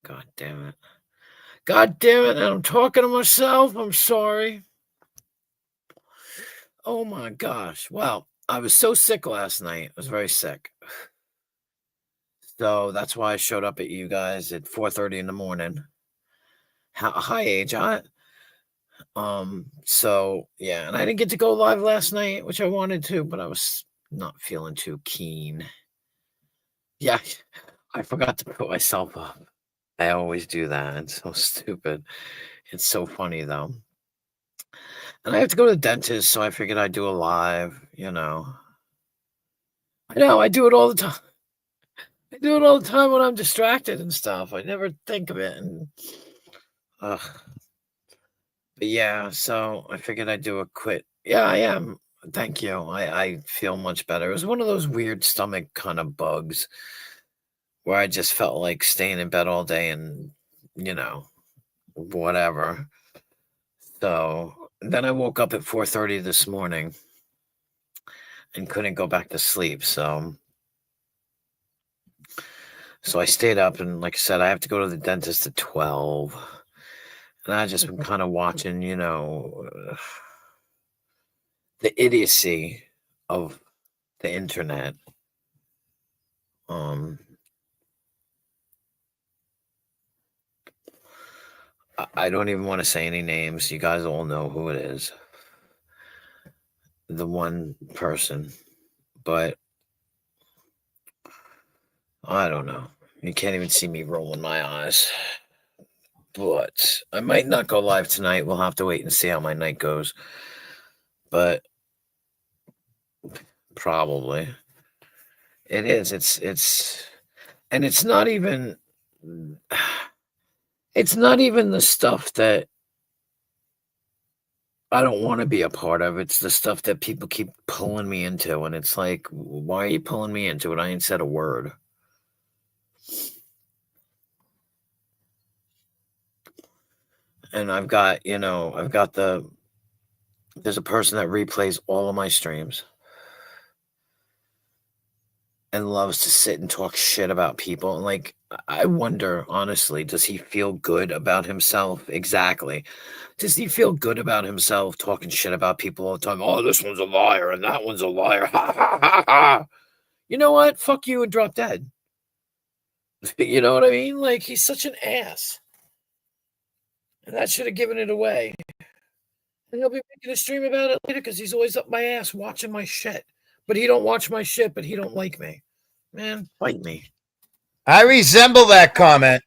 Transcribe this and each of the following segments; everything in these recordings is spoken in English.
God damn it. God damn it, and I'm talking to myself, I'm sorry. Oh my gosh. Well, I was so sick last night, I was very sick. So, that's why I showed up at you guys at 4:30 in the morning. Hi, Ajot. So, yeah, and I didn't get to go live last night, which I wanted to, but I was not feeling too keen. Yeah, I forgot to put myself up. I always do that, it's so stupid. It's so funny, though. And I have to go to the dentist, so I figured I'd do a live, you know. I know, I do it all the time. I do it all the time when I'm distracted and stuff. I never think of it, and ugh. But yeah, so I figured I'd do a quit. Yeah, I am. Thank you. I feel much better. It was one of those weird stomach kind of bugs where I just felt like staying in bed all day and, you know, whatever. So then I woke up at 4:30 this morning and couldn't go back to sleep. So I stayed up, and like I said, I have to go to the dentist at 12. And I just been kind of watching, you know, the idiocy of the internet. I don't even want to say any names. You guys all know who it is. The one person. But I don't know. You can't even see me rolling my eyes. But I might not go live tonight. We'll have to wait and see how my night goes. But probably. It is. And it's not even the stuff that I don't wanna be a part of. It's the stuff that people keep pulling me into, and it's like, why are you pulling me into it? I ain't said a word. And I've got, you know, there's a person that replays all of my streams and loves to sit and talk shit about people. And like, I wonder, honestly, does he feel good about himself? Exactly. Does he feel good about himself talking shit about people all the time? Oh, this one's a liar and that one's a liar. Ha ha ha ha. You know what? Fuck you and drop dead. You know what I mean? Like, he's such an ass. And that should have given it away. And he'll be making a stream about it later because he's always up my ass watching my shit. But he don't watch my shit, but he don't like me. Man, fight me. I resemble that comment.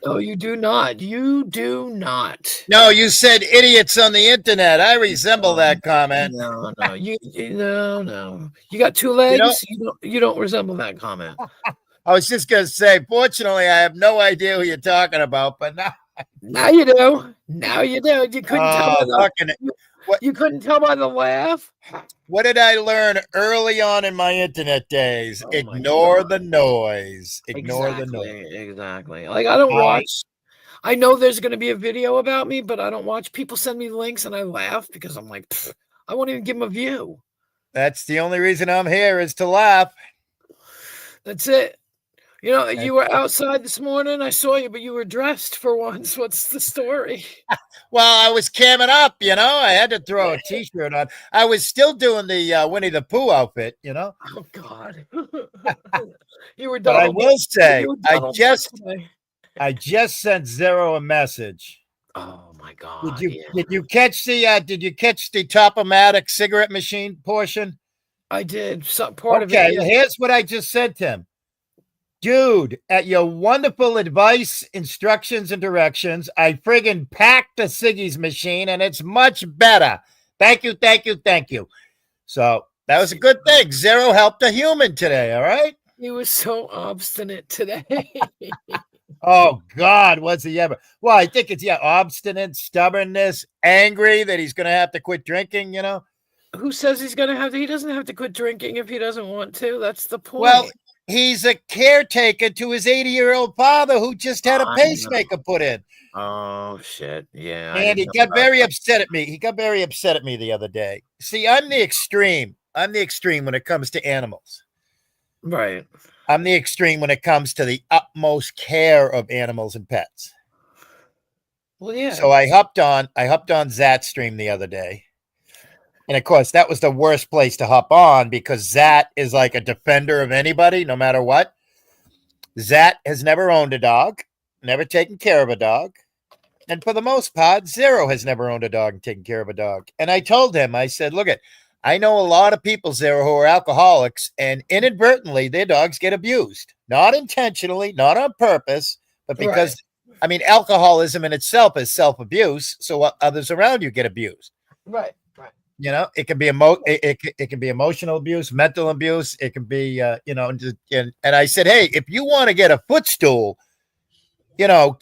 No, you do not. You do not. No, you said idiots on the internet. I resemble that comment. No. No. You got two legs. You don't resemble that comment. I was just gonna say. Fortunately, I have no idea who you're talking about, but now you do. Now you do. You couldn't tell. You couldn't tell by the laugh. What did I learn early on in my internet days? Ignore the noise. Ignore the noise. Exactly. Like, I don't watch. I know there's going to be a video about me, but I don't watch. People send me links and I laugh because I'm like, I won't even give them a view. That's the only reason I'm here, is to laugh. That's it. You know, you were outside this morning. I saw you, but you were dressed for once. What's the story? Well, I was camming up, you know. I had to throw a T-shirt on. I was still doing the Winnie the Pooh outfit, you know. Oh God! You were. But I will say, I just sent Zero a message. Oh my God! Did you catch the Top-O-Matic cigarette machine portion? I did. Part of it. Okay, here's what I just sent him. Dude, at your wonderful advice, instructions, and directions, I friggin' packed the Siggy's machine, and it's much better. Thank you. So that was a good thing. Zero helped a human today, all right? He was so obstinate today. Oh, God, was he ever? Well, I think it's, obstinate, stubbornness, angry that he's going to have to quit drinking, you know? Who says he's going to have to? He doesn't have to quit drinking if he doesn't want to. That's the point. Well, he's a caretaker to his 80-year-old father who just had a pacemaker put in. Oh, shit. Yeah. And he got very upset at me. He got very upset at me the other day. See, I'm the extreme. I'm the extreme when it comes to animals. Right. I'm the extreme when it comes to the utmost care of animals and pets. Well, yeah. So I hopped on Zat's stream the other day. And of course, that was the worst place to hop on because Zat is like a defender of anybody, no matter what. Zat has never owned a dog, never taken care of a dog. And for the most part, Zero has never owned a dog and taken care of a dog. And I told him, I said, look, I know a lot of people, Zero, who are alcoholics, and inadvertently their dogs get abused. Not intentionally, not on purpose, but because, I mean, alcoholism in itself is self-abuse. So others around you get abused. Right. You know, it can be it can be emotional abuse, mental abuse. It can be, you know, and I said, hey, if you want to get a footstool, you know,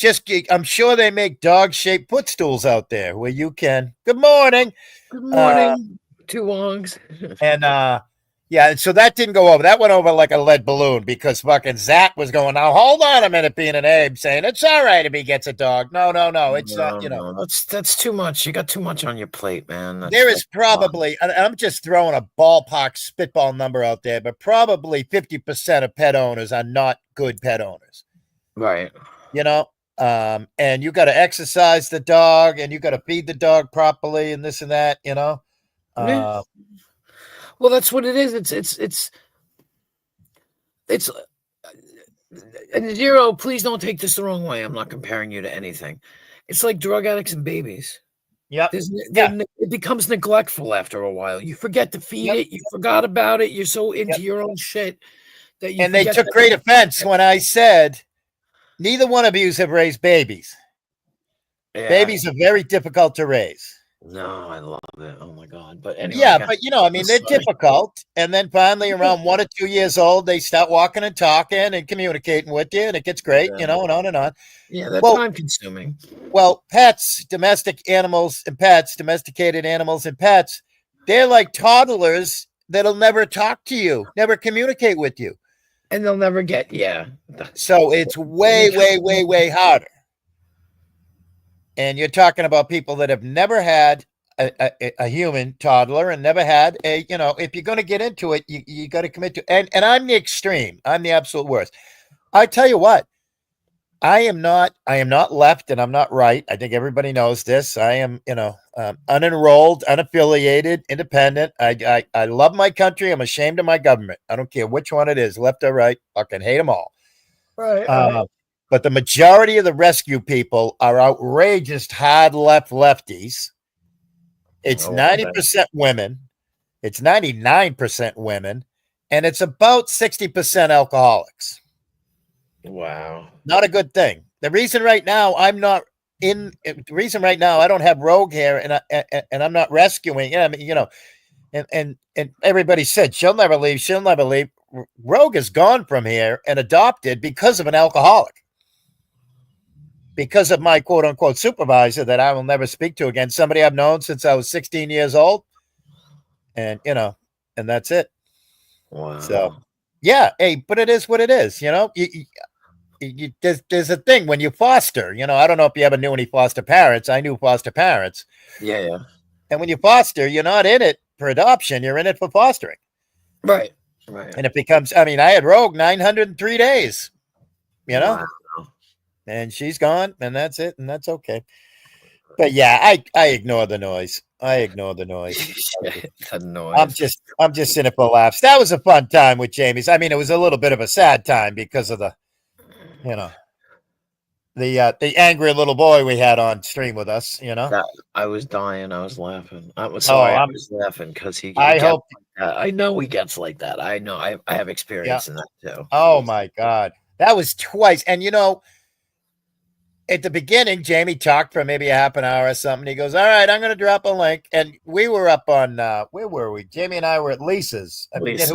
I'm sure they make dog-shaped footstools out there where you can. Good morning. Good morning, two wongs. And yeah, so that didn't go over. That went over like a lead balloon because fucking Zach was going, now hold on a minute, being an Abe, saying it's all right if he gets a dog. No, it's not, you know. That's too much. You got too much on your plate, man. There is probably, and I'm just throwing a ballpark spitball number out there, but probably 50% of pet owners are not good pet owners. Right. You know, and you got to exercise the dog and you got to feed the dog properly and this and that, you know. Yeah. Well, that's what it is. It's and Zero, please don't take this the wrong way. I'm not comparing you to anything. It's like drug addicts and babies. Yeah. It becomes neglectful after a while. You forget to feed it. You forgot about it. You're so into your own shit that you. And they took great offense when I said, neither one of you have raised babies. Yeah. Babies are very difficult to raise. No, I love it. Oh my God. But anyway. Yeah, but you know, I mean, they're difficult. And then finally around 1 or 2 years old, they start walking and talking and communicating with you, and it gets great, you know, and on and on. Yeah, that's time consuming. Well, pets, domestic animals and pets, domesticated animals and pets, they're like toddlers that'll never talk to you, never communicate with you. And they'll never get, So it's way, way, way, way harder. And you're talking about people that have never had a human toddler and never had a, you know, if you're going to get into it, you got to commit to, and I'm the extreme. I'm the absolute worst. I tell you what, I am not left and I'm not right. I think everybody knows this. I am, you know, unenrolled, unaffiliated, independent. I love my country. I'm ashamed of my government. I don't care which one it is, left or right. Fucking hate them all. Right. But the majority of the rescue people are outrageous hard lefties. It's 90% women. It's 99% women. And it's about 60% alcoholics. Wow. Not a good thing. The reason right now I don't have Rogue here and I'm not rescuing. I mean, you know, and everybody said she'll never leave. Rogue is gone from here and adopted because of an alcoholic. Because of my quote unquote supervisor that I will never speak to again. Somebody I've known since I was 16 years old. And, you know, and that's it. Wow. So, yeah. Hey, but it is what it is. You know, there's a thing when you foster, you know, I don't know if you ever knew any foster parents. I knew foster parents. Yeah. And when you foster, you're not in it for adoption. You're in it for fostering. Right. And it becomes, I mean, I had Rogue 903 days, you know. Wow. And she's gone, and that's it, and that's okay. But yeah, I ignore the noise. The noise. I'm just in it for laughs. That was a fun time with Jamie's. I mean, it was a little bit of a sad time because of the, you know, the angry little boy we had on stream with us. You know, I was dying. I was laughing. I was sorry. I was laughing because he. I know he gets like that. I know. I have experience in that too. Oh my God, that was twice, and you know. At the beginning, Jamie talked for maybe a half an hour or something. He goes, all right, I'm going to drop a link. And we were up on, where were we? Jamie and I were at Lisa's. I forget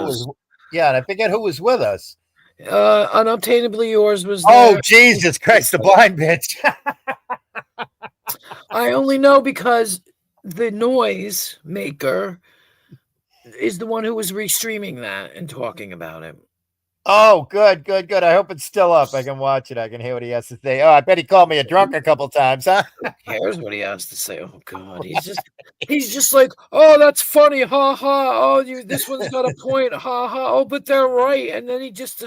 who was with us. Unobtainably Yours was there. Oh, Jesus Christ, the blind bitch. I only know because the noise maker is the one who was restreaming that and talking about it. Oh, good, good, good. I hope it's still up. I can watch it. I can hear what he has to say. Oh, I bet he called me a drunk a couple times, huh? Who cares what he has to say? Oh God, he's just like, oh, that's funny, ha ha. Oh, this one's got a point, ha ha. Oh, but they're right, and then he just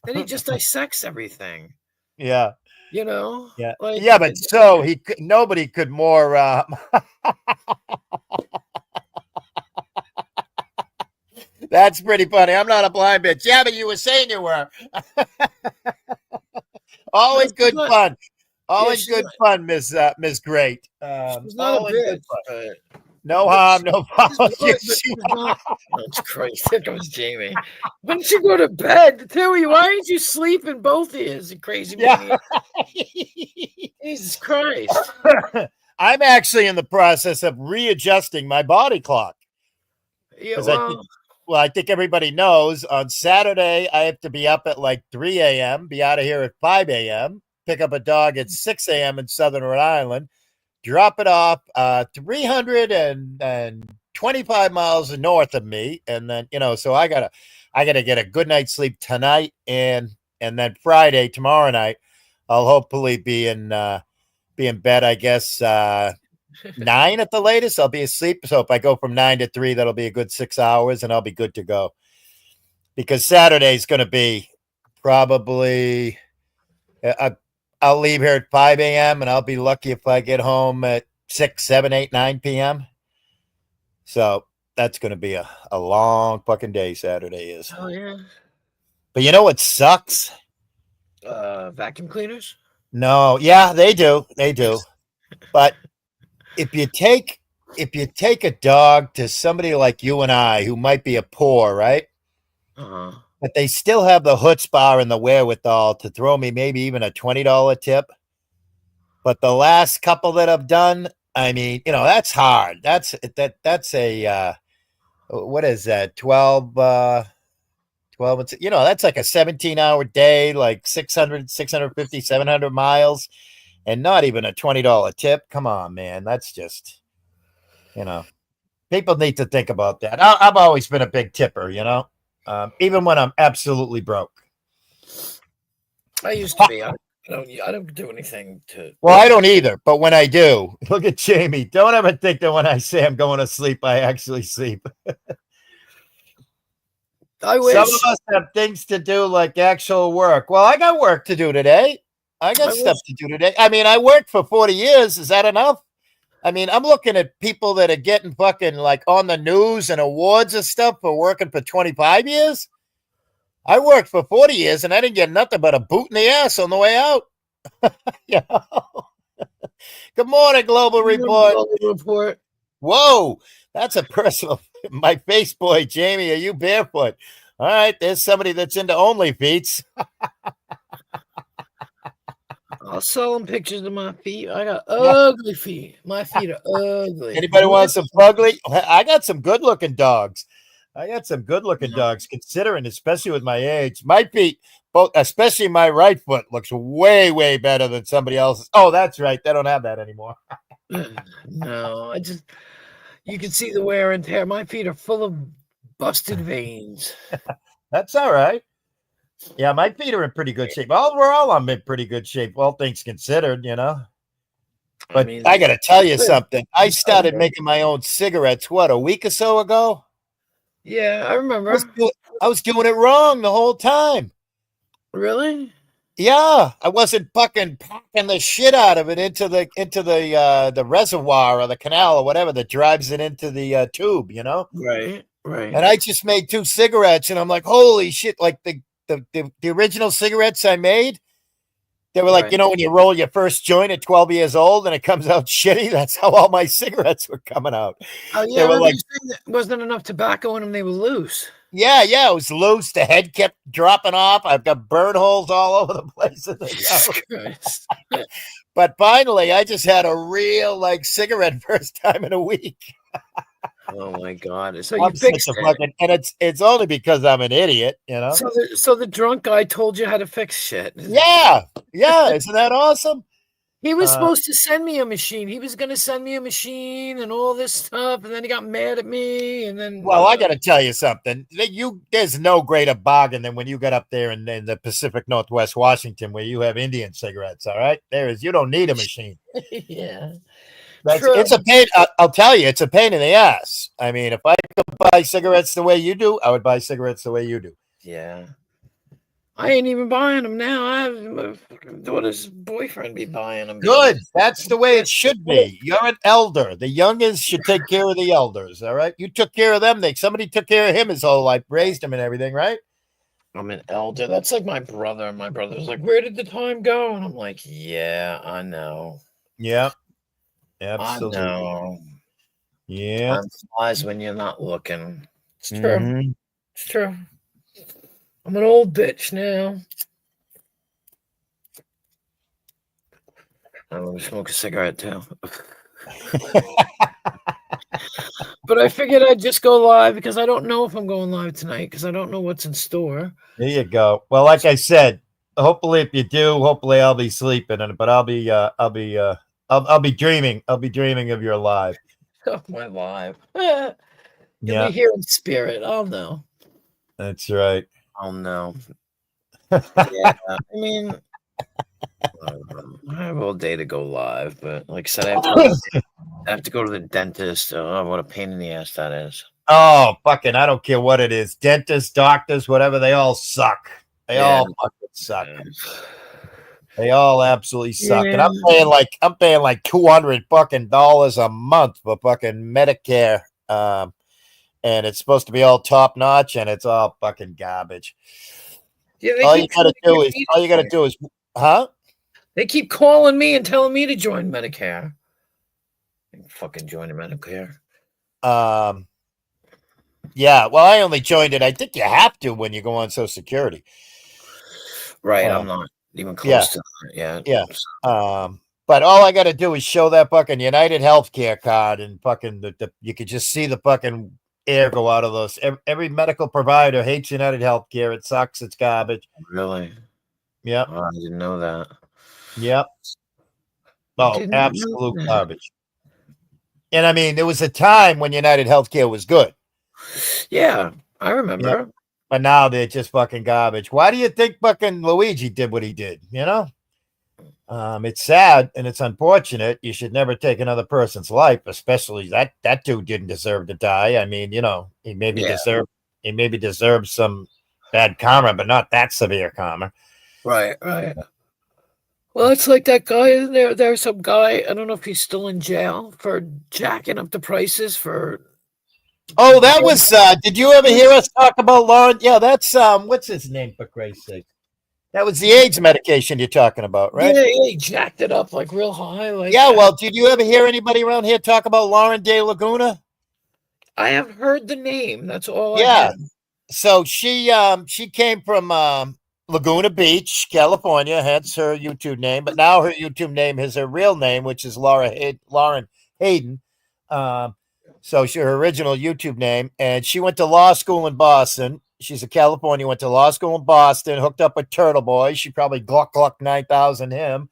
dissects everything. Yeah, You know, yeah, like yeah. But so nobody could more. That's pretty funny. I'm not a blind bitch. Yeah, but you were saying you were. Always good fun. Always good fun, Miss Great. She's not a Always good bitch, fun. but No harm, no foul. she's not. Oh, Christ, here comes Jamie. When did you go to bed? Tilly, why aren't you sleeping both ears, you crazy maniac? Jesus Christ. I'm actually in the process of readjusting my body clock. Yeah, I think everybody knows on Saturday I have to be up at like 3 a.m., be out of here at 5 a.m., pick up a dog at 6 a.m. in Southern Rhode Island, drop it off 325 miles north of me. And then, so I gotta get a good night's sleep tonight. And then Friday, tomorrow night, I'll hopefully be in bed, I guess, 9 at the latest. I'll be asleep. So if I go from 9 to 3, that'll be a good 6 hours and I'll be good to go. Because Saturday's going to be probably, I'll leave here at 5 a.m. and I'll be lucky if I get home at 6, 7, 8, 9 p.m. So that's going to be a long fucking day. Saturday is. Oh, yeah. But you know what sucks? Vacuum cleaners? No. Yeah, they do. They do. But if you take a dog to somebody like you and I who might be a poor, right? Uh-huh. But they still have the chutzpah and the wherewithal to throw me maybe even a $20 tip. But the last couple that I've done, I mean, that's hard. That's a what is that? 12 that's like a 17-hour day, like 600, 650, 700 miles. And not even a $20 tip. Come on, man. That's just, people need to think about that. I've always been a big tipper, even when I'm absolutely broke. I used to be. I don't do anything to. Well, I don't either. But when I do, look at Jamie. Don't ever think that when I say I'm going to sleep, I actually sleep. I wish. Some of us have things to do, like actual work. Well, I got work to do today. I got stuff to do today. I mean, I worked for 40 years. Is that enough? I mean, I'm looking at people that are getting fucking like on the news and awards and stuff for working for 25 years. I worked for 40 years and I didn't get nothing but a boot in the ass on the way out. Good morning, Global Report. Whoa, that's a personal. My face boy, Jamie, are you barefoot? All right, there's somebody that's into only feet. I'll sell them pictures of my feet. I got ugly feet. My feet are ugly. Anybody want some ugly? I got some good-looking dogs. Considering, especially with my age. My feet, both, especially my right foot, looks way, way better than somebody else's. Oh, that's right. They don't have that anymore. No, you can see the wear and tear. My feet are full of busted veins. That's all right. Yeah, my feet are in pretty good shape. We're all in pretty good shape, all things considered, But I got to tell you something. I started making my own cigarettes, a week or so ago? Yeah, I remember. I was doing it wrong the whole time. Really? Yeah, I wasn't fucking packing the shit out of it into the reservoir or the canal or whatever that drives it into the tube, Right. And I just made 2 cigarettes, and I'm like, holy shit! Like the original cigarettes I made, they were like, when you roll your first joint at 12 years old and it comes out shitty. That's how all my cigarettes were coming out. Oh yeah, they were like, there wasn't enough tobacco in them; they were loose. Yeah, it was loose. The head kept dropping off. I've got burn holes all over the place in the house. But finally, I just had a real cigarette first time in a week. Oh my God! So you fixed it, and it's only because I'm an idiot, So the drunk guy told you how to fix shit. Yeah, isn't that awesome? He was supposed to send me a machine. He was going to send me a machine and all this stuff, and then he got mad at me, and then. Well, I got to tell you something. There's no greater bargain than when you get up there in the Pacific Northwest, Washington, where you have Indian cigarettes. All right, you don't need a machine. Yeah, it's a pain. I'll tell you, it's a pain in the ass. I mean, if I could buy cigarettes the way you do, I would buy cigarettes the way you do. Yeah. I ain't even buying them now. I have my daughter's boyfriend be buying them. Good. That's the way it should be. You're an elder. The youngest should take care of the elders. All right. You took care of them. Somebody took care of him his whole life, raised him and everything, right? I'm an elder. That's like my brother. My brother's like, "Where did the time go?" And I'm like, "Yeah, I know. Yeah. Absolutely. I know. Yeah. Time flies when you're not looking. It's true. Mm-hmm. It's true. I'm an old bitch now. I'm gonna smoke a cigarette too. But I figured I'd just go live because I don't know if I'm going live tonight because I don't know what's in store. There you go. Well, like I said, hopefully if you do, hopefully I'll be sleeping, but I'll be dreaming. I'll be dreaming of your live. Oh, my live. You'll be here in spirit. I'll know. That's right. I'll know. Yeah, I mean, I have all day to go live, but like I said, I have to go to the dentist. Oh, what a pain in the ass that is. Oh, fucking, I don't care what it is. Dentists, doctors, whatever, they all suck. They all fucking suck. They all absolutely suck. And I'm paying like $200 fucking dollars a month for fucking Medicare. And it's supposed to be all top notch, and it's all fucking garbage. Yeah, all you gotta do is, huh? They keep calling me and telling me to join Medicare. Fucking join Medicare. Yeah. Well, I only joined it. I think you have to when you go on Social Security. Right. I'm not even close to that yet. Yeah. But all I got to do is show that fucking United Healthcare card, and fucking you could just see the fucking air go out of those. Every medical provider hates United Healthcare. It sucks. It's garbage. Really? Yep. Oh, I didn't know that. Yep. Oh, absolute garbage. And I mean, there was a time when United Healthcare was good. Yeah, I remember. Yep. But now they're just fucking garbage. Why do you think fucking Luigi did what he did? You know? It's sad and it's unfortunate. You should never take another person's life, especially that dude didn't deserve to die. I mean, you know, he maybe deserved some bad karma, but not that severe karma. Right. Well, it's like that guy in there. There's some guy, I don't know if he's still in jail for jacking up the prices for. Oh, that was, did you ever hear us talk about Lauren? Yeah, that's, what's his name, for Christ's sake? That was the AIDS medication you're talking about, right? Yeah, he jacked it up like real high. Well, did you ever hear anybody around here talk about Lauren De Laguna? I have heard the name. That's all. Yeah. So she came from Laguna Beach, California, hence her YouTube name. But now her YouTube name is her real name, which is Lauren Hayden. So her original YouTube name, and she went to law school in Boston. She's a California, went to law school in Boston, hooked up with Turtle Boy. She probably Gluck 9,000 him.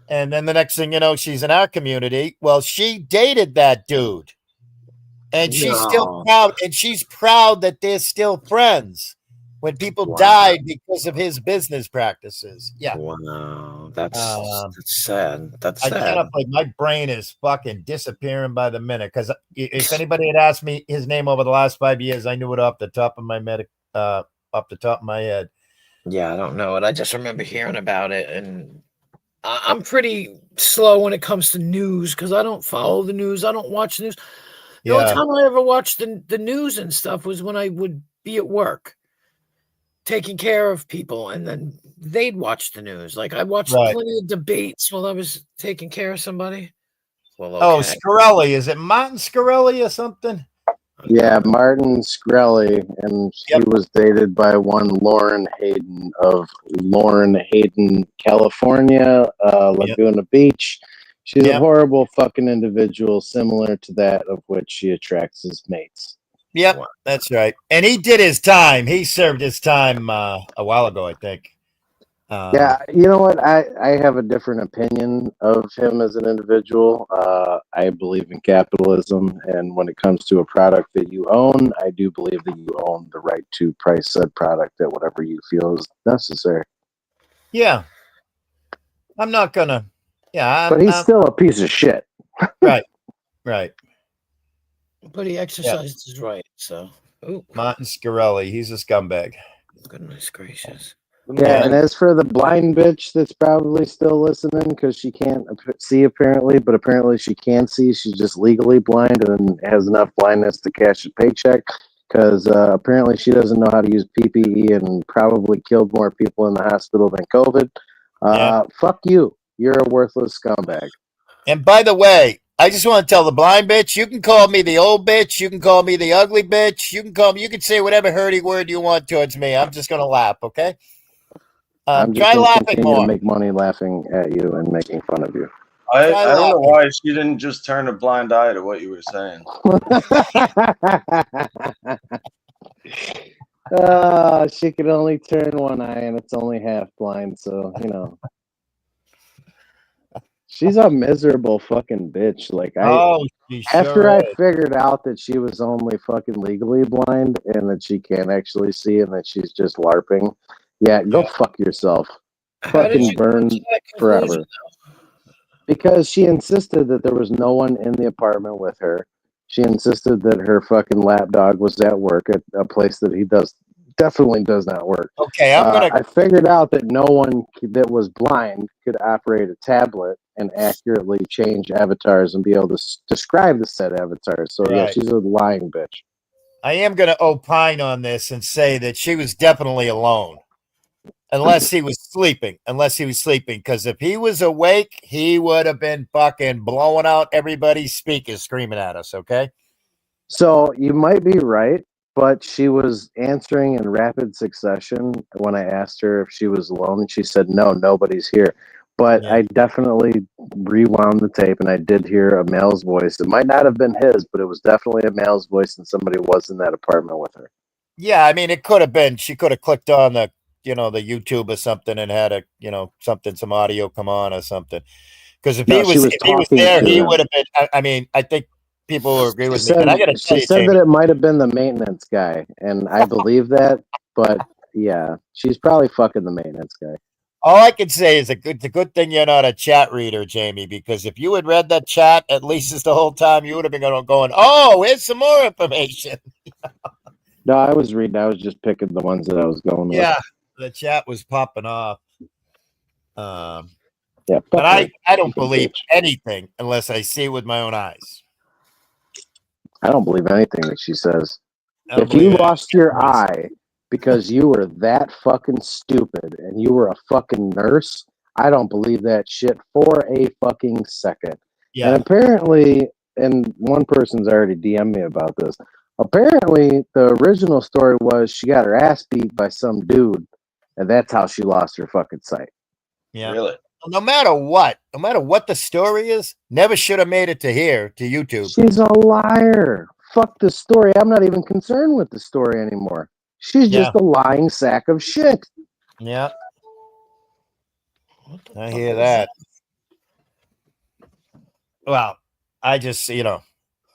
And then the next thing you know, she's in our community. Well, she dated that dude. And she's still proud. And she's proud that they're still friends when people died because of his business practices. Yeah. Wow. That's sad. That's sad. I cannot believe my brain is fucking disappearing by the minute. Because if anybody had asked me his name over the last 5 years, I knew it off the top of my head. Yeah, I don't know it. I just remember hearing about it, and I'm pretty slow when it comes to news because I don't follow the news. I don't watch the news. The only time I ever watched the news and stuff was when I would be at work taking care of people, and then they'd watch the news. Like I watched plenty of debates while I was taking care of somebody. Well, okay. Oh, Scarelli. Is it Martin Scarelli or something? Yeah, Martin Scarelli, and he was dated by one Lauren Hayden of Lauren Hayden, California, Laguna Beach. She's a horrible fucking individual, similar to that of which she attracts his mates. Yep, that's right. And he did his time. He served his time a while ago, I think. Yeah, you know what? I have a different opinion of him as an individual. I believe in capitalism, and when it comes to a product that you own, I do believe that you own the right to price said product at whatever you feel is necessary. Yeah, I'm not gonna. Yeah, But he's still a piece of shit. right, right. But he exercised his right, so. Oh, Martin Scarelli, he's a scumbag. goodness gracious. Yeah, and as for the blind bitch that's probably still listening because she can't see apparently, but apparently she can see. She's just legally blind and has enough blindness to cash a paycheck because apparently she doesn't know how to use PPE and probably killed more people in the hospital than COVID. Fuck you. You're a worthless scumbag. And by the way, I just want to tell the blind bitch, you can call me the old bitch, you can call me the ugly bitch, you can say whatever hurty word you want towards me. I'm just gonna laugh, okay? I'm just Try going to laughing continue more. to make money laughing at you and making fun of you. I don't know why she didn't just turn a blind eye to what you were saying. She could only turn one eye and it's only half blind, so you know. She's a miserable fucking bitch. Like I figured out that she was only fucking legally blind and that she can't actually see and that she's just LARPing. Yeah, go fuck yourself. Fucking burn forever. Because she insisted that there was no one in the apartment with her. She insisted that her fucking lapdog was at work at a place that he definitely does not work. Okay, I figured out that no one that was blind could operate a tablet and accurately change avatars and be able to describe the said avatars. So yeah, she's a lying bitch. I am going to opine on this and say that she was definitely alone. Unless he was sleeping. Because if he was awake, he would have been fucking blowing out everybody's speakers screaming at us, okay? So you might be right, but she was answering in rapid succession when I asked her if she was alone, and she said, no, nobody's here. But I definitely rewound the tape, and I did hear a male's voice. It might not have been his, but it was definitely a male's voice, and somebody was in that apartment with her. Yeah, I mean, it could have been. She could have clicked on the YouTube or something and had some audio come on or something. Because if he was there, he would have been. I mean, I think people will agree with me. But I got to tell you, she said that it might have been the maintenance guy, and I believe that. But yeah, she's probably fucking the maintenance guy. All I can say is the good thing you're not a chat reader, Jamie, because if you had read that chat at least the whole time, you would have been going, oh, here's some more information. No, I was reading. I was just picking the ones that I was going with. Yeah, the chat was popping off. Yeah, but I don't believe anything unless I see it with my own eyes. I don't believe anything that she says. If you lost your eye because you were that fucking stupid and you were a fucking nurse, I don't believe that shit for a fucking second. Yeah. And apparently, and one person's already DM'd me about this. Apparently, the original story was she got her ass beat by some dude, and that's how she lost her fucking sight. Yeah. Really? No matter what the story is, never should have made it to YouTube. She's a liar. Fuck the story. I'm not even concerned with the story anymore. She's just a lying sack of shit. Yeah. I hear that. Well, I just,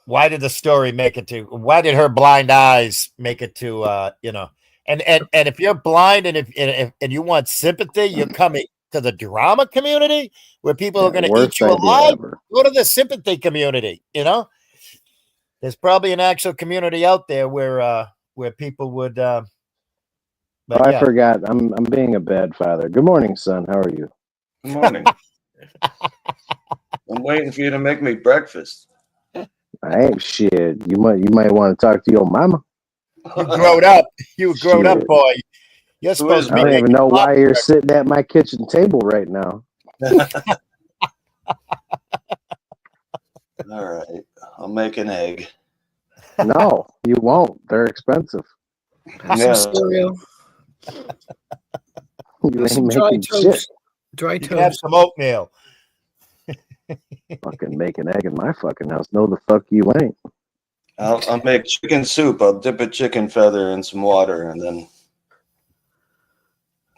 why did the story why did her blind eyes make it to, and if you're blind and if you want sympathy, you're coming to the drama community where people are going to eat you alive. Go to the sympathy community. There's probably an actual community out there where people would. I forgot. I'm being a bad father. Good morning, son. How are you? Good morning. I'm waiting for you to make me breakfast. I ain't shit. You might want to talk to your mama. You growed up. You growed up, boy. You're supposed to be. I don't even know why you're sitting at my kitchen table right now. All right. I'll make an egg. No, you won't. They're expensive. Some cereal. You ain't making shit. Dry toast. Have some oatmeal. Fucking make an egg in my fucking house. No, the fuck you ain't. I'll make chicken soup. I'll dip a chicken feather in some water and then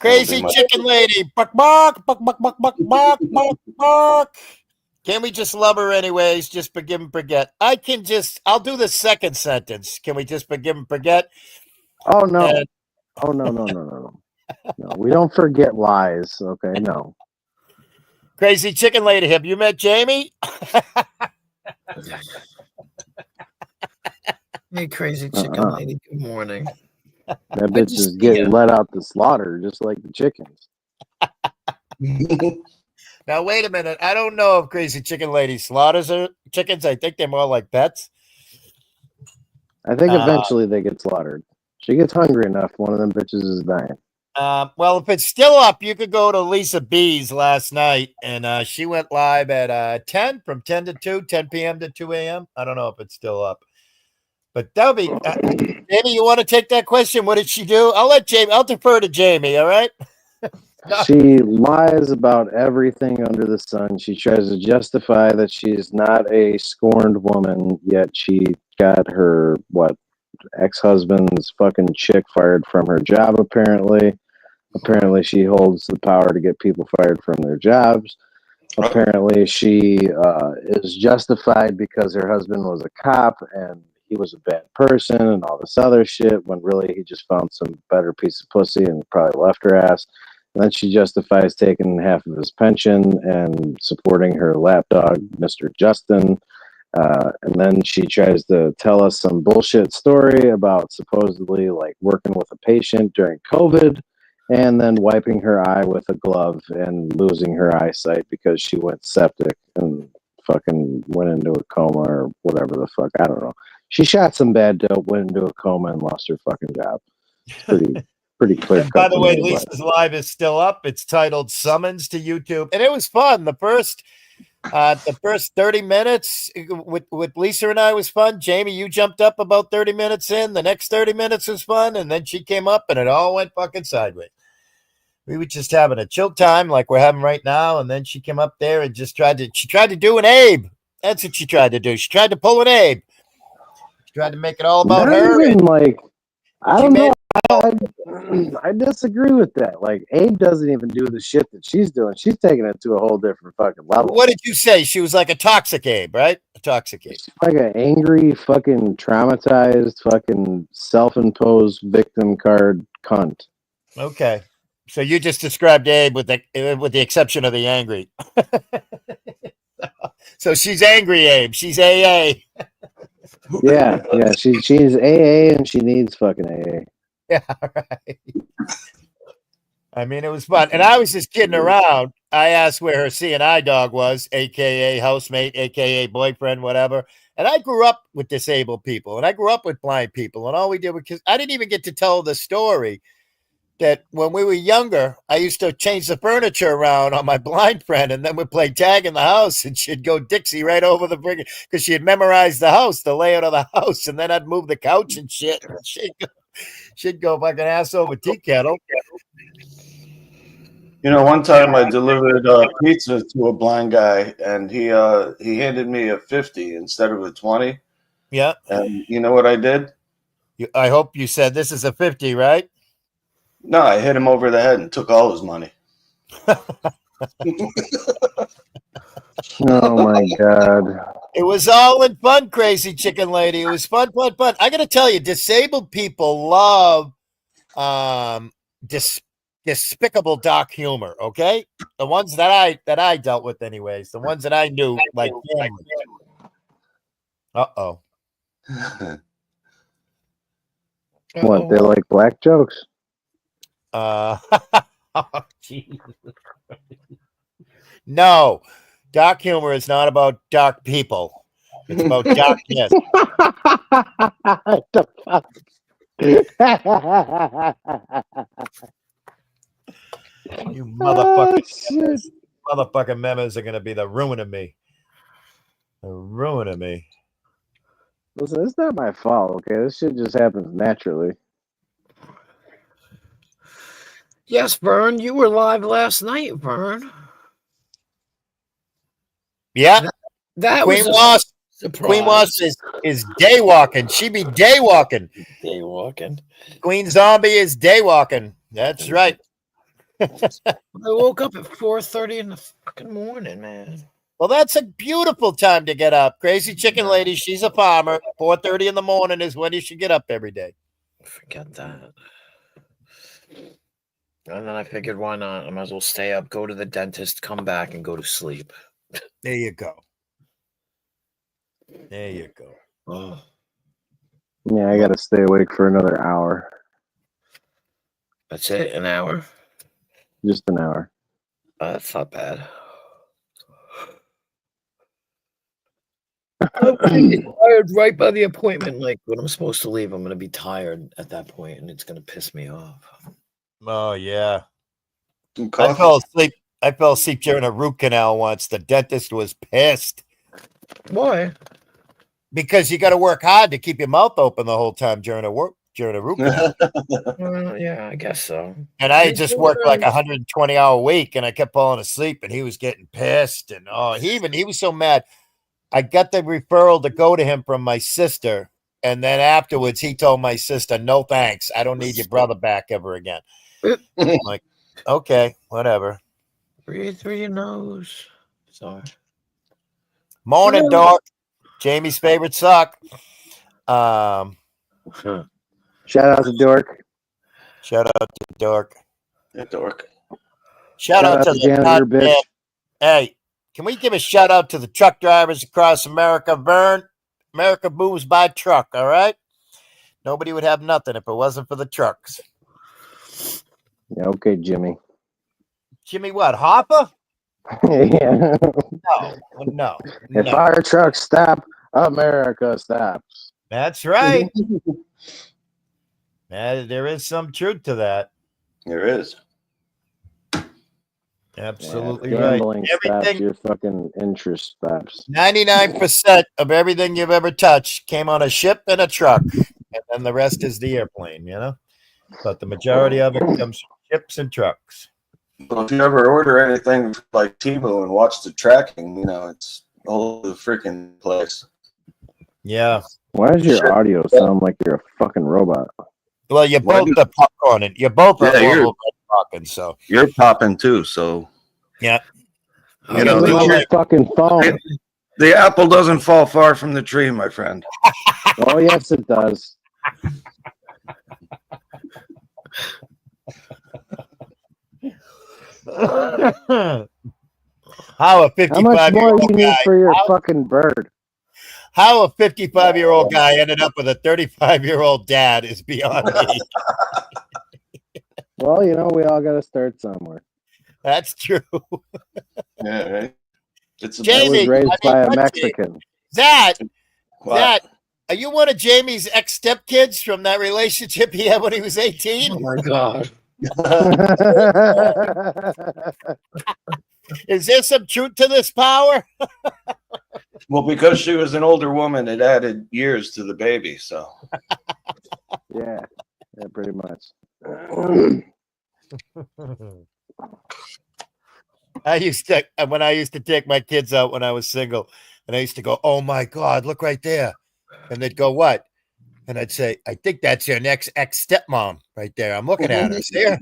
Crazy my- chicken lady. Buck, buck, buck, buck, buck, buck, buck, buck, buck. Can we just love her anyways? Just forgive and forget. I'll do the second sentence. Can we just forgive and forget? Oh no. And- Oh no. No. We don't forget lies. Okay, no. Crazy chicken lady, have you met Jamie? Hey, crazy chicken lady. Good morning. That bitch just is see getting ya. let out to slaughter just like the chickens. Now, wait a minute. I don't know if crazy chicken lady slaughters her chickens. I think they're more like pets. I think eventually they get slaughtered. She gets hungry enough, one of them bitches is dying. Well, if it's still up, you could go to Lisa B's last night, and she went live at 10, from 10 to 2, 10 p.m. to 2 a.m. I don't know if it's still up. But that'll be Jamie, you want to take that question? What did she do? I'll defer to Jamie, all right? She lies about everything under the sun. She tries to justify that she's not a scorned woman, yet she got her ex-husband's fucking chick fired from her job apparently. Apparently she holds the power to get people fired from their jobs. Apparently she is justified because her husband was a cop and he was a bad person and all this other shit, when really he just found some better piece of pussy and probably left her ass. And then she justifies taking half of his pension and supporting her lapdog, Mr. Justin. And then she tries to tell us some bullshit story about supposedly like working with a patient during COVID and then wiping her eye with a glove and losing her eyesight because she went septic and fucking went into a coma or whatever the fuck. I don't know. She shot some bad dope, went into a coma, and lost her fucking job. It's pretty clear. And by the way, Lisa's live is still up. It's titled Summons to YouTube. And it was fun. The first 30 minutes with Lisa and I was fun. Jamie, you jumped up about 30 minutes in. The next 30 minutes was fun. And then she came up and it all went fucking sideways. We were just having a chill time like we're having right now. And then she came up there and just tried to do an Abe. That's what she tried to do. She tried to pull an Abe. She tried to make it all about her. Even like, I don't know. I disagree with that. Like, Abe doesn't even do the shit that she's doing. She's taking it to a whole different fucking level. What did you say? She was like a toxic Abe, right? A toxic Abe. She's like an angry, fucking traumatized, fucking self-imposed victim card cunt. Okay. So you just described Abe with the exception of the angry. So she's angry Abe. She's AA. Yeah. She's AA and she needs fucking AA. Yeah, right. I mean, it was fun. And I was just kidding around. I asked where her CNI dog was, a.k.a. housemate, a.k.a. boyfriend, whatever. And I grew up with disabled people, and I grew up with blind people. And all we did was, I didn't even get to tell the story that when we were younger, I used to change the furniture around on my blind friend, and then we'd play tag in the house, and she'd go Dixie right over the friggin', because she had memorized the house, the layout of the house, and then I'd move the couch and shit. And she'd go fucking ass over tea kettle. You know, one time I delivered pizza to a blind guy, and he handed me a 50 instead of a 20. Yeah. And you know what I did? I hope you said this is a 50, right? No, I hit him over the head and took all his money. Oh my god. It was all in fun, crazy chicken lady. It was fun. I got to tell you, disabled people love despicable dark humor. Okay, the ones that I dealt with, anyways, the ones that I knew, like family. Uh-oh. What, they like black jokes? Oh, geez. No, dark humor is not about dark people. It's about darkness. You motherfucking memes are going to be the ruin of me. The ruin of me. Listen, it's not my fault, okay? This shit just happens naturally. Yes, Vern, you were live last night, Vern. Yeah. That Queen was Wasp. surprise. Queen Wasp is day walking. She be day walking. Day walking. Queen Zombie is day walking. That's right. I woke up at 4:30 in the fucking morning, man. Well, that's a beautiful time to get up. Crazy Chicken Lady, she's a farmer. 4:30 in the morning is when you should get up every day. Forget that. And then I figured, why not? I might as well stay up, go to the dentist, come back, and go to sleep. There you go. There you go. Oh, Yeah, I gotta stay awake for another hour. that's it? An hour? Just an hour. That's not bad. I'm gonna get tired right by the appointment. Like when I'm supposed to leave, I'm gonna be tired at that point, and it's gonna piss me off. Oh, yeah. Some I coffee. fell asleep. I fell asleep during a root canal once. The dentist was pissed Why? because you got to work hard to keep your mouth open the whole time during a root canal. Yeah, I guess so. And I had just worked like 120-hour week, and I kept falling asleep, and he was getting pissed. And he was so mad. I got the referral to go to him from my sister, and then afterwards he told my sister, "No thanks, I don't need your brother back ever again." I'm like, okay, whatever. Breathe through your nose. Sorry. Morning, Dork. Jamie's favorite sock. Shout out to Dork. Shout out to Dork. Yeah, dork. Shout out to the janitor goddamn- bitch. Hey, can we give a shout out to the truck drivers across America? Vern, America moves by truck, all right? Nobody would have nothing if it wasn't for the trucks. Yeah, okay, Jimmy. Jimmy, what, Hopper? Yeah. No. If our trucks stop, America stops. That's right. There is some truth to that. There is. Absolutely Yeah, right. gambling stops, Everything, your fucking interest stops. 99% of everything you've ever touched came on a ship and a truck, and then the rest is the airplane, you know? But the majority of it comes from ships and trucks. Well, if you ever order anything like Tebow and watch the tracking, it's all over the freaking place. Yeah. Why does your audio sound like you're a fucking robot? Well, you're Why both do- the popcorn, and you're both Yeah, a you're- little bit talking, so. You're popping too, so Yeah. You know, Look at your fucking phone. the apple doesn't fall far from the tree, my friend. Oh, yes, it does. How a How much 55-year-old more you need guy, for your fucking bird? how a 55-year-old guy ended up with a 35-year-old dad is beyond me. Well, we all got to start somewhere. That's true. Yeah, right. It's a I Jamie, was raised by a what- Mexican. Zach, Wow. Zach, are you one of Jamie's ex-stepkids from that relationship he had when he was 18? Oh my god. Is there some truth to this power? Well, because she was an older woman, it added years to the baby. So yeah, pretty much. When I used to take my kids out when I was single, and I used to go, "Oh my God, look right there," and they'd go, "What?" And I'd say, "I think that's your next ex-stepmom right there. I'm looking at her. See her?"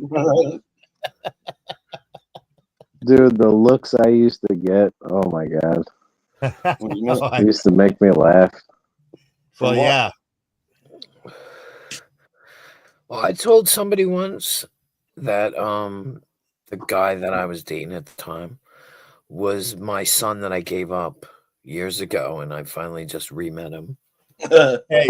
Dude, the looks I used to get, oh my god. What do you mean? It used to make me laugh. Well, yeah. Well, I told somebody once that the guy that I was dating at the time was my son that I gave up years ago, and I finally just re-met him. Hey,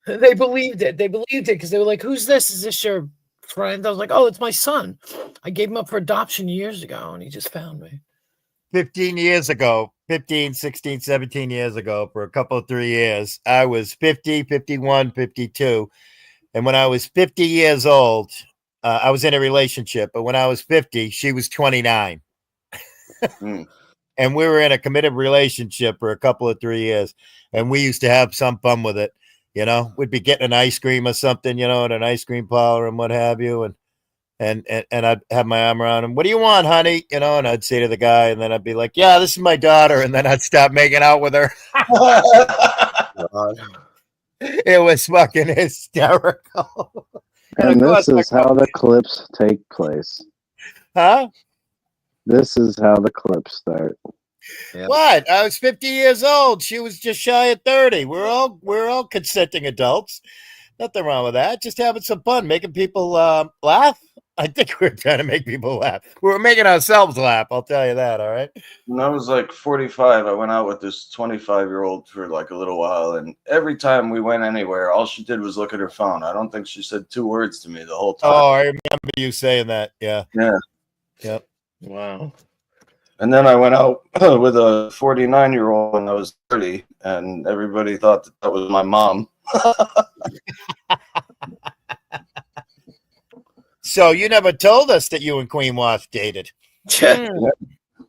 They believed it. They believed it because they were like, "Who's this? Is this your friend?" I was like, "Oh, it's my son. I gave him up for adoption years ago, and he just found me." 15 years ago, 15, 16, 17 years ago, for a couple of 3 years, I was 50, 51, 52. And when I was 50 years old, I was in a relationship. But when I was 50, she was 29. Mm. And we were in a committed relationship for a couple of 3 years. And we used to have some fun with it. We'd be getting an ice cream or something, at an ice cream parlor and what have you. And I'd have my arm around him. "What do you want, honey?" And I'd say to the guy, and then I'd be like, "Yeah, this is my daughter." And then I'd stop making out with her. It was fucking hysterical. And Of this course, is how the clips take place. huh? This is how the clips start. Yep. What? I was 50 years old. She was just shy of 30. We're all consenting adults. Nothing wrong with that. Just having some fun, making people laugh. I think we're trying to make people laugh. We're making ourselves laugh. I'll tell you that. All right. When I was like 45, I went out with this 25-year-old for like a little while, and every time we went anywhere, all she did was look at her phone. I don't think she said 2 words to me the whole time. Oh, I remember you saying that. Yeah. Yeah. Yep. Wow. And then I went out with a 49-year-old when I was 30, and everybody thought that that was my mom. So you never told us that you and Queen Wasp dated.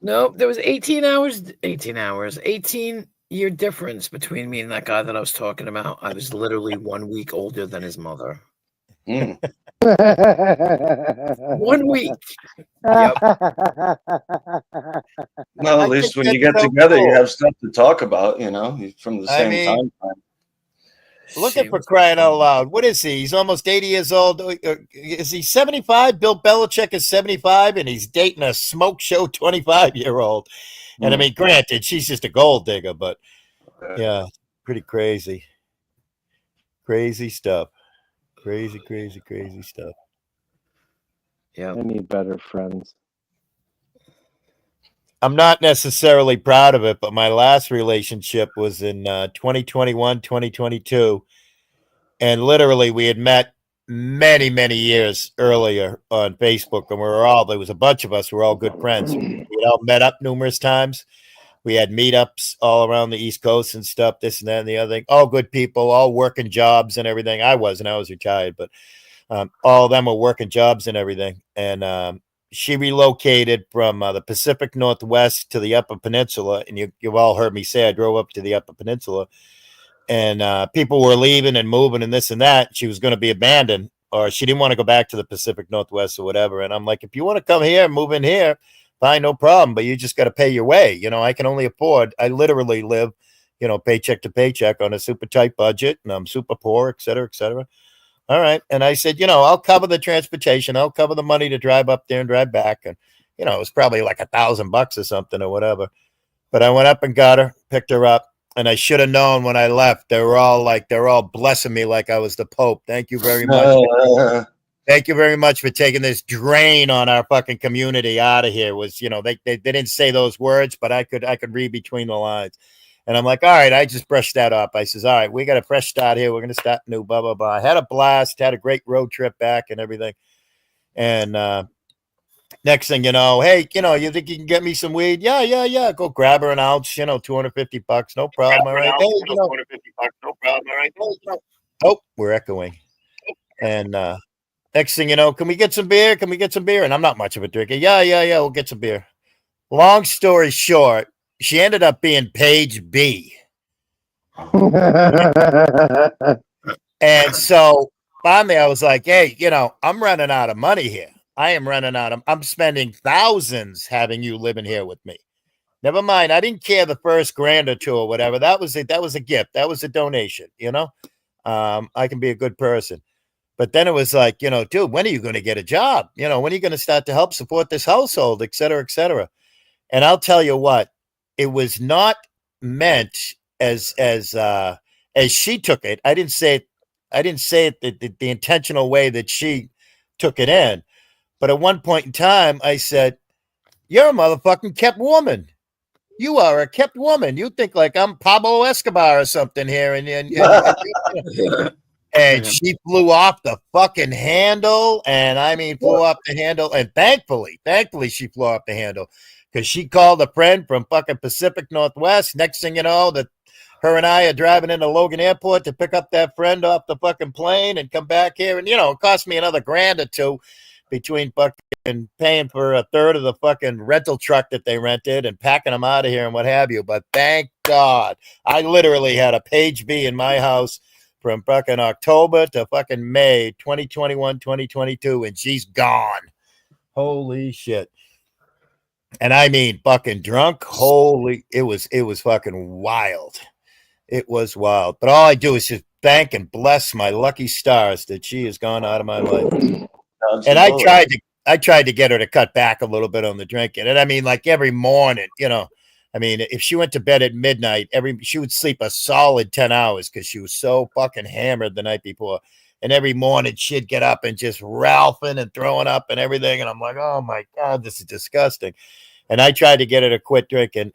Nope, there was 18 hours, 18-year difference between me and that guy that I was talking about. I was literally 1 week older than his mother. Mm. 1 week. Yep. Well, I at least think when you that's get so together, you cool. have stuff to talk about, from the I same mean, time frame. Looking She for was- crying out loud. What is he? He's almost 80 years old. Is he 75? Bill Belichick is 75, and he's dating a smoke show 25-year-old. And I mean, granted, she's just a gold digger, but yeah, pretty crazy. Crazy stuff. Crazy, crazy, crazy stuff. Yeah. I need better friends. I'm not necessarily proud of it, but my last relationship was in 2021, 2022. And literally, we had met many, many years earlier on Facebook. And there was a bunch of us who were all good friends. We all met up numerous times. We had meetups all around the East Coast and stuff, this and that and the other thing. All good people, all working jobs and everything. I wasn't, I was retired, but all of them were working jobs and everything. And she relocated from the Pacific Northwest to the Upper Peninsula. And you've all heard me say I drove up to the Upper Peninsula. And people were leaving and moving and this and that. She was going to be abandoned, or she didn't want to go back to the Pacific Northwest or whatever. And I'm like, if you want to come here and move in here, fine, no problem. But you just got to pay your way. I can only afford, I literally live, paycheck to paycheck on a super tight budget, and I'm super poor, et cetera, et cetera. All right. And I said, I'll cover the transportation. I'll cover the money to drive up there and drive back. And, it was probably like $1,000 or something or whatever. But I went up and got her, picked her up. And I should have known when I left. They're all blessing me like I was the Pope. Thank you very much. Thank you very much for taking this drain on our fucking community out of here. They didn't say those words, but I could read between the lines. And I'm like, all right, I just brushed that up. I says, all right, we got a fresh start here. We're going to start new, blah, blah, blah. I had a blast, had a great road trip back and everything. And next thing you know, hey, you think you can get me some weed? Yeah. Go grab her an ounce, $250, no problem. All right. Hey, $250, no problem. All right. Oh, we're echoing. And next thing you know, can we get some beer? Can we get some beer? And I'm not much of a drinker. Yeah. We'll get some beer. Long story short, she ended up being Page B. And so finally I was like, hey, I'm running out of money here. I'm spending thousands having you living here with me. Never mind. I didn't care the first grand or two or whatever. That was it. That was a gift. That was a donation, I can be a good person. But then it was like, dude, when are you going to get a job? When are you going to start to help support this household, et cetera, et cetera? And I'll tell you what, it was not meant as she took it. I didn't say it the intentional way that she took it in. But at one point in time, I said, you're a motherfucking kept woman. You are a kept woman. You think like I'm Pablo Escobar or something here. And she flew off the fucking handle. And I mean, flew off the handle. And thankfully, she flew off the handle because she called a friend from fucking Pacific Northwest. Next thing you know, that her and I are driving into Logan Airport to pick up that friend off the fucking plane and come back here. And, it cost me another $1,000 or $2,000 between fucking paying for a third of the fucking rental truck that they rented and packing them out of here and what have you. But thank God, I literally had a Page B in my house from fucking October to fucking May 2021, 2022, and she's gone. Holy shit. And I mean fucking drunk. It was fucking wild. It was wild. But all I do is just thank and bless my lucky stars that she has gone out of my life. Dodged And the bullet. I tried to get her to cut back a little bit on the drinking. And I mean, like every morning, you know, I mean, if she went to bed at midnight, she would sleep a solid 10 hours because she was so fucking hammered the night before. And every morning she'd get up and just ralphing and throwing up and everything. And I'm like, oh my God, this is disgusting. And I tried to get her to quit drinking.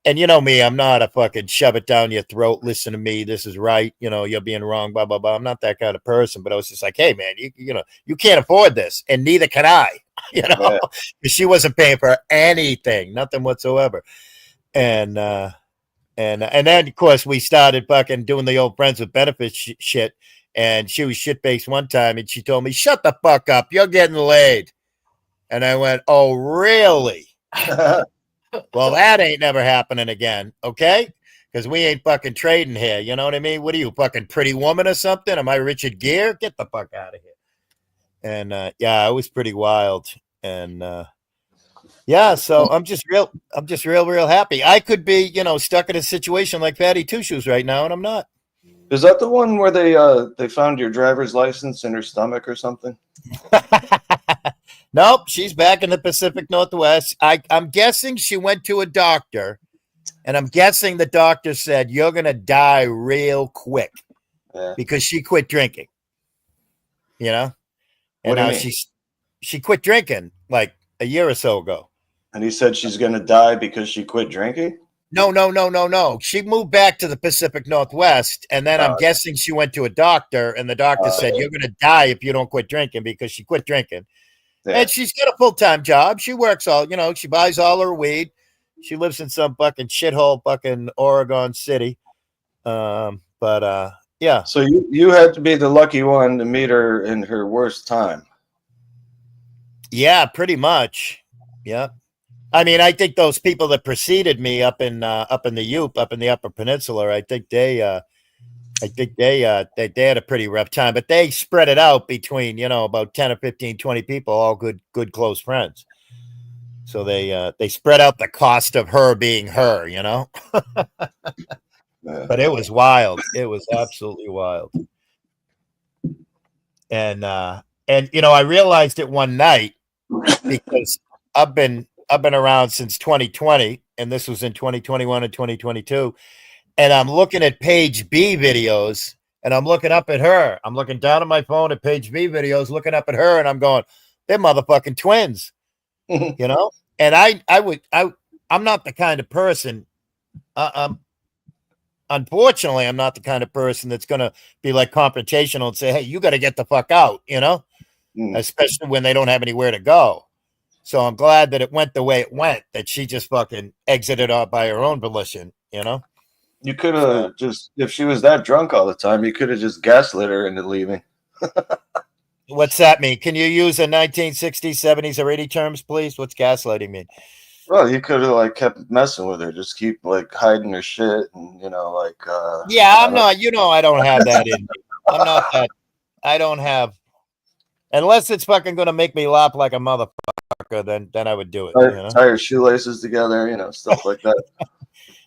And you know me, I'm not a fucking shove it down your throat. Listen to me. This is right. You know, you're being wrong, blah, blah, blah. I'm not that kind of person, but I was just like, hey man, you know, you can't afford this. And neither can I, you know, Yeah. she wasn't paying for anything, nothing whatsoever. And then of course we started fucking doing the old friends with benefits shit. And she was shit-faced one time and she told me, shut the fuck up. You're getting laid. And I went, oh, really? Well, that ain't never happening again, okay? Because we ain't fucking trading here. You know what I mean? What are you, fucking Pretty Woman or something? Am I Richard Gere? Get the fuck out of here. And yeah, it was pretty wild. And yeah, so I'm just real happy. I could be, you know, stuck in a situation like Patty Two Shoes right now, and I'm not. Is that the one where they found your driver's license in her stomach or something? Nope, she's back in the Pacific Northwest. I'm guessing she went to a doctor, and I'm guessing the doctor said, you're going to die real quick because she quit drinking, you know? And What do you now mean? she quit drinking like a year or so ago. And he said she's going to die because she quit drinking? No. She moved back to the Pacific Northwest, and then I'm guessing she went to a doctor, and the doctor said, you're going to die if you don't quit drinking because she quit drinking. Yeah. And she's got a full-time job. She works all, you know, she buys all her weed. She lives in some fucking shithole fucking Oregon City. Yeah. So you had to be the lucky one to meet her in her worst time. Yeah, pretty much. Yeah. I mean, I think those people that preceded me up in the up in the Upper Peninsula, I think they had a pretty rough time, but they spread it out between, you know, about 10 or 15, 20 people, all good close friends. So they spread out the cost of her being her, you know. But it was wild. It was absolutely wild. And you know, I realized it one night because I've been around since 2020, and this was in 2021 and 2022. And I'm looking at Page B videos, and I'm looking up at her. I'm looking down at my phone at Page B videos, looking up at her, and I'm going, they're motherfucking twins, you know? And I'm not the kind of person, unfortunately, I'm not the kind of person that's going to be like confrontational and say, hey, you got to get the fuck out, you know? Especially when they don't have anywhere to go. So I'm glad that it went the way it went, that she just fucking exited out by her own volition, you know? You could have just, if she was that drunk all the time, you could have just gaslit her into leaving. What's that mean? Can you use a 1960s, 70s, or 80s terms, please? What's gaslighting mean? Well, you could have like kept messing with her, just keep like hiding her shit, and you know, like. Yeah, I'm not. You know, I don't have that in me. I'm not that. I don't have. Unless it's fucking going to make me laugh like a motherfucker, then I would do it. You know? Tie her shoelaces together, you know, stuff like that.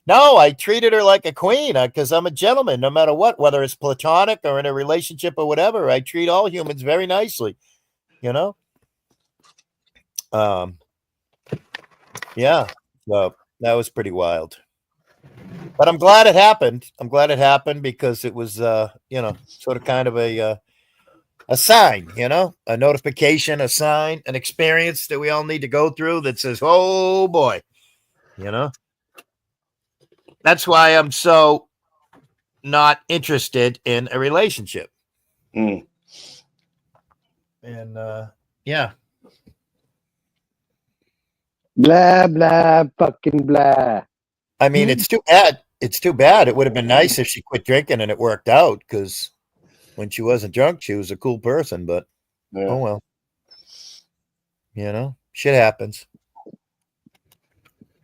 No, I treated her like a queen because I'm a gentleman, no matter what, whether it's platonic or in a relationship or whatever. I treat all humans very nicely, you know? Yeah, so that was pretty wild. But I'm glad it happened. I'm glad it happened because it was, you know, sort of kind of a sign, you know, a notification, a sign, an experience that we all need to go through that says, oh boy, you know? That's why I'm so not interested in a relationship. And yeah. Blah, blah, fucking blah. I mean, it's too bad. It's too bad. It would have been nice if she quit drinking and it worked out because when she wasn't drunk, she was a cool person, but oh well. You know, shit happens.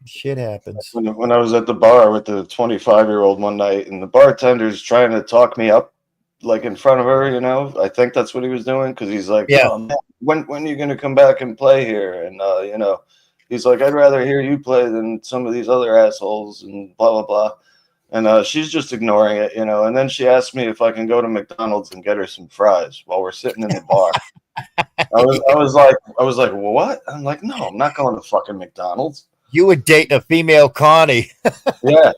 Shit happens. When I was at the bar with the 25-year-old one night, and the bartender's trying to talk me up, like in front of her, you know, I think that's what he was doing because he's like, yeah, oh, man, when are you going to come back and play here? And you know, he's like, I'd rather hear you play than some of these other assholes, and blah blah blah. And she's just ignoring it, you know. And then she asked me if I can go to McDonald's and get her some fries while we're sitting in the bar. I was like, well, what? I'm like, no, I'm not going to fucking McDonald's. You were dating a female Connie. Yeah,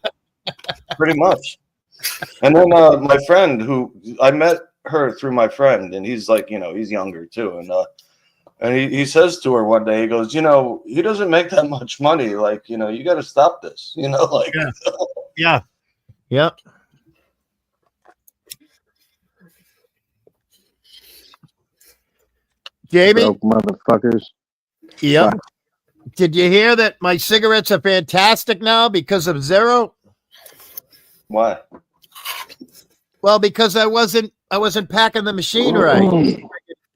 pretty much. And then my friend, who I met her through my friend, and he's like, you know, he's younger too, and he says to her one day, he goes, you know, he doesn't make that much money. Like, you know, you got to stop this. You know, like, Yeah. Yep. Jamie? Broke motherfuckers. Yep. Did you hear that my cigarettes are fantastic now because of Zero? why? Well, because I wasn't packing the machine right.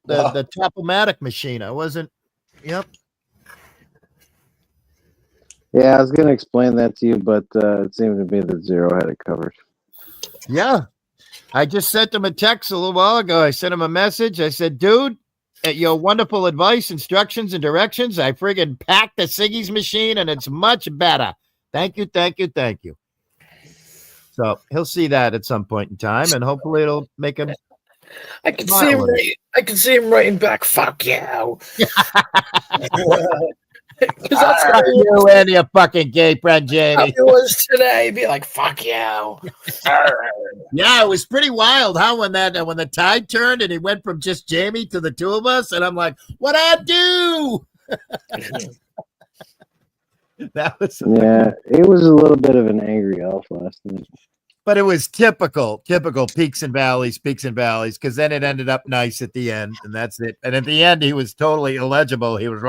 The Top-O-Matic machine. I wasn't. Yep. Yeah, I was gonna explain that to you, but it seemed to me that Zero had it covered. Yeah. I just sent him a text a little while ago. I sent him a message. I said, dude, at your wonderful advice, instructions, and directions, I friggin' packed the Siggy's machine and it's much better. Thank you, thank you, thank you. So he'll see that at some point in time, and hopefully it'll make him. I can see him. I can see him writing back. Fuck you. Because that's how You and your fucking gay friend, Jamie. it was today. Be like, fuck you. Yeah, it was pretty wild, huh? When the tide turned and he went from just Jamie to the two of us, and I'm like, "What I do?" That was, Yeah, it was a little bit of an angry elf last night. but it was typical peaks and valleys, because then it ended up nice at the end, and that's it. And at the end, he was totally illegible. He was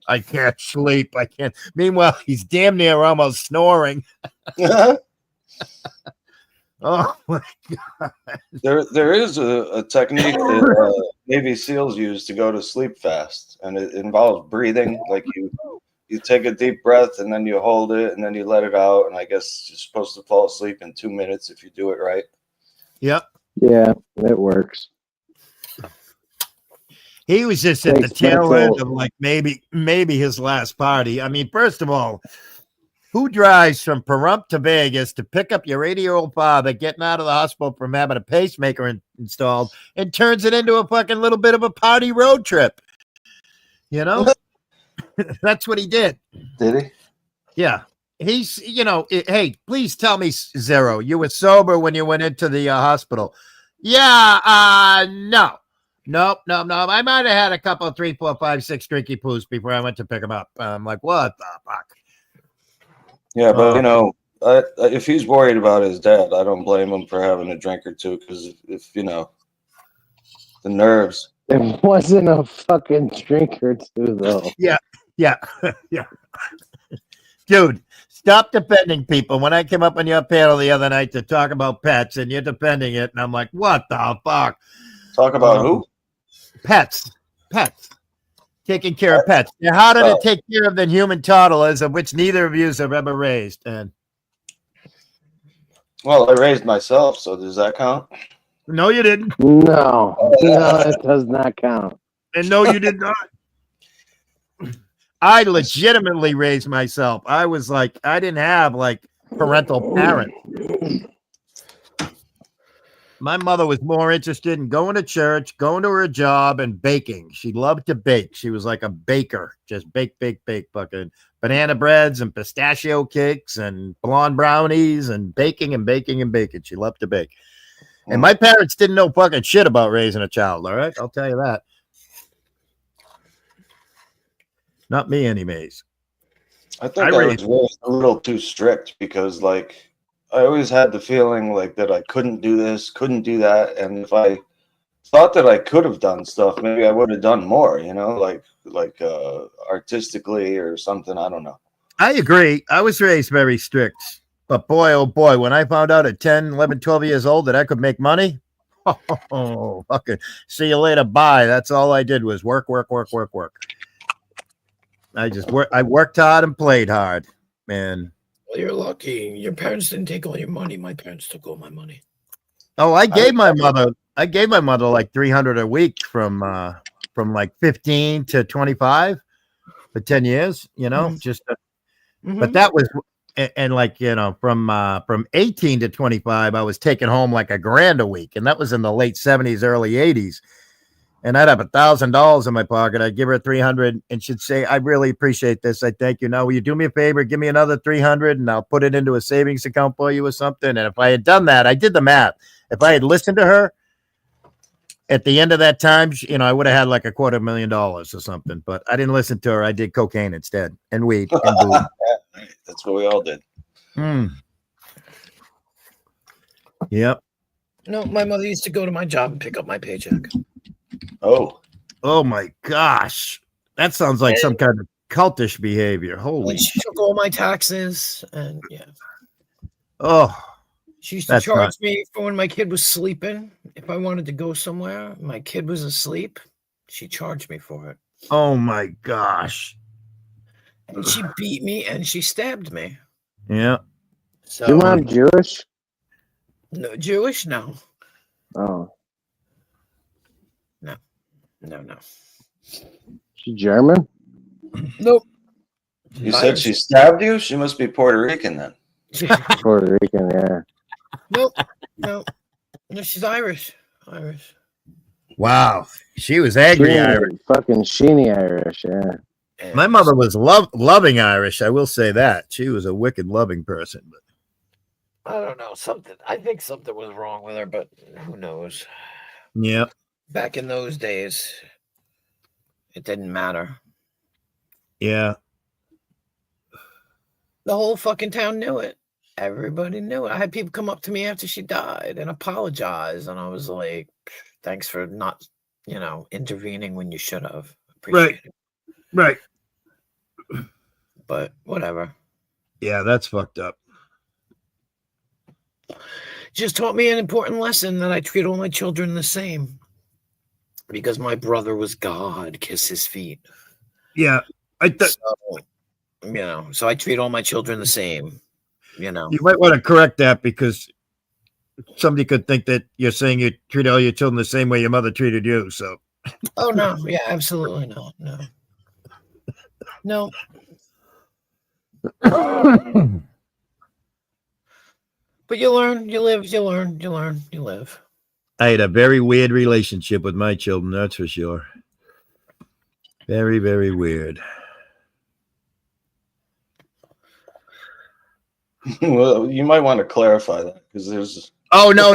I can't sleep. I can't. Meanwhile, he's damn near almost snoring. Oh my God. There is a technique that Navy SEALs use to go to sleep fast, and it involves breathing. Like you take a deep breath and then you hold it and then you let it out, and I guess you're supposed to fall asleep in 2 minutes if you do it right. Yep. Yeah, it works. He was just at the Thanks, tail Michael. end of like maybe his last party. I mean, first of all, who drives from Pahrump to Vegas to pick up your 80-year-old father getting out of the hospital from having a pacemaker installed and turns it into a fucking little bit of a party road trip? You know, that's what he did. Did he? Yeah. He's, hey, please tell me, Zero, you were sober when you went into the hospital. Yeah, no. Nope. I might have had a couple of 3, 4, 5, 6 drinky poos before I went to pick him up. I'm like, what the fuck? Yeah, but if he's worried about his dad, I don't blame him for having a drink or two, because if the nerves. It wasn't a fucking drink or two, though. Yeah. Dude, stop defending people. When I came up on your panel the other night to talk about pets and you're defending it, and I'm like, what the fuck? Talk about who? Pets. Taking care of pets. They're harder to take care of than human toddlers, of which neither of you have ever raised. And Well, I raised myself, so does that count? no, you didn't. No, it does not count. And no, you did not. I legitimately raised myself. I was like, I didn't have like parental parents. My mother was more interested in going to church, going to her job, and baking. She loved to bake. She was like a baker, just bake, fucking banana breads and pistachio cakes and blonde brownies and baking. She loved to bake. And my parents didn't know fucking shit about raising a child, all right? I'll tell you that. Not me, anyways. I think I was raised a little too strict, because like I always had the feeling like that I couldn't do this, couldn't do that, and if I thought that I could have done stuff, maybe I would have done more, like artistically or something. I don't know. I agree. I was raised very strict. But boy, oh boy, when I found out at 10, 11, 12 years old that I could make money, fucking see you later, bye. That's all I did was work. I worked hard and played hard, man. Well, you're lucky. Your parents didn't take all your money. My parents took all my money. Oh, I gave my mother like $300 a week from like 15 to 25 for 10 years, just But that was, and like, you know, from 18 to 25, I was taking home like $1,000 a week. And that was in the late 70s, early 80s. And I'd have $1,000 in my pocket. I'd give her 300 and she'd say, I really appreciate this. I thank you. Now, will you do me a favor? Give me another 300 and I'll put it into a savings account for you or something. And if I had done that, I did the math. If I had listened to her at the end of that time, you know, I would have had like $250,000 or something, but I didn't listen to her. I did cocaine instead and weed and booze. That's what we all did. Yep. No, my mother used to go to my job and pick up my paycheck. Oh my gosh. That sounds like some kind of cultish behavior. Holy she took all my taxes and yeah. Oh. She used to charge me for when my kid was sleeping. If I wanted to go somewhere, my kid was asleep, she charged me for it. Oh my gosh. And she beat me and she stabbed me. Yeah. So, your mom Jewish? No, Jewish? No. Oh. No. She German? Nope. You said she stabbed you? She must be Puerto Rican then. Puerto Rican, yeah. Nope. No, she's Irish. Wow. She was angry Irish. Fucking sheeny Irish, yeah. My mother was loving Irish. I will say that. She was a wicked loving person. But I don't know. I think something was wrong with her, but who knows? Yeah. Back in those days, it didn't matter. Yeah. The whole fucking town knew it. Everybody knew it. I had people come up to me after she died and apologize. And I was like, thanks for not, intervening when you should have. Appreciate it. Right. But whatever. Yeah, that's fucked up. Just taught me an important lesson that I treat all my children the same. Because my brother was God, kiss his feet. Yeah. So I treat all my children the same. You might want to correct that because somebody could think that you're saying you treat all your children the same way your mother treated you. So. Oh no! Yeah, absolutely not. No. But you learn, you live, you learn, you learn, you live. I had a very weird relationship with my children. That's for sure. Very, very weird. Well, you might want to clarify that because there's. Oh no!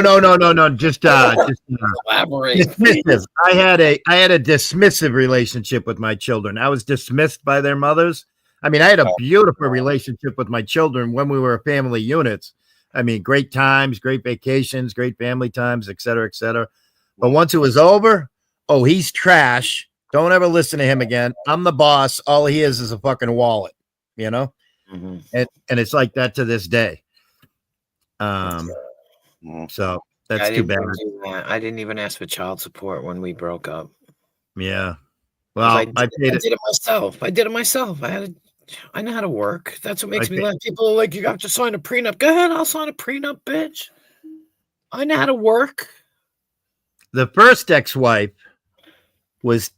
Just elaborate. Dismissive. I had a dismissive relationship with my children. I was dismissed by their mothers. I mean, I had a beautiful relationship with my children when we were family units. I mean, great times, great vacations, great family times, et cetera, et cetera. But once it was over, oh, he's trash. Don't ever listen to him again. I'm the boss. All he is a fucking wallet, Mm-hmm. And it's like that to this day. So that's too bad. I didn't even ask for child support when we broke up. Yeah. Well, I did it myself. I did it myself. I know how to work. That's what makes me laugh. People are like, you have to sign a prenup. Go ahead, I'll sign a prenup, bitch. I know how to work. The first ex-wife was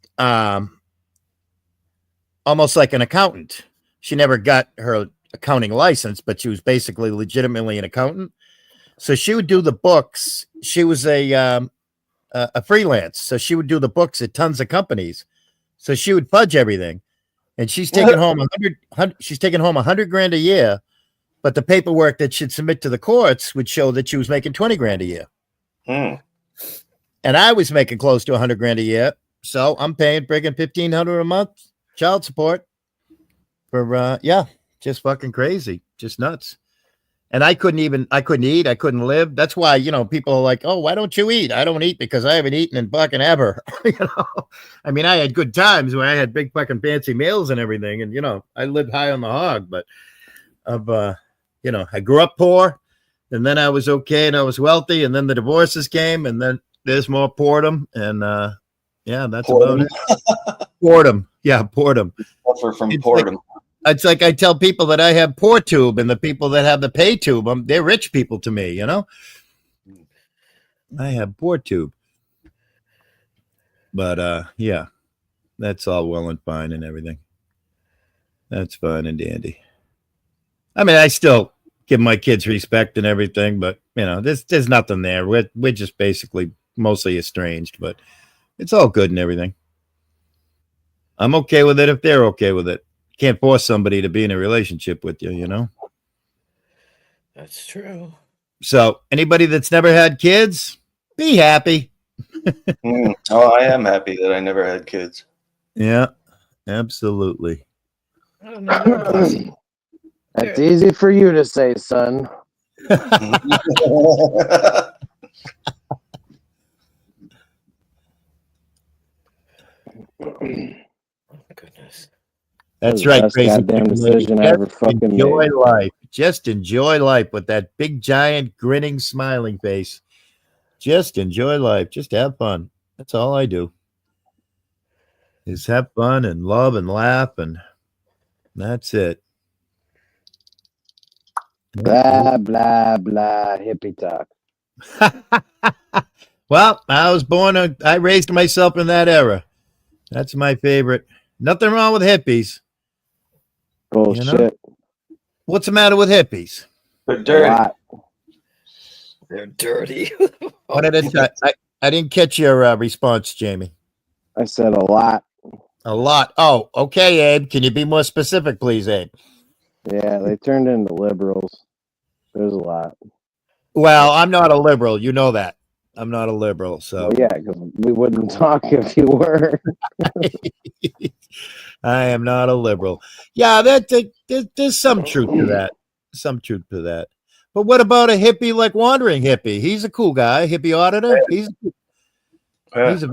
almost like an accountant. She never got her accounting license, but she was basically legitimately an accountant. So she would do the books. She was a freelance, so she would do the books at tons of companies. So she would fudge everything, and she's taking home $100,000 a year. But the paperwork that she'd submit to the courts would show that she was making $20,000 a year. And I was making close to $100,000 a year, so I'm paying friggin' $1,500 a month child support for just fucking crazy, just nuts. And I couldn't eat, I couldn't live. That's why, people are like, oh, why don't you eat? I don't eat because I haven't eaten in fucking ever. I mean, I had good times where I had big fucking fancy meals and everything. And, I lived high on the hog, but I grew up poor and then I was okay and I was wealthy. And then the divorces came and then there's more boredom. And that's about it. Boredom. Yeah. Boredom. Suffer from boredom. It's like I tell people that I have poor tube and the people that have the pay tube, they're rich people to me, I have poor tube. But, that's all well and fine and everything. That's fine and dandy. I mean, I still give my kids respect and everything, but you know, there's nothing there. We're just basically mostly estranged, but it's all good and everything. I'm okay with it if they're okay with it. Can't force somebody to be in a relationship with you, you know? That's true. So anybody that's never had kids, be happy. Oh, I am happy that I never had kids. Yeah, absolutely. I don't know. They're a blessing. That's easy for you to say, son. Oh, goodness. That's the right, best crazy. goddamn decision I ever fucking enjoy made. life. Just enjoy life with that big, giant, grinning, smiling face. Just enjoy life. Just have fun. That's all I do. Is have fun and love and laugh, and that's it. Blah, blah, blah, hippie talk. Well, I raised myself in that era. That's my favorite. Nothing wrong with hippies. Bullshit. You know? What's the matter with hippies? They're A dirty. lot. They're dirty. What did I didn't catch your response, Jamie. I said a lot. A lot. Oh, okay, Abe. Can you be more specific, please, Abe? Yeah, they turned into liberals. There's a lot. Well, I'm not a liberal. You know that. I'm not a liberal. So Well, yeah, because we wouldn't talk if you were. I am not a liberal. Yeah, there's some truth to that. Some truth to that. But what about a hippie like Wandering Hippie? He's a cool guy. Hippie auditor. He's a he's a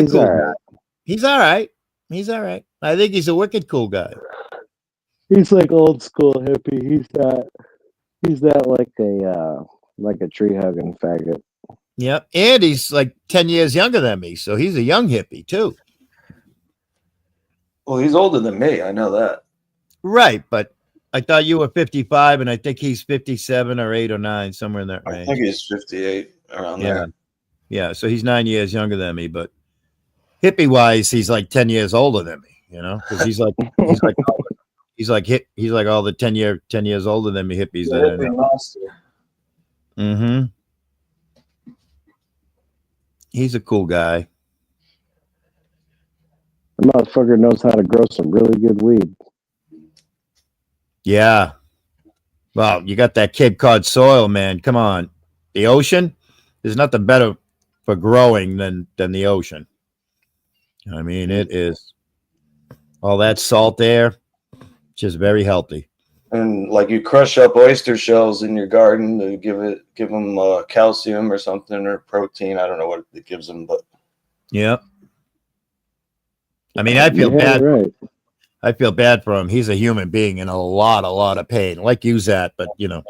cool all guy. right. He's all right. He's all right. I think he's a wicked cool guy. He's like old school hippie. He's not like a tree hugging faggot. Yep. And he's like 10 years younger than me. So he's a young hippie too. Well, he's older than me. I know that. Right. But I thought you were 55 and I think he's 57 or 8 or 9, somewhere in that I range. think he's 58 around Yeah. there. Yeah. So he's 9 years younger than me, but hippie wise, he's like 10 years older than me, you know, because he's like all the 10 years older than me hippies. He's a hippie monster. Mm-hmm. He's a cool guy. The motherfucker knows how to grow some really good weed. Yeah. Well, you got that Cape Cod soil, man. Come on. The ocean, there's nothing better for growing than the ocean. I mean, it is all that salt there, just very healthy. And like you crush up oyster shells in your garden to give them calcium or something or protein. I don't know what it gives them, but Yeah. I mean, I feel bad. Right. I feel bad for him. He's a human being in a lot of pain, like you, Zach. But you know,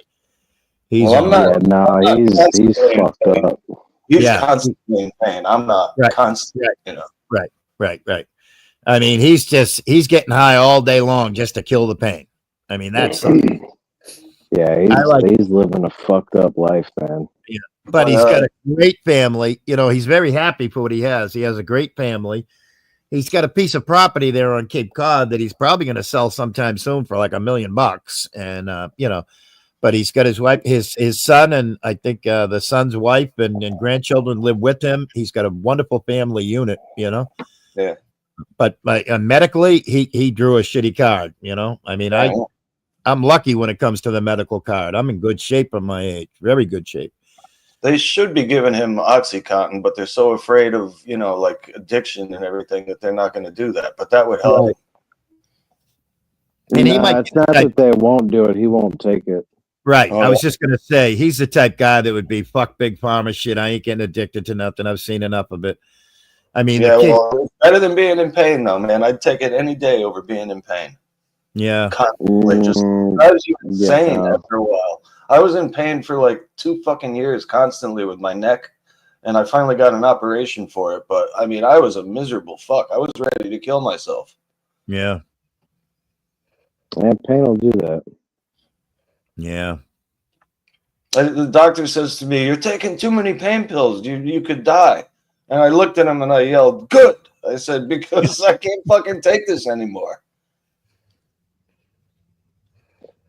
he's Well, I'm not- Yeah, no, he's fucked up. he's Yeah. constantly in pain. I'm not Right. constantly, you know. right. I mean, he's getting high all day long just to kill the pain. I mean, that's something. Yeah, he's living a fucked up life, man. But he's got a great family. You know, he's very happy for what he has. He has a great family. He's got a piece of property there on Cape Cod that he's probably going to sell sometime soon for like $1 million. And, you know, but he's got his wife, his son, and I think the son's wife and grandchildren live with him. He's got a wonderful family unit, you know? Yeah. But medically, he drew a shitty card, you know? I mean, I'm lucky when it comes to the medical card. I'm in good shape for my age, very good shape. They should be giving him OxyContin, but they're so afraid of, you know, like addiction and everything that they're not going to do that. But that would help. Right. And he might it's not that they won't do it. He won't take it. Right. Oh, I was just going to say, he's the type guy that would be fuck big pharma shit. I ain't getting addicted to nothing. I've seen enough of it. I mean, Yeah, well, it's better than being in pain, though, man. I'd take it any day over being in pain. yeah. Constantly, just Mm, drives you insane yeah. after a while. I was in pain for like 2 fucking years constantly with my neck, and I finally got an operation for it. But I mean, I was a miserable fuck. I was ready to kill myself. Yeah. Yeah, pain will do that. Yeah. The doctor says to me, "You're taking too many pain pills. You could die." And I looked at him and I yelled, "Good!" I said, because I can't fucking take this anymore.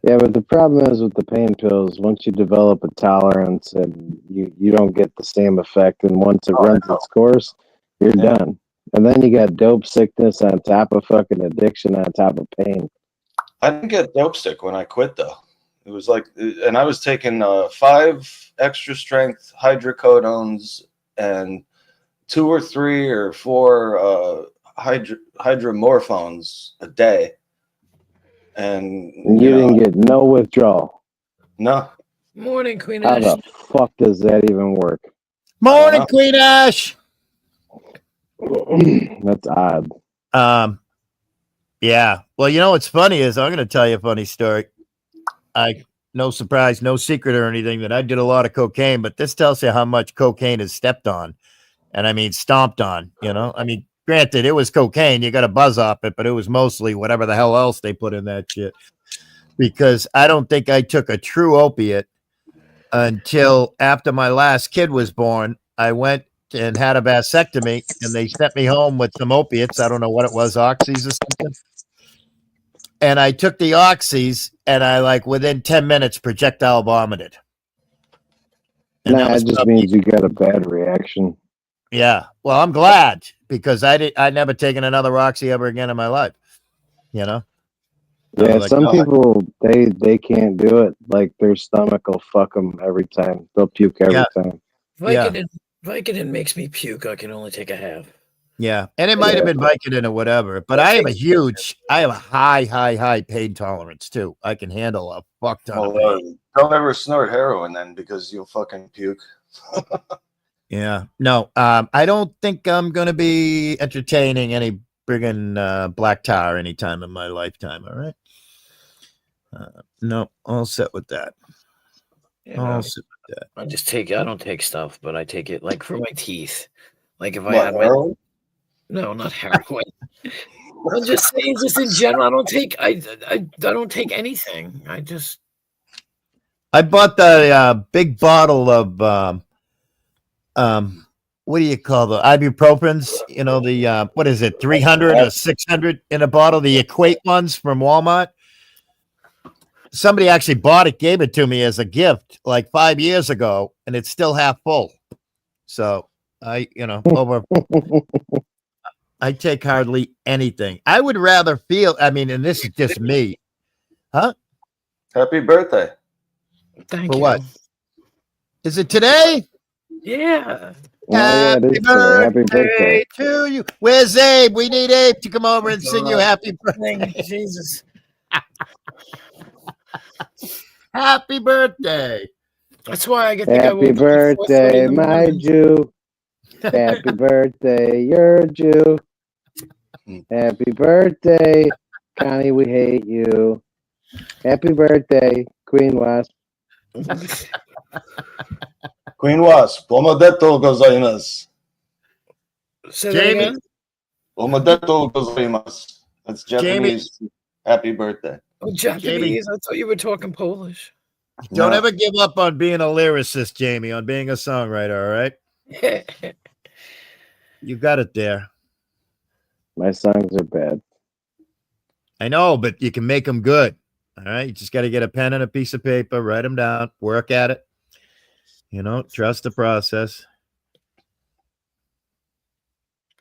Yeah, but the problem is with the pain pills, once you develop a tolerance and you don't get the same effect, and once it runs its course, you're done. And then you got dope sickness on top of fucking addiction on top of pain. I didn't get dope sick when I quit though. It was like, and I was taking 5 extra strength hydrocodones and 2 or 3 or 4 hydromorphones a day. And You didn't get no withdrawal. No. Morning, Queen How Ash. the fuck does that even work? Morning, Queen Ash. That's odd. Yeah. Well, you know what's funny is I'm going to tell you a funny story. No surprise, no secret or anything that I did a lot of cocaine, but this tells you how much cocaine is stepped on. And I mean, stomped on, you know, I mean, granted, it was cocaine. You got a buzz off it, but it was mostly whatever the hell else they put in that shit. Because I don't think I took a true opiate until after my last kid was born. I went and had a vasectomy, and they sent me home with some opiates. I don't know what it was, oxys or something. And I took the oxys, and I like within 10 minutes projectile vomited. And Nah, it just means you got a bad reaction. Yeah. Well, I'm glad because I'd never taken another Oxy ever again in my life. You know? Yeah, like, some people they can't do it. Like their stomach will fuck them every time. They'll puke every time. Vicodin makes me puke. I can only take a half. Yeah, and it might have been Vicodin or whatever, but I have a high pain tolerance too. I can handle a fuck ton of pain. Don't ever snort heroin then because you'll fucking puke. Yeah, no, I don't think I'm gonna be entertaining any friggin' black tar anytime in my lifetime. All right, no, all set with that. All set with that. I don't take stuff, but I take it like for my teeth. Like if I had heroin? No, not heroin. I'm just saying, just in general, I don't take anything. I bought the big bottle of what do you call the ibuprofens? You know, the what is it, 300 or 600 in a bottle, the Equate ones from Walmart. Somebody actually bought it, gave it to me as a gift like 5 years ago, and it's still half full. So I take hardly anything. I would rather feel, I mean, and this is just me. Huh? Happy birthday. Thank you. What? Is it today? Yeah. Happy birthday to you. Where's Abe? We need Abe to come over and sing you happy birthday. Jesus. Happy birthday. That's why I get happy birthday, my Jew. Happy birthday, you're a Jew. Happy birthday, Connie, we hate you. Happy birthday, Queen Wasp. Queen Wasp, omodeto gozaimasu. Say that again? Omodeto gozaimasu. That's Japanese. Jamie. Happy birthday. Oh, Japanese? I thought you were talking Polish. Don't ever give up on being a lyricist, Jamie, on being a songwriter, all right? You got it there. My songs are bad. I know, but you can make them good. All right. You just got to get a pen and a piece of paper, write them down, work at it. You know, trust the process.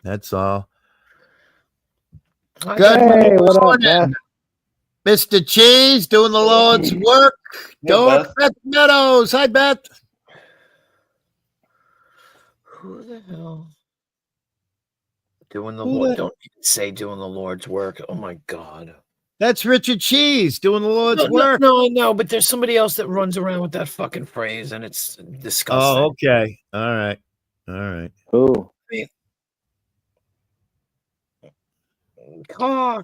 That's all. Good. Hey, what up, Beth? Mr. Cheese doing the Lord's work. Don't Beth Meadows. Hi, Beth. Who the hell? Doing the Lord. Don't say doing the Lord's work. Oh my God. That's Richard Cheese doing the Lord's work. No, I know, but there's somebody else that runs around with that fucking phrase, and it's disgusting. Oh, okay. All right. Who? Caw.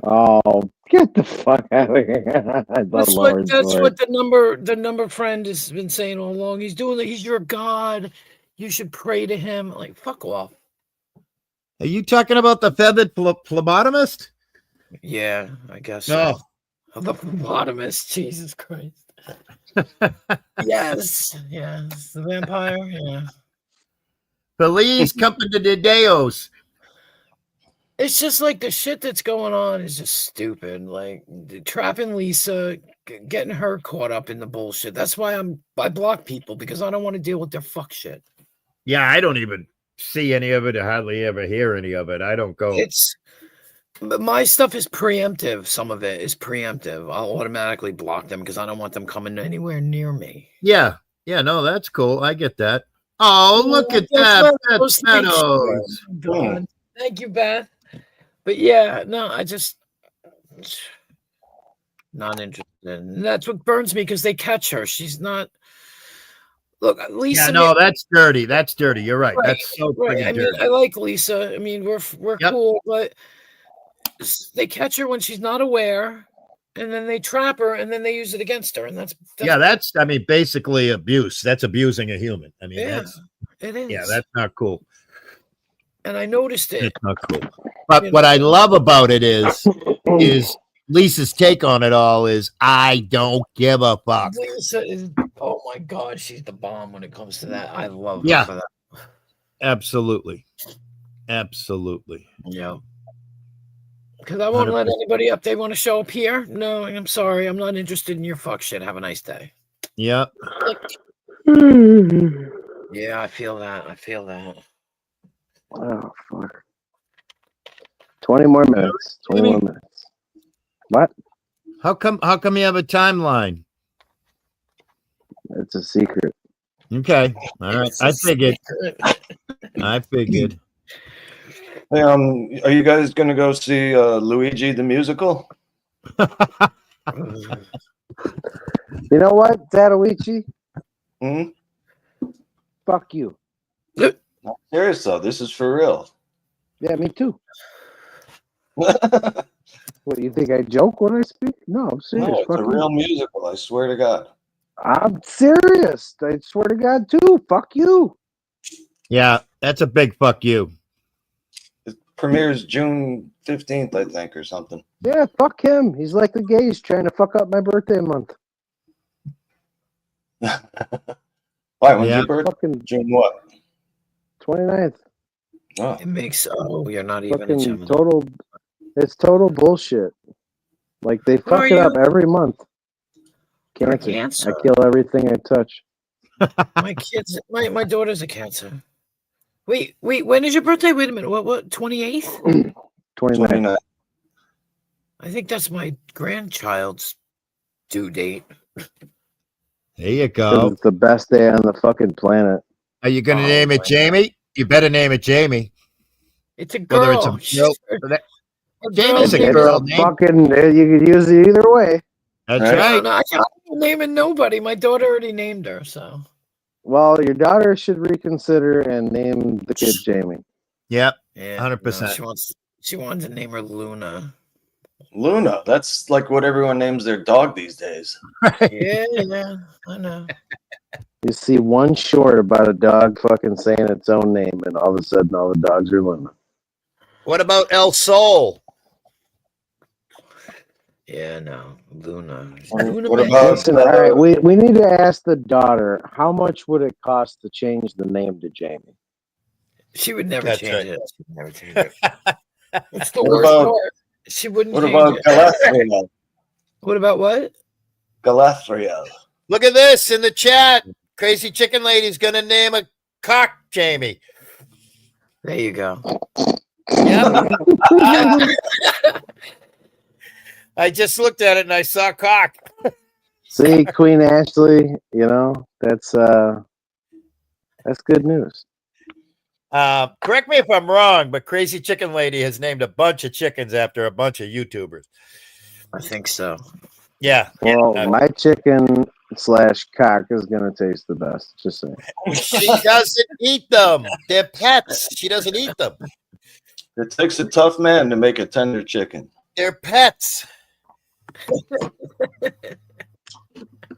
Oh, get the fuck out of here. That's what the number friend has been saying all along. He's your God. You should pray to him. Like, fuck off. Are you talking about the feathered phlebotomist? Yeah, I guess so. The phlebotomist. Jesus Christ. Yes. The vampire. Yeah. Feliz Company de Deos. Is it's just like the shit that's going on is just stupid. Like trapping Lisa, getting her caught up in the bullshit. That's why I block people, because I don't want to deal with their fuck shit. Yeah, I don't even see any of it. I hardly ever hear any of it. I don't go. My stuff is preemptive. Some of it is preemptive. I'll automatically block them because I don't want them coming anywhere near me. Yeah. Yeah, no, that's cool. I get that. Oh, look at that. That's Meadows. God. Thank you, Beth. But yeah, no, I just not interested. And that's what burns me, because they catch her. She's not. Look, Lisa. Yeah, no, that's dirty. That's dirty. You're right. That's so right. I mean, dirty. I like Lisa. I mean, we're cool, but they catch her when she's not aware, and then they trap her, and then they use it against her, and that's I mean, basically abuse. That's abusing a human. I mean, it is. Yeah, that's not cool. And I noticed it. It's not cool. But what I love about it is Lisa's take on it all is, I don't give a fuck. Lisa is, oh my God, she's the bomb when it comes to that. I love her for that. Absolutely. Absolutely. Yeah. Because I won't 100%. Let anybody up. They want to show up here. No, I'm sorry. I'm not interested in your fuck shit. Have a nice day. Yeah. Yeah, I feel that. Oh, fuck. 20 more minutes. 20 more minutes. What? How come you have a timeline? It's a secret. Okay. All right. I figured. Hey, are you guys gonna go see Luigi the musical? You know what, Dadawichi? Fuck you. Not serious though. This is for real. Yeah, me too. What, you think I joke when I speak? No, I'm serious. No, it's a real musical. I swear to God. I'm serious. I swear to God too. Fuck you. Yeah, that's a big fuck you. It premieres June 15th, I think, or something. Yeah, fuck him. He's like the gays trying to fuck up my birthday month. Why? When's your birthday? Fucking June what? 29th. Oh. It makes you're not fucking even total. It's total bullshit. Like they fuck it up every month. Cancer. I kill everything I touch. My kids, my daughter's a Cancer. Wait, when is your birthday? Wait a minute. What? 28th? 29th. I think that's my grandchild's due date. There you go. It's the best day on the fucking planet. Are you going to name it Jamie? You better name it Jamie. It's a girl. Whether it's a girl. Jamie's a girl name. Fucking, you could use it either way. That's right. No, I can't name nobody. My daughter already named her, so. Well, your daughter should reconsider and name the kid Jamie. Yep. Yeah, 100%. No, she wanted to name her Luna. Luna. That's like what everyone names their dog these days. Yeah, I know. You see one short about a dog fucking saying its own name, and all of a sudden all the dogs are Luna. What about El Sol? Yeah, no, Luna. What about? Listen, all right, we need to ask the daughter, how much would it cost to change the name to Jamie? She would never change it. She would never change it. It's the What worst about- part. She wouldn't What change about it. Galadriel? What about what? Galadriel. Look at this in the chat. Crazy Chicken Lady's going to name a cock Jamie. There you go. Yep. I just looked at it and I saw cock. See, Queen Ashley, you know, that's good news. Correct me if I'm wrong, but Crazy Chicken Lady has named a bunch of chickens after a bunch of YouTubers. I think so. Yeah. Well, my chicken / cock is gonna taste the best. Just saying. She doesn't eat them. They're pets. She doesn't eat them. It takes a tough man to make a tender chicken. They're pets.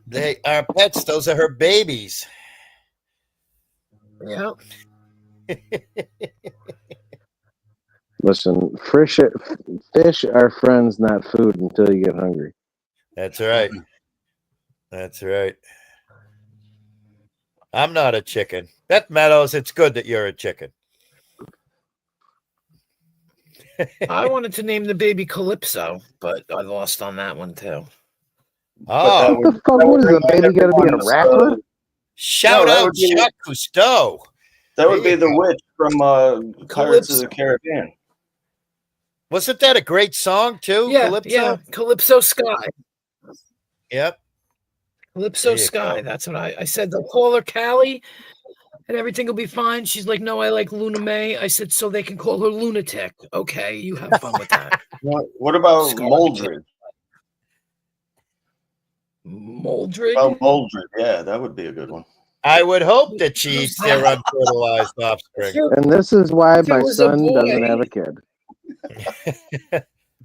They are pets. Those are her babies. Yeah. Listen, fish are friends, not food until you get hungry. That's right. That's right. I'm not a chicken. Beth Meadows, it's good that you're a chicken. I wanted to name the baby Calypso, but I lost on that one too. Oh, What the fuck? What is the baby got to be a rapper? shout that out would be- Jacques Cousteau. That would There be you the go. witch from Pirates of the Calypso. Caribbean. Wasn't that a great song too? Yeah, Calypso? yeah, Calypso Sky. Yep. Calypso There you Sky. go. That's what I said. They'll call her Callie and everything will be fine. She's like, no, I like Luna May. I said, so they can call her Lunatic. Okay, you have fun with that. What about Scarlet. Moldred? Moldred? About Moldred, yeah, that would be a good one. I would hope that she eats their unfertilized offspring. And this is why If it my was a son doesn't boy- have a kid.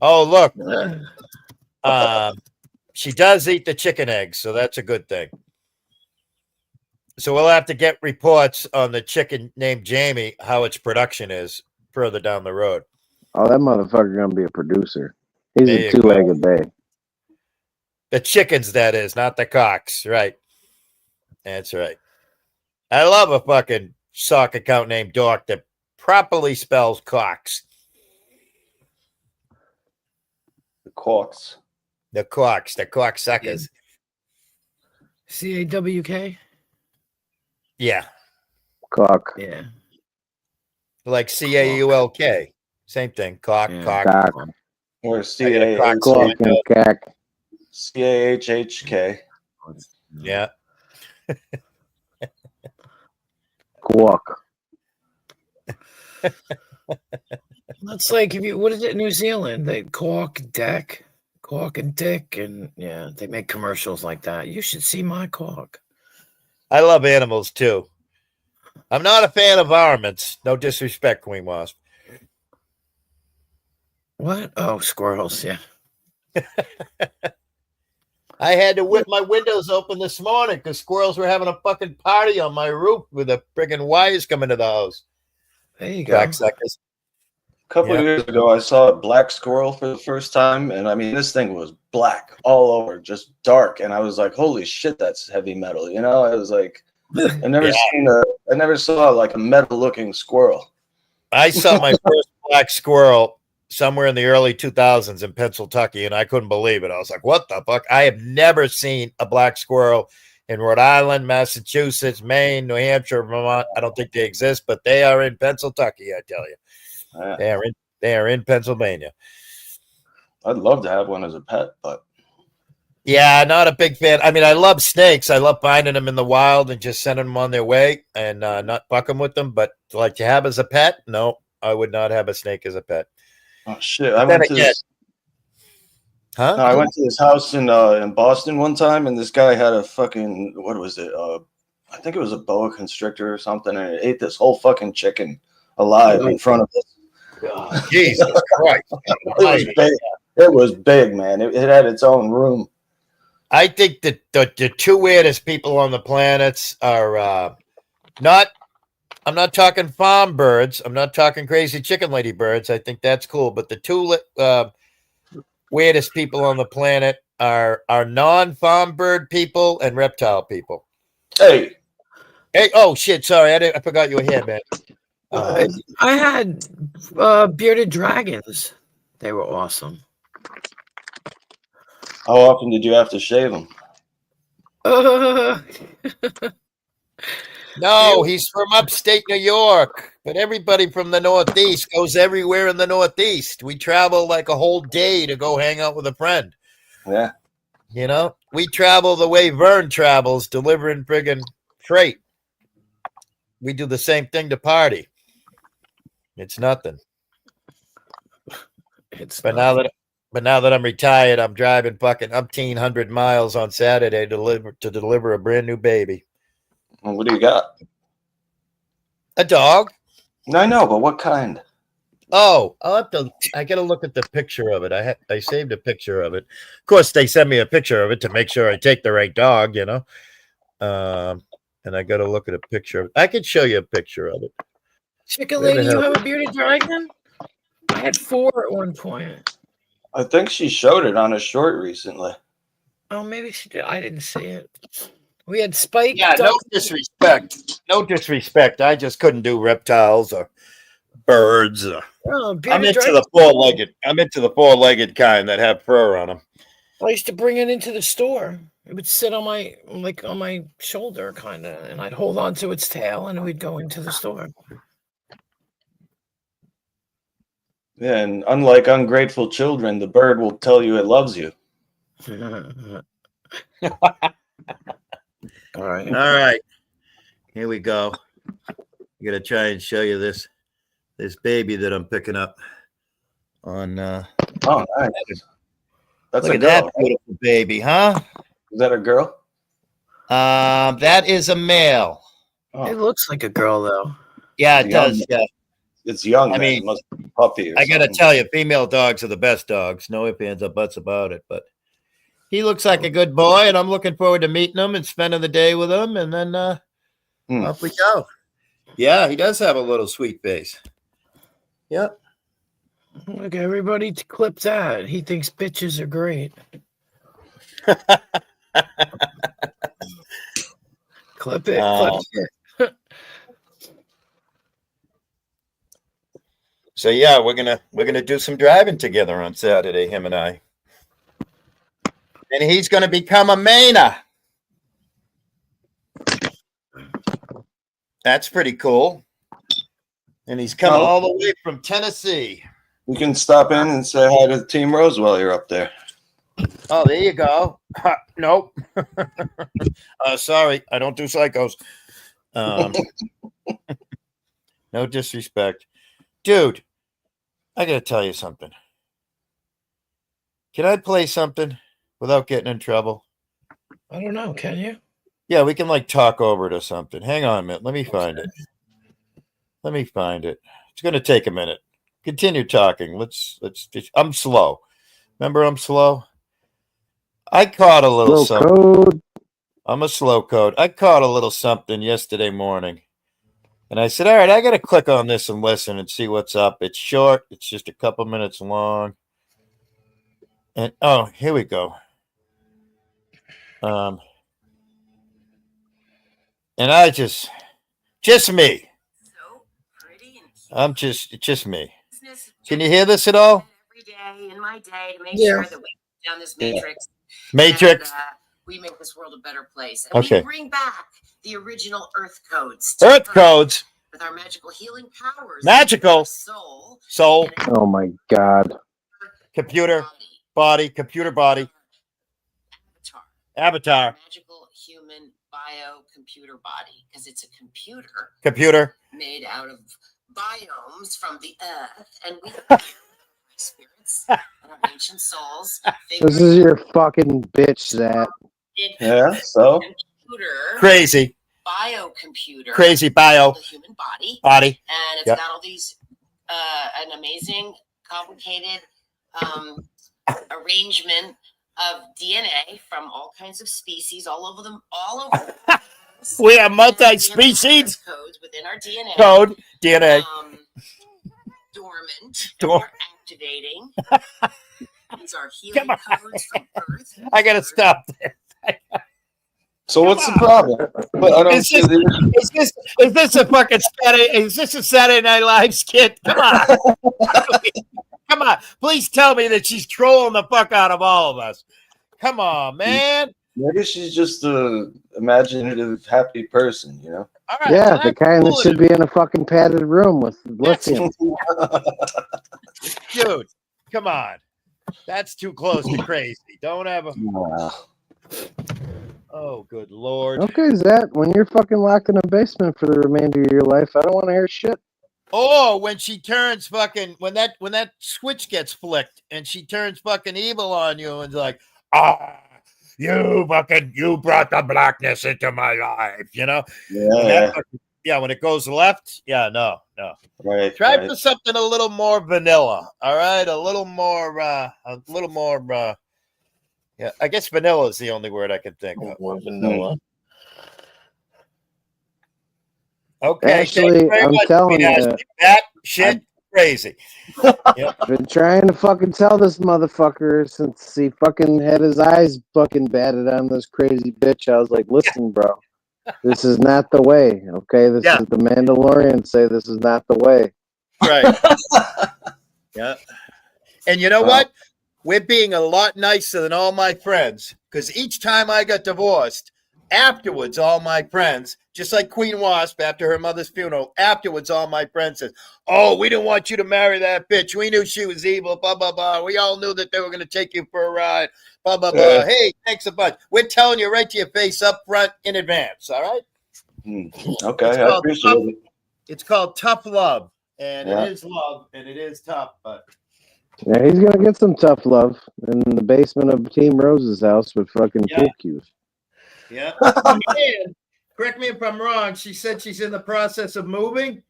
Oh, look. Uh, She does eat the chicken eggs, so that's a good thing. So we'll have to get reports on the chicken named Jamie, how its production is further down the road. Oh, that motherfucker gonna be a producer. He's There a you go. two-legged bay. The chickens, that is, not the cocks. Right. That's right. I love a fucking sock account named Dork that properly spells cocks. The Quarks. The cocks, the cocksuckers. CAWK? Yeah. Cock. Yeah. Like CAULK. Same thing. Cock, Yeah. cock. Cock. Or Cock and cack. CAHHK. Yeah. Quack. That's like if you what is it, New Zealand? They Cork Deck, Cork and Dick, and yeah, they make commercials like that. You should see my Cork. I love animals too. I'm not a fan of varmints. No disrespect, Queen Wasp. What? Oh, squirrels, yeah. I had to whip my windows open this morning because squirrels were having a fucking party on my roof with the friggin' wires coming to the house. There you go. Cocksuckers. A couple Yeah. of years ago, I saw a black squirrel for the first time, and I mean, this thing was black all over, just dark, and I was like, "Holy shit, that's heavy metal!" You know, I was like, I never saw like a metal-looking squirrel. I saw my first black squirrel somewhere in the early 2000s in Pennsylvania, and I couldn't believe it. I was like, what the fuck? I have never seen a black squirrel in Rhode Island, Massachusetts, Maine, New Hampshire, Vermont. I don't think they exist, but they are in Pennsylvania, I tell you. Yeah. They are in Pennsylvania. I'd love to have one as a pet, but Yeah, not a big fan. I mean, I love snakes. I love finding them in the wild and just sending them on their way and not fucking with them. But like to have as a pet, no, I would not have a snake as a pet. oh shit, I went to this. Huh? No, I went to this house in Boston one time, and this guy had a fucking what was it? I think it was a boa constrictor or something, and it ate this whole fucking chicken alive in front of us. Jesus Christ. It was big. It was big, man. It had its own room. I think that the two weirdest people on the planets are not. I'm not talking farm birds. I'm not talking crazy chicken lady birds. I think that's cool. But the two weirdest people on the planet are non-farm bird people and reptile people. Hey, Hey, oh shit! Sorry, I forgot you were here, man. I had bearded dragons. They were awesome. how often did you have to shave them? No, he's from upstate New York, but everybody from the Northeast goes everywhere in the Northeast. We travel like a whole day to go hang out with a friend. Yeah. You know, we travel the way Vern travels, delivering friggin' freight. We do the same thing to party. It's nothing. But now that I'm retired, I'm driving fucking 1,800 miles on Saturday to deliver a brand new baby. Well, what do you got? A dog. I know, but what kind? Oh, I gotta look at the picture of it. I saved a picture of it. Of course, they send me a picture of it to make sure I take the right dog, you know. And I gotta look at a picture of it. I could show you a picture of it. Chicken Where the lady, you hell- have a bearded dragon? I had 4 at one point. I think she showed it on a short recently. Oh, maybe she did. I didn't see it. We had Spike. Yeah, no disrespect. No disrespect. I just couldn't do reptiles or Birds. Oh, I'm bearded into dragon. the four-legged. I'm into the four-legged kind that have fur on them. I used to bring it into the store. It would sit on my shoulder, kind of, and I'd hold on to its tail, and we'd go into the store. Yeah, and unlike ungrateful children, the bird will tell you it loves you. All right. All right, here we go. I'm gonna try and show you this baby that I'm picking up on. Oh, nice. That's Look a at girl. that beautiful baby, huh? Is that a girl? That is a male. Oh, It looks like a girl, though. Yeah, it It's young. does. Yeah, It's young. I then. mean, It must be a puppy. Or I gotta something. tell you, female dogs are the best dogs. No ifs, ands, or buts about it. But he looks like a good boy, and I'm looking forward to meeting him and spending the day with him, and then off we go. Yeah, he does have a little sweet face. Yep. Look, everybody clip that. He thinks bitches are great. Clip it. Clip it. So yeah, we're gonna do some driving together on Saturday, him and I. And he's gonna become a Mainer. That's pretty cool. And he's coming all the way from Tennessee. You can stop in and say hi to Team Rose while you're up there. Oh, there you go. Nope. Sorry, I don't do psychos. No disrespect. Dude, I got to tell you something. Can I play something without getting in trouble? I don't know. Can you? Yeah, we can like talk over it or something. Hang on a minute. Let me find it. It's going to take a minute. Continue talking. Let's just, I'm slow. Remember, I'm slow. I caught a little something. Code. I'm a slow code. I caught a little something yesterday morning. And I said, all right, I got to click on this and listen and see what's up. It's short. It's just a couple minutes long. And, oh, here we go. And I just me. I'm just me. Can you hear this at all? Every day in my day to make Yeah. sure that we get down this matrix. Matrix. And, we make this world a better place. And Okay. we bring back the original Earth codes. Earth codes. With our magical healing powers. Magical. Soul. Soul. Oh my God. Computer. Body. Computer body. Avatar. Magical human biocomputer body. Because it's a computer Computer. made out of biomes from the earth. And we spirits and our ancient souls. This is your fucking bitch, Zach. Yeah, so? Computer. Crazy. Biocomputer. Crazy bio. The human body. Body. And it's Yep. got all these an amazing, complicated arrangement of DNA from all kinds of species all over. We are And multi-species. we have codes within our DNA. Code. DNA. Dormant. Dor- We're activating. These are Come healing on. codes from Earth. I got to stop there. So what's the problem? But I don't Is see this, the, is this a fucking Saturday? Is this a Saturday Night Live skit? Come on. Come on. Please tell me that she's trolling the fuck out of all of us. Come on, man. maybe she's just a imaginative, happy person, you know? All right, Yeah, well, the that's kind that cool. should be in a fucking padded room with lithium. Dude, come on. That's too close to crazy. Don't have a. Wow. Oh, good Lord. Okay, Zach, when you're fucking locked in a basement for the remainder of your life, I don't want to hear shit. Oh, when she turns fucking when that switch gets flicked and she turns fucking evil on you and like, you brought the blackness into my life, you know? Yeah, When it goes left, no. right. Try right. for something a little more vanilla, all right? A little more yeah, I guess vanilla is the only word I can think of. More vanilla. Okay, Actually, thank you very I'm much, telling Queen you, Ashley. That shit crazy. I've been trying to fucking tell this motherfucker since he fucking had his eyes fucking batted on this crazy bitch. I was like, listen, bro, this is not the way, okay? This Yeah. is the Mandalorian say this is not the way. right. Yeah. And you know what? We're being a lot nicer than all my friends, because each time I got divorced, afterwards, all my friends, just like Queen Wasp after her mother's funeral, afterwards, all my friends said, "Oh, we didn't want you to marry that bitch. We knew she was evil, blah, blah, blah. We all knew that they were going to take you for a ride, blah, blah, blah. Hey, thanks a bunch. We're telling you right to your face up front in advance, all right?" Okay, I appreciate it. It's called tough love, and it is love, and it is tough, but... Yeah, he's gonna get some tough love in the basement of Team Rose's house with fucking pool cues. Yeah. And, correct me if I'm wrong, she said she's in the process of moving.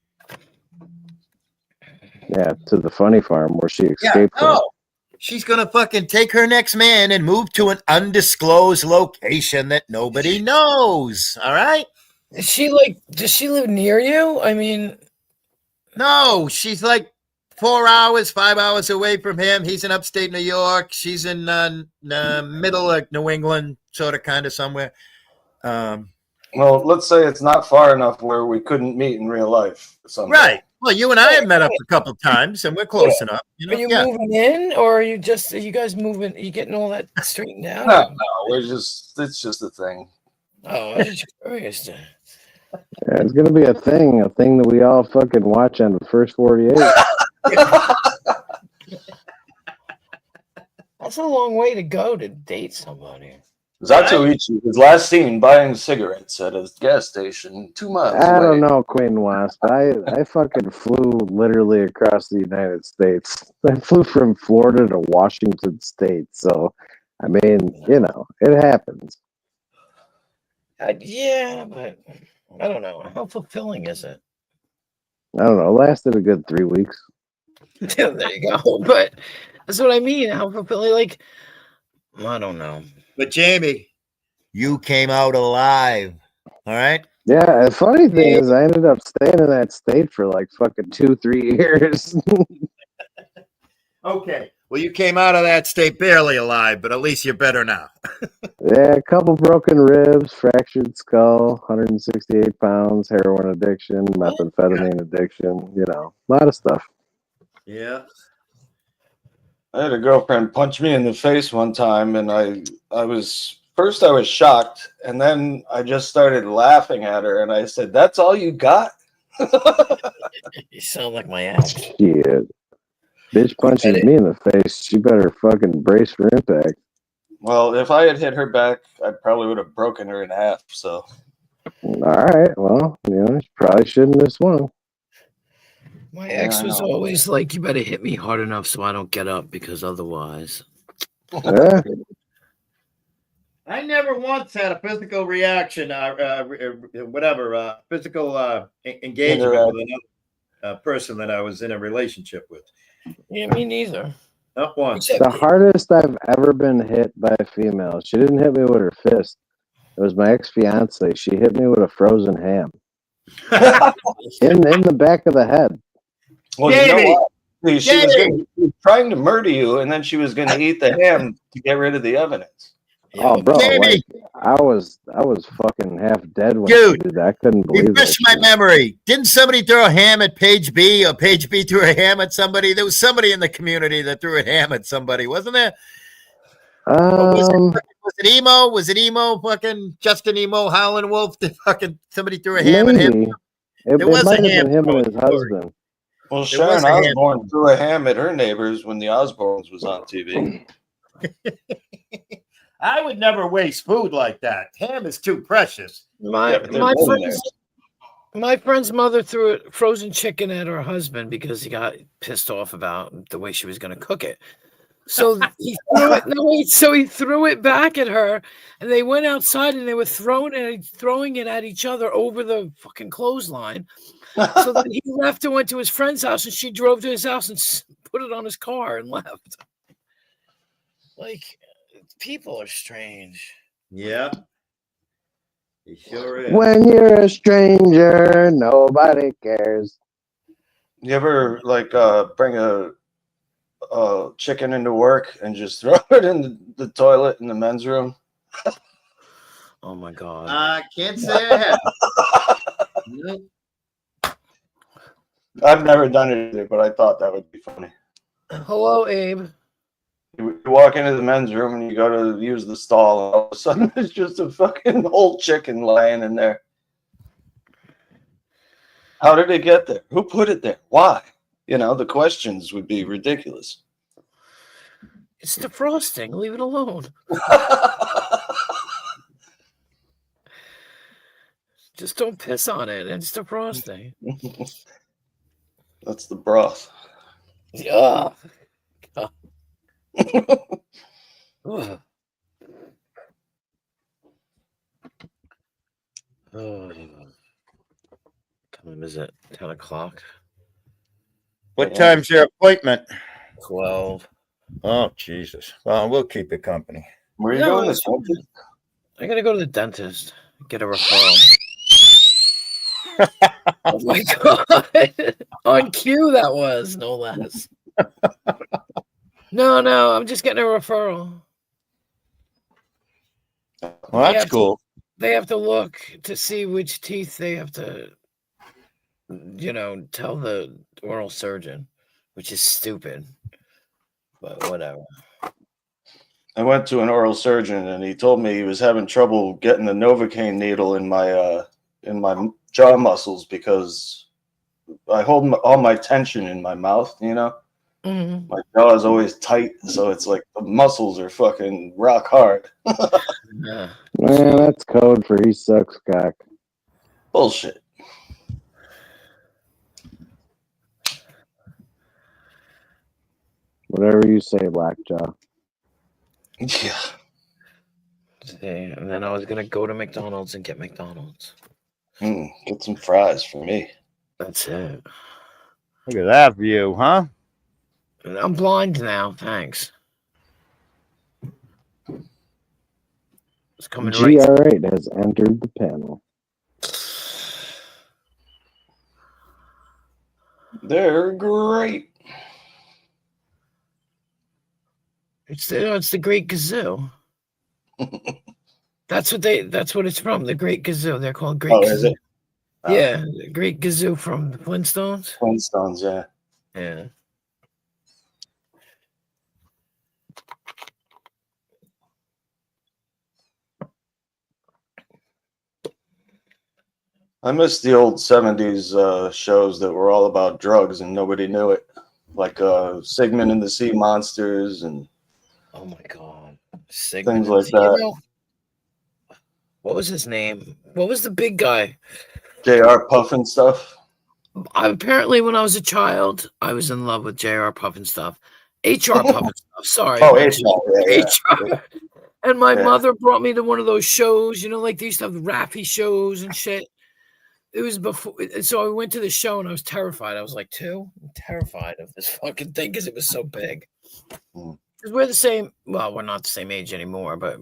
Yeah, to the funny farm where she escaped from. Oh, she's gonna fucking take her next man and move to an undisclosed location that nobody knows. All right. Is she like? Does she live near you? I mean, no, she's like 4 hours, 5 hours away from him. He's in upstate New York. She's in middle of New England, sort of, kind of somewhere. Well, let's say it's not far enough where we couldn't meet in real life. Right. Well, you and I have met up a couple times, and we're close enough. You know? Are you moving in, or are you guys moving? Are you getting all that straightened out? No, it's just a thing. Oh, I was just curious. Yeah, it's gonna be a thing that we all fucking watch on the first 48. That's a long way to go to date somebody. Zatoichi was last seen buying cigarettes at a gas station 2 miles away. I don't know, Queen Wasp. I fucking flew literally across the United States. I flew from Florida to Washington State. So, I mean, you know, it happens. Yeah, but I don't know. How fulfilling is it? I don't know. It lasted a good 3 weeks. There you go. But that's what I mean. How fulfilling, like, I don't know. But Jamie, you came out alive. All right. Yeah. The funny thing is, I ended up staying in that state for like fucking 2-3 years. Okay. Well, you came out of that state barely alive, but at least you're better now. Yeah, a couple broken ribs, fractured skull, 168 pounds, heroin addiction, methamphetamine addiction, you know, a lot of stuff. Yeah. I had a girlfriend punch me in the face one time, and I was shocked, and then I just started laughing at her, and I said, "That's all you got?" You sound like my ex. Shit. Bitch punches me in the face. She better fucking brace for impact. Well, if I had hit her back, I probably would have broken her in half. So, all right. Well, you know, she probably shouldn't have swung. My ex was always like, "You better hit me hard enough so I don't get up, because otherwise." Yeah. I never once had a physical reaction, physical engagement with another person that I was in a relationship with. Yeah, me neither. Not once. The hardest I've ever been hit by a female. She didn't hit me with her fist. It was my ex-fiance. She hit me with a frozen ham in the back of the head. Well, you know what? She was trying to murder you, and then she was going to eat the ham to get rid of the evidence. Oh, bro, like, I was fucking half dead when she did that. I couldn't believe it. Refresh my memory. Didn't somebody throw a ham at Page B, or Page B threw a ham at somebody? There was somebody in the community that threw a ham at somebody, wasn't there? Was it Emo? Was it Emo? Fucking Justin Emo, Howlin' Wolf? Fucking somebody threw a ham at him. It might have been him and his husband. Well, Sharon Osbourne threw a ham at her neighbors when the Osbournes was on TV. I would never waste food like that. Ham is too precious. My friend's mother threw a frozen chicken at her husband because he got pissed off about the way she was going to cook it. So he threw it back at her, and they went outside and they were throwing it at each other over the fucking clothesline. So then he left and went to his friend's house, and she drove to his house and put it on his car and left. Like, people are strange. Yeah. He sure is. When you're a stranger, nobody cares. You ever bring a chicken into work and just throw it in the toilet in the men's room? Oh my God. I can't say I have. I've never done it either, but I thought that would be funny. Hello, Abe. You walk into the men's room and you go to use the stall, and all of a sudden there's just a fucking whole chicken lying in there. How did it get there? Who put it there? Why? You know, the questions would be ridiculous. It's defrosting. Leave it alone. Just don't piss on it. It's defrosting. That's the broth. Yeah. Ugh. Oh. Time is it? 10 o'clock? What time's your appointment? 12. Oh, Jesus. Well, we'll keep you company. Where are you No, going it's this weekend? I gotta go to the dentist. Get a referral. Oh my god. On cue that was, no less. No, I'm just getting a referral. Well, that's cool. They have to look to see which teeth they have to, tell the oral surgeon, which is stupid. But whatever. I went to an oral surgeon and he told me he was having trouble getting the Novocaine needle in my jaw muscles because I hold all my tension in my mouth, you know? Mm-hmm. My jaw is always tight, so it's like the muscles are fucking rock hard. Yeah. Man, that's code for he sucks cock. Bullshit. Whatever you say, Blackjaw. Yeah. And then I was gonna go to McDonald's and get McDonald's. Get some fries for me. That's it. Look at that view, huh? And I'm blind now. Thanks. It's coming right. GR8 has entered the panel. They're great. It's the Great Gazoo. That's what it's from. The Great Gazoo. They're called Great. Oh, Gazoo. is it? Yeah, the Great Gazoo from the Flintstones. Flintstones, yeah. Yeah. I miss the old 70s shows that were all about drugs and nobody knew it. Like Sigmund and the Sea Monsters and Oh my god. things like that. What was his name? What was the big guy? J.R. Puffin stuff. Apparently, when I was a child, I was in love with J.R. Puffin stuff. H.R. Puffin stuff. Sorry. Oh, HR. Yeah, HR. And my mother brought me to one of those shows, like they used to have Raffy shows and shit. It was before, so I went to the show and I was terrified. I was like 2. I'm terrified of this fucking thing because it was so big. Because we're the same. Well, we're not the same age anymore, but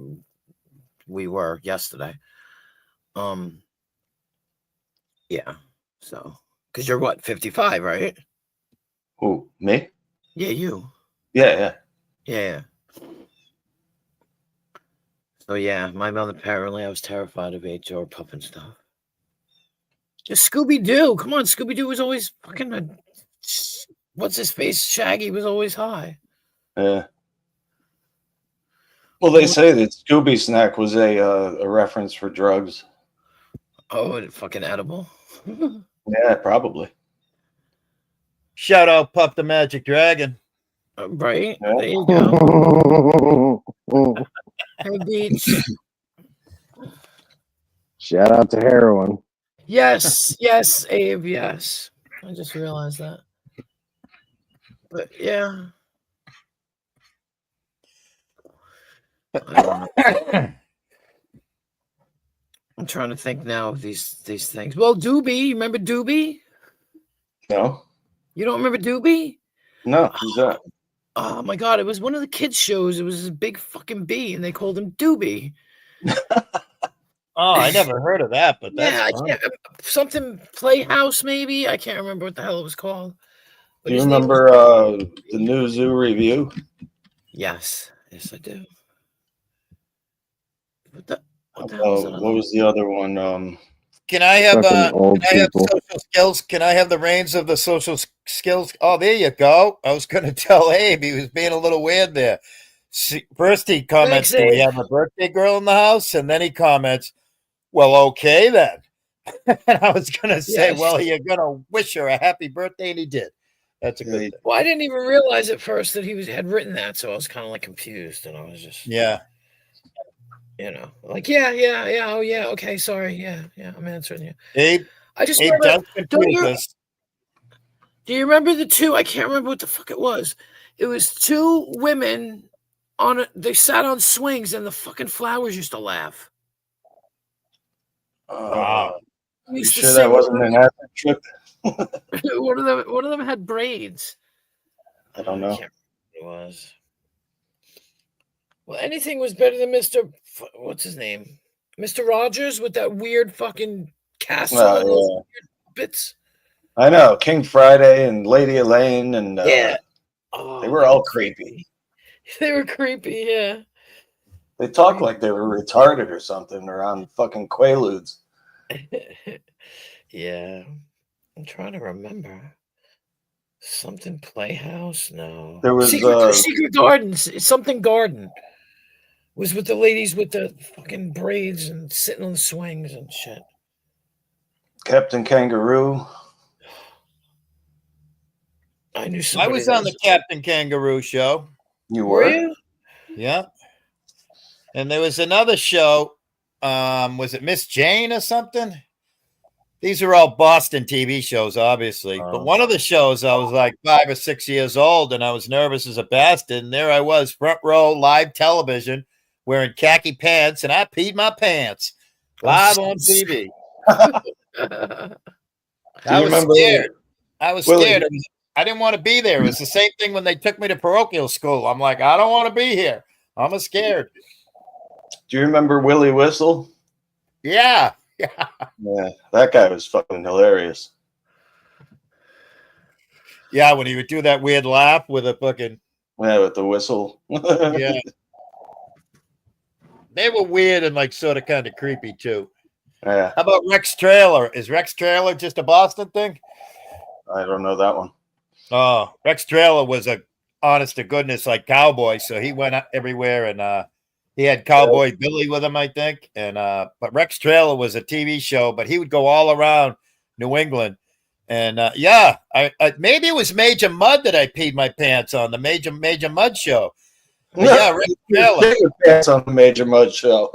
we were yesterday. Yeah. So, because you're what, 55, right? Who, me? Yeah, you. Yeah. Yeah. So yeah, my mother apparently I was terrified of H.R. Puffin stuff. Just Scooby-Doo. Come on, Scooby-Doo was always fucking what's his face? Shaggy was always high. Yeah. Well, they say that Scooby Snack was a reference for drugs. Oh, and fucking edible. Yeah, probably. Shout out Puff the Magic Dragon. Right? Yeah. There you go. Hey, Beach. Shout out to heroin. Yes, Abe, yes. I just realized that. But yeah. I don't know. I'm trying to think now of these things. Well, Doobie, remember Doobie? No? You don't remember Doobie? No, who's that? Oh my god, it was one of the kids' shows. It was this big fucking bee, and they called him Doobie. Oh, I never heard of that, but that's I can't something Playhouse maybe. I can't remember what the hell it was called. But Do you his name remember the new Zoo Review? Yes, I do. What the What was the other one? Can I have Fucking old can I have people. social skills? Can I have the reins of the social skills? Oh, there you go. I was going to tell Abe he was being a little weird there. First, he comments, Thanks, "Do we Abe. have a birthday girl in the house?" And then he comments, "Well, okay then." And I was going to say, Yes. "Well, you're going to wish her a happy birthday," and he did. That's a good thing. Well, I didn't even realize at first that had written that, so I was kind of like confused, and I was just, Yeah. Like, yeah, oh yeah, okay, sorry, yeah, I'm answering you. Abe, I just Abe remember, does confuse us. do you remember the two? I can't remember what the fuck it was. It was two women they sat on swings, and the fucking flowers used to laugh. Wow. They You used to sure that sing. wasn't an acid trip? One of them had braids. I don't know. I can't remember what it was. Well, anything was better than Mr. What's his name? Mr. Rogers with that weird fucking castle and those Yeah. weird puppets. I know. King Friday and Lady Elaine and Yeah. they were all creepy. They were creepy, yeah. They talked like they were retarded or something around fucking Quaaludes. Yeah. I'm trying to remember. Something Playhouse? No. There was Secret Gardens. It's something Garden. Was with the ladies with the fucking braids and sitting on the swings and shit. Captain Kangaroo. I knew I somebody. was on the Captain Kangaroo show. You Were were? you? Yeah. And there was another show. Was it Miss Jane or something? These are all Boston TV shows, obviously. Oh. But one of the shows, I was like 5 or 6 years old, and I was nervous as a bastard. And there I was, front row, live television, wearing khaki pants, and I peed my pants live on TV. I was scared. I was scared. I didn't want to be there. It was the same thing when they took me to parochial school. I'm like, I don't want to be here. I'm scared. Do you remember Willie Whistle? Yeah. Yeah, that guy was fucking hilarious. Yeah, when he would do that weird laugh with a fucking Yeah, with the whistle. yeah. They were weird and like sort of kind of creepy too. Yeah, How about Rex Trailer? Is Rex Trailer just a Boston thing? I don't know that one. Oh, Rex Trailer was a honest to goodness like cowboy, so he went everywhere and he had Cowboy Billy with him, I think. And but Rex Trailer was a TV show, but he would go all around New England. And yeah, I maybe it was Major Mud that I peed my pants on the Major Mud show. But yeah, Rex Trailer. Take your pants on the Major Mud show.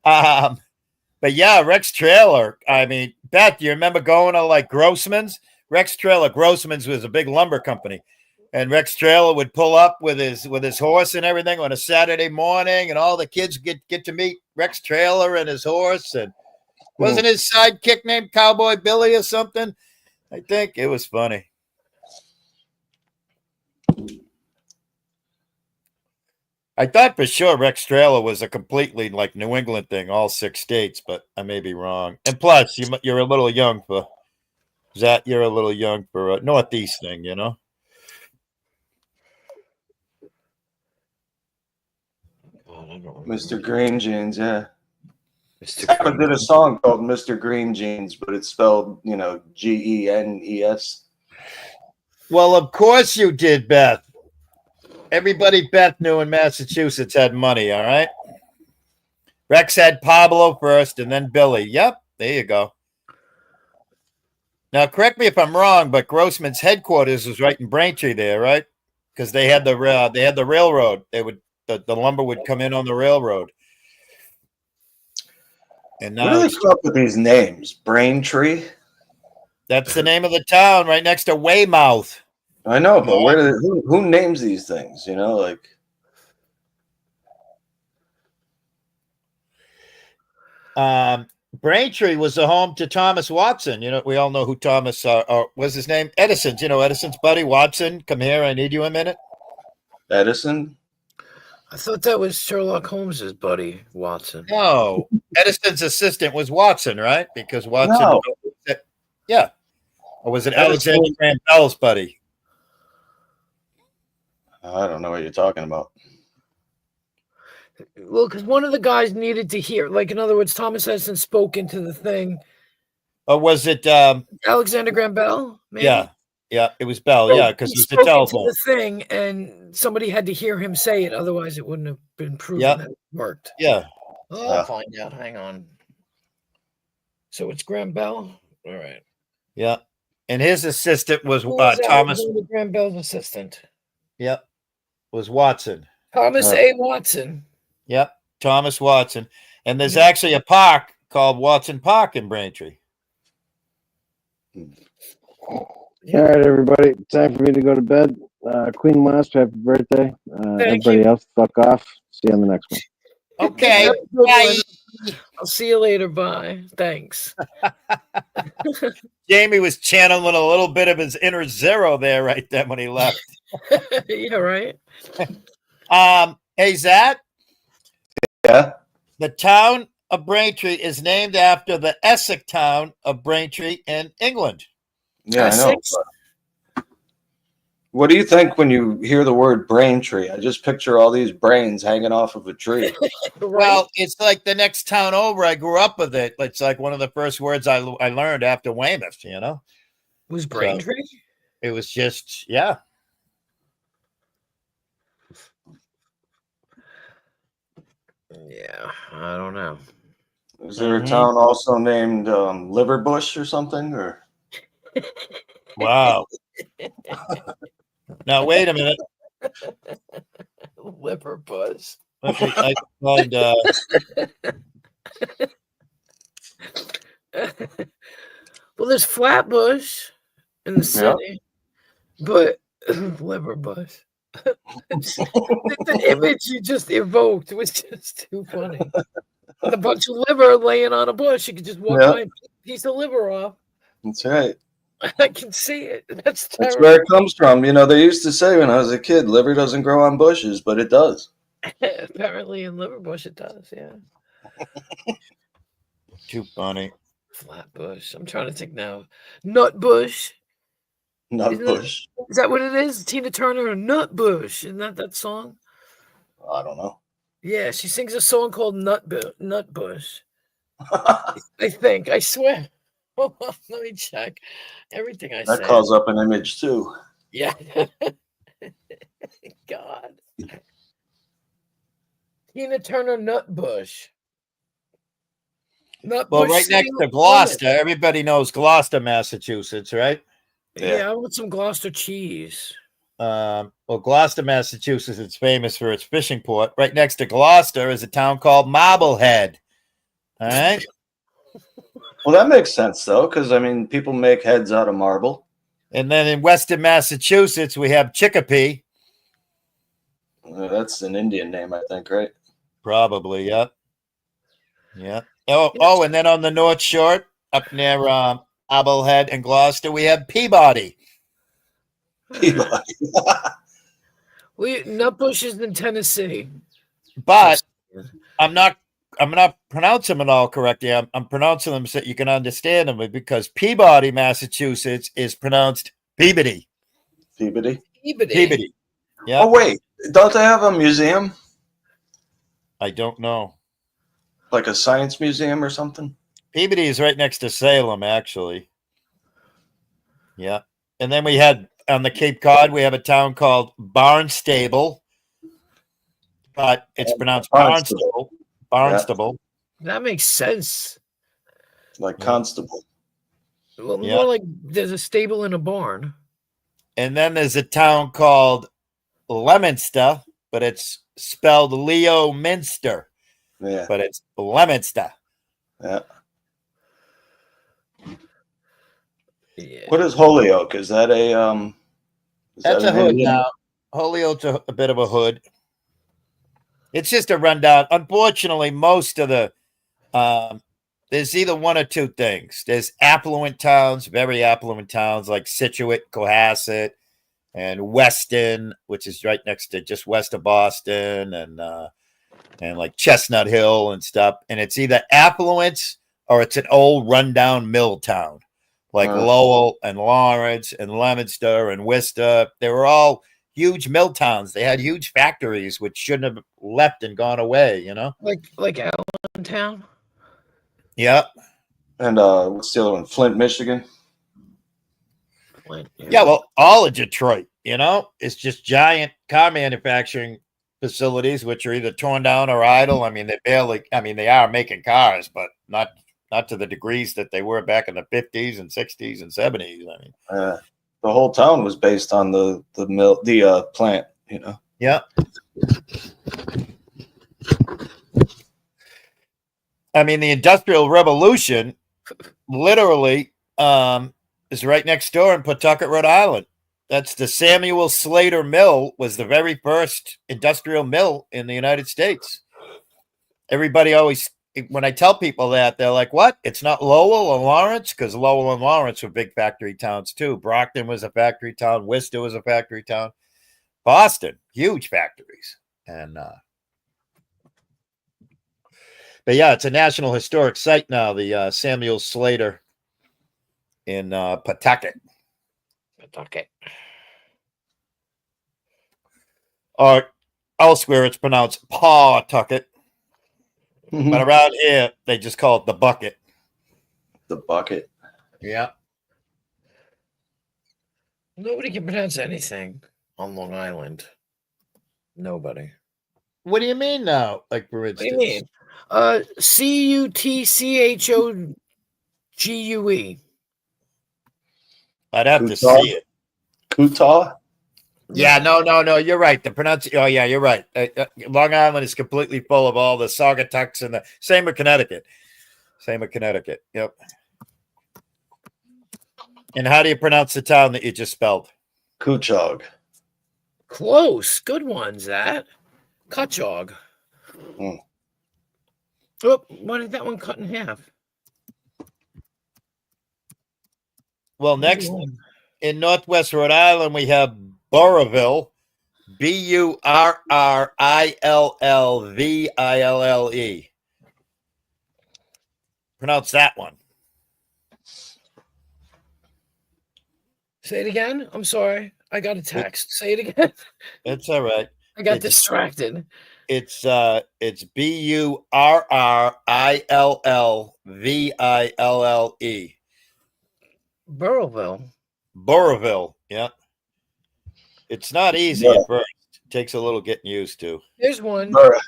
But yeah, Rex Trailer. I mean, Beth, you remember going to like Grossman's? Rex Trailer, Grossman's was a big lumber company. And Rex Trailer would pull up with his horse and everything on a Saturday morning, and all the kids get to meet Rex Trailer and his horse. And wasn't his sidekick named Cowboy Billy or something? I think it was funny. I thought for sure Rex Trailer was a completely like New England thing, all 6 states, but I may be wrong. And plus, you're a little young for that. You're a little young for a Northeast thing, you know. Mr. Green Jeans, yeah. Mr. I did a song called Mr. Green Jeans, but it's spelled, Genes. Well, of course you did, Beth. Everybody Beth knew in Massachusetts had money, all right? Rex had Pablo first and then Billy. Yep, there you go. Now, correct me if I'm wrong, but Grossman's headquarters was right in Braintree there, right? Because they had the railroad. The lumber would come in on the railroad. And now Where do they come up with these names? Braintree? That's the name of the town right next to Weymouth. I know, but who names these things? Braintree was the home to Thomas Watson. We all know who Thomas was his name. Edison's, Edison's buddy Watson. Come here, I need you a minute. Edison? I thought that was Sherlock Holmes's buddy, Watson. No, Edison's assistant was Watson, right? Because Watson, No. Yeah. Or was it Edison. Alexander Graham Bell's buddy? I don't know what you're talking about. Well, because one of the guys needed to hear, like, in other words, Thomas Edison spoke into the thing. Or was it? Alexander Graham Bell, maybe? Yeah, it was Bell. So Yeah, because he it was the spoke into telephone. the thing, and somebody had to hear him say it. Otherwise, it wouldn't have been proven Yep. that it worked. Yeah. Oh, I'll find out. Hang on. So it's Graham Bell? All right. Yeah. And his assistant was Who was Thomas. Alexander Graham Bell's assistant? Yep. Was Watson. Thomas A. Watson. Yep. Thomas Watson. And there's Mhm. actually a park called Watson Park in Braintree. All right, everybody. Time for me to go to bed. Queen Wasp, happy birthday. Everybody you. else, fuck off. See you on the next one. Okay. Have a good Bye. one. I'll see you later. Bye. Thanks. Jamie was channeling a little bit of his inner Zero there right then when he left. Yeah, right. Hey, Zach, Yeah. the town of Braintree is named after the Essex town of Braintree in England. Yeah, I know. Essex? but What do you think when you hear the word Braintree? I just picture all these brains hanging off of a tree. Well, it's like the next town over. I grew up with it. It's like one of the first words I learned after Weymouth, you know? Was Braintree? It was just, yeah. Yeah, I don't know. Is there a town also named Liverbush or something? Or Wow. Now, wait a minute. Liver buzz. I can find, Well, there's Flatbush in the city, but liver buzz. The image you just evoked was just too funny. With a bunch of liver laying on a bush, you could just walk by and pick a piece of liver off. That's right. I can see it. That's That's terrible. where it comes from. You know, they used to say when I was a kid, liver doesn't grow on bushes, but it does. Apparently, in Liverbush, it does. Yeah, too funny. Flatbush. I'm trying to think now. Nutbush. Not Isn't bush. Is that what it is? Tina Turner and Nutbush. Isn't that song? I don't know. Yeah, she sings a song called Nutbush. I think. I swear. Let me check. Everything I That say. calls up an image too. Yeah. God. Tina Turner Nutbush. Nutbush. Well, right next to Gloucester, everybody knows Gloucester, Massachusetts, right? Yeah, I want some Gloucester cheese. Well, Gloucester, Massachusetts is famous for its fishing port. Right next to Gloucester is a town called Marblehead. All right. Well, that makes sense though, because I mean, people make heads out of marble. And then in Western Massachusetts, we have Chicopee. That's an Indian name, I think, right? Probably, yep. Yeah. Oh, and then on the North Shore, up near Marblehead and Gloucester, we have Peabody. Peabody. Nutbush is in Tennessee. But I'm not pronouncing them all correctly. I'm pronouncing them so you can understand them because Peabody, Massachusetts is pronounced Peabody. Peabody. Peabody. Yeah. Oh wait, don't they have a museum? I don't know. Like a science museum or something? Peabody is right next to Salem, actually. Yeah. And then we had on the Cape Cod, we have a town called Barnstable, but it's pronounced Barnstable. Barnstable. That makes sense. Like constable. Well, more like there's a stable in a barn. And then there's a town called Leominster, but it's spelled Leo Minster. Yeah. But it's Leominster. Yeah. Yeah. What is Holyoke? Is that a That's a hood now. Holyoke's a bit of a hood. It's just a rundown. Unfortunately, most of the there's either one or two things. There's affluent towns, very affluent towns like Scituate, Cohasset, and Weston, which is right next to just west of Boston, and like Chestnut Hill and stuff. And it's either affluence or it's an old rundown mill town, like Lowell and Lawrence and Leominster and Worcester. They were all huge mill towns. They had huge factories which shouldn't have left and gone away, you know? Like Allentown. Yeah. And what's the other one? Flint, Michigan. Flint, Yeah, well, all of Detroit, you know, it's just giant car manufacturing facilities which are either torn down or idle. I mean, they are making cars, but not to the degrees that they were back in the 50s and 60s and 70s. I mean, The whole town was based on the mill, the plant, you know. yeah. I mean, the Industrial Revolution literally is right next door in Pawtucket, Rhode Island. That's the Samuel Slater Mill, was the very first industrial mill in the United States. Everybody always, when I tell people that, they're like, what? It's not Lowell or Lawrence? Because Lowell and Lawrence were big factory towns too. Brockton was a factory town. Worcester was a factory town. Boston, huge factories. And but yeah, it's a National Historic Site now, the Samuel Slater in Pawtucket. Pawtucket. Or elsewhere, it's pronounced Pawtucket. But around here, they just call it the bucket. The bucket. Yeah. Nobody can pronounce anything on Long Island. Nobody. What do you mean now? Like, for What do instance? you mean? Cutchogue. I'd have to Utah? see it. Kutaw? Yeah, no. You're right. The pronunciation. Oh, yeah, you're right. Long Island is completely full of all the Saugatucks and the same with Connecticut. Yep. And how do you pronounce the town that you just spelled? Kuchog. Close. Good ones, that. Cutchogue. Hmm. Oh, why did that one cut in half? Well, next in Northwest Rhode Island, we have Burrillville, Burrillville. Pronounce that one. Say it again. I'm sorry. I got a text. Say it again. It's all right. I got It's- distracted. It's Burrillville. Burrillville. Burrillville. Yeah. It's not easy Yeah. at first. It takes a little getting used to. There's one Burra.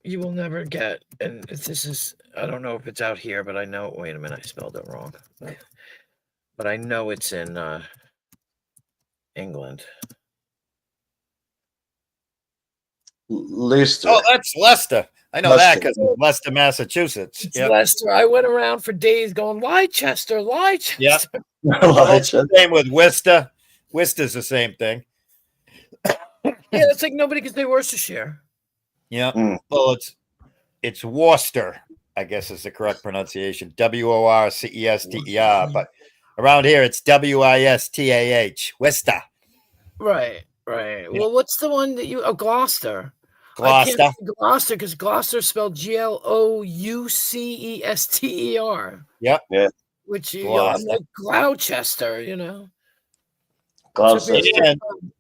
you will never get. And this is, I don't know if it's out here, but I know, wait a minute, I spelled it wrong. But I know it's in England. Leicester. Oh, that's Leicester. I know that Leicester. because of Leicester, Massachusetts. It's Yep. Leicester. I went around for days going, Leicester. Yep. Leicester. It's the same with Worcester. Worcester's the same thing. Yeah, it's like nobody can say Worcestershire. Yeah. Mm. Well, it's Worcester, I guess is the correct pronunciation. Worcester. But around here, it's Wistah. Worcester. Right. Yeah. Well, what's the one that you, Gloucester? I Gloucester. can't say Gloucester because Gloucester spelled Gloucester. Yep. Yeah. Which I'm Gloucester. like Gloucester, you know. Gloucester.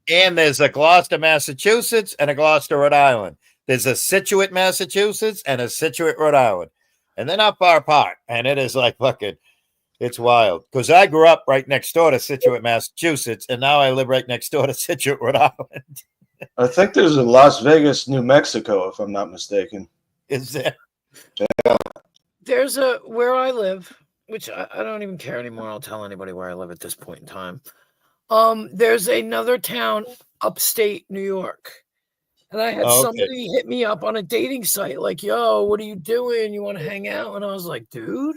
And there's a Gloucester, Massachusetts, and a Gloucester, Rhode Island. There's a Situate, Massachusetts, and a Situate, Rhode Island. And they're not far apart. And it is like fucking, it's wild. Because I grew up right next door to Situate, Massachusetts, and now I live right next door to Situate, Rhode Island. I think there's a Las Vegas, New Mexico, if I'm not mistaken. Is there? There's a where I live, which I don't even care anymore. I'll tell anybody where I live at this point in time. There's another town upstate New York. And I had Oh, okay. somebody hit me up on a dating site, like, yo, what are you doing? You want to hang out? And I was like, dude.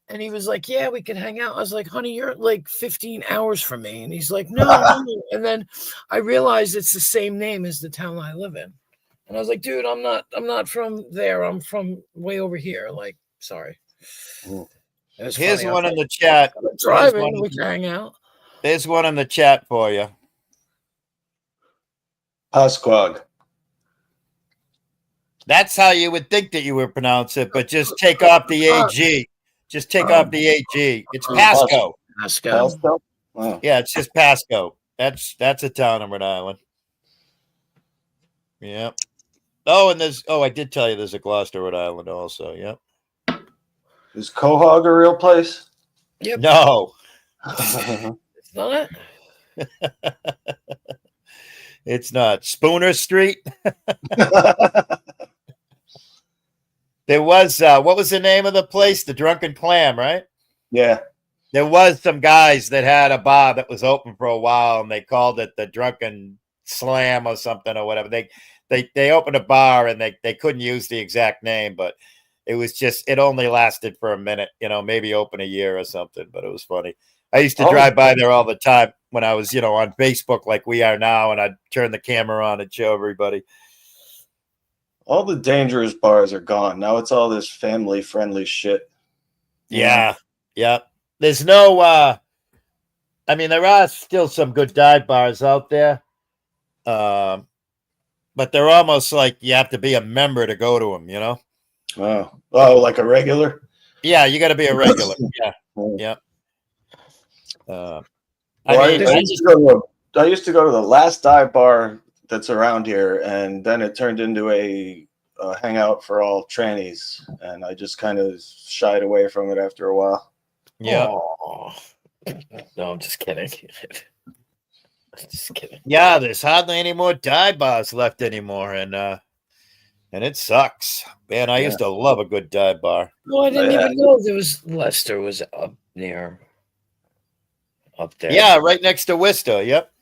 And he was like, yeah, we can hang out. I was like, honey, you're like 15 hours from me. And he's like, no. And then I realized it's the same name as the town I live in. And I was like, dude, I'm not from there. I'm from way over here. Like, sorry. Mm. It was Here's funny. I one was in like, the chat. I'm driving. one- We can hang out. There's one in the chat for you. Pasquag. That's how you would think that you would pronounce it, but just take off the AG. Just take off the AG. It's Pasco. Pasco. Pasco? Oh. Yeah, it's just Pasco. That's a town in Rhode Island. Yep. Oh, and I did tell you there's a Gloucester, Rhode Island also. Yep. Is Quahog a real place? Yep. No, It's not. it's not. Spooner Street. There was what was the name of the place? The Drunken Clam, right? Yeah. There was some guys that had a bar that was open for a while, and they called it the Drunken Slam or something or whatever. They opened a bar, and they couldn't use the exact name, but it was just, it only lasted for a minute, maybe open a year or something, but it was funny. I used to drive by there all the time when I was, on Facebook like we are now, and I'd turn the camera on and show everybody. All the dangerous bars are gone. Now it's all this family friendly shit. Yeah. Yeah. There's no, there are still some good dive bars out there. But they're almost like you have to be a member to go to them, Oh, like a regular? Yeah, you got to be a regular. Yeah. Yeah. I used to go to the last dive bar that's around here, and then it turned into a hangout for all trannies, and I just kind of shied away from it after a while. Yeah. Oh. No, I'm just kidding. Just kidding. Yeah, there's hardly any more dive bars left anymore, and it sucks. Man, I used to love a good dive bar. No, I didn't even know there was Leicester was up there. Up there. Yeah, right next to Worcester. Yep.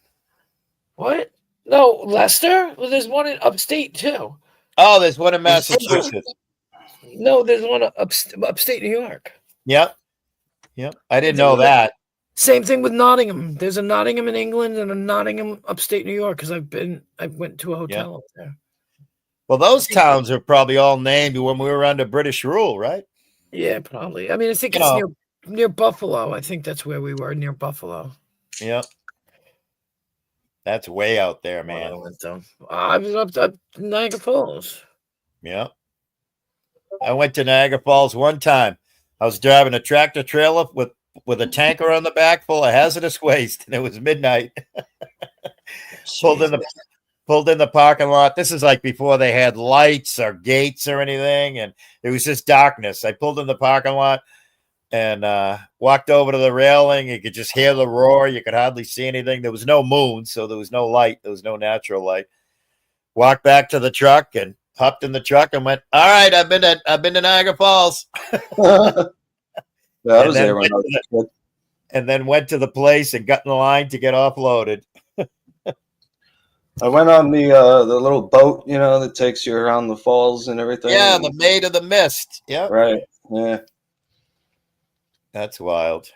What? No, Leicester? Well, there's one in upstate too. Oh, there's one in Massachusetts. No, there's one upstate New York. Yep. Yep. I didn't know that. Same thing with Nottingham. There's a Nottingham in England and a Nottingham upstate New York because I went to a hotel up there. Well, those towns are probably all named when we were under British rule, right? Yeah, probably. I mean, I think it's near Buffalo. I think that's where we were, near Buffalo. Yep. That's way out there, man. I was up to Niagara Falls. Yeah. I went to Niagara Falls one time. I was driving a tractor trailer with a tanker on the back full of hazardous waste, and it was midnight. Pulled in the parking lot. This is like before they had lights or gates or anything, and it was just darkness. I pulled in the parking lot and walked over to the railing. You could just hear the roar. You could hardly see anything. There was no moon, so there was no light. There was no natural light. Walked back to the truck and hopped in the truck and went, all right, I've been to Niagara Falls. I was there when I was a kid. And then went to the place and got in the line to get offloaded. I went on the little boat, that takes you around the falls and everything. Yeah, the Maid of the Mist. Yeah. Right. Yeah. That's wild.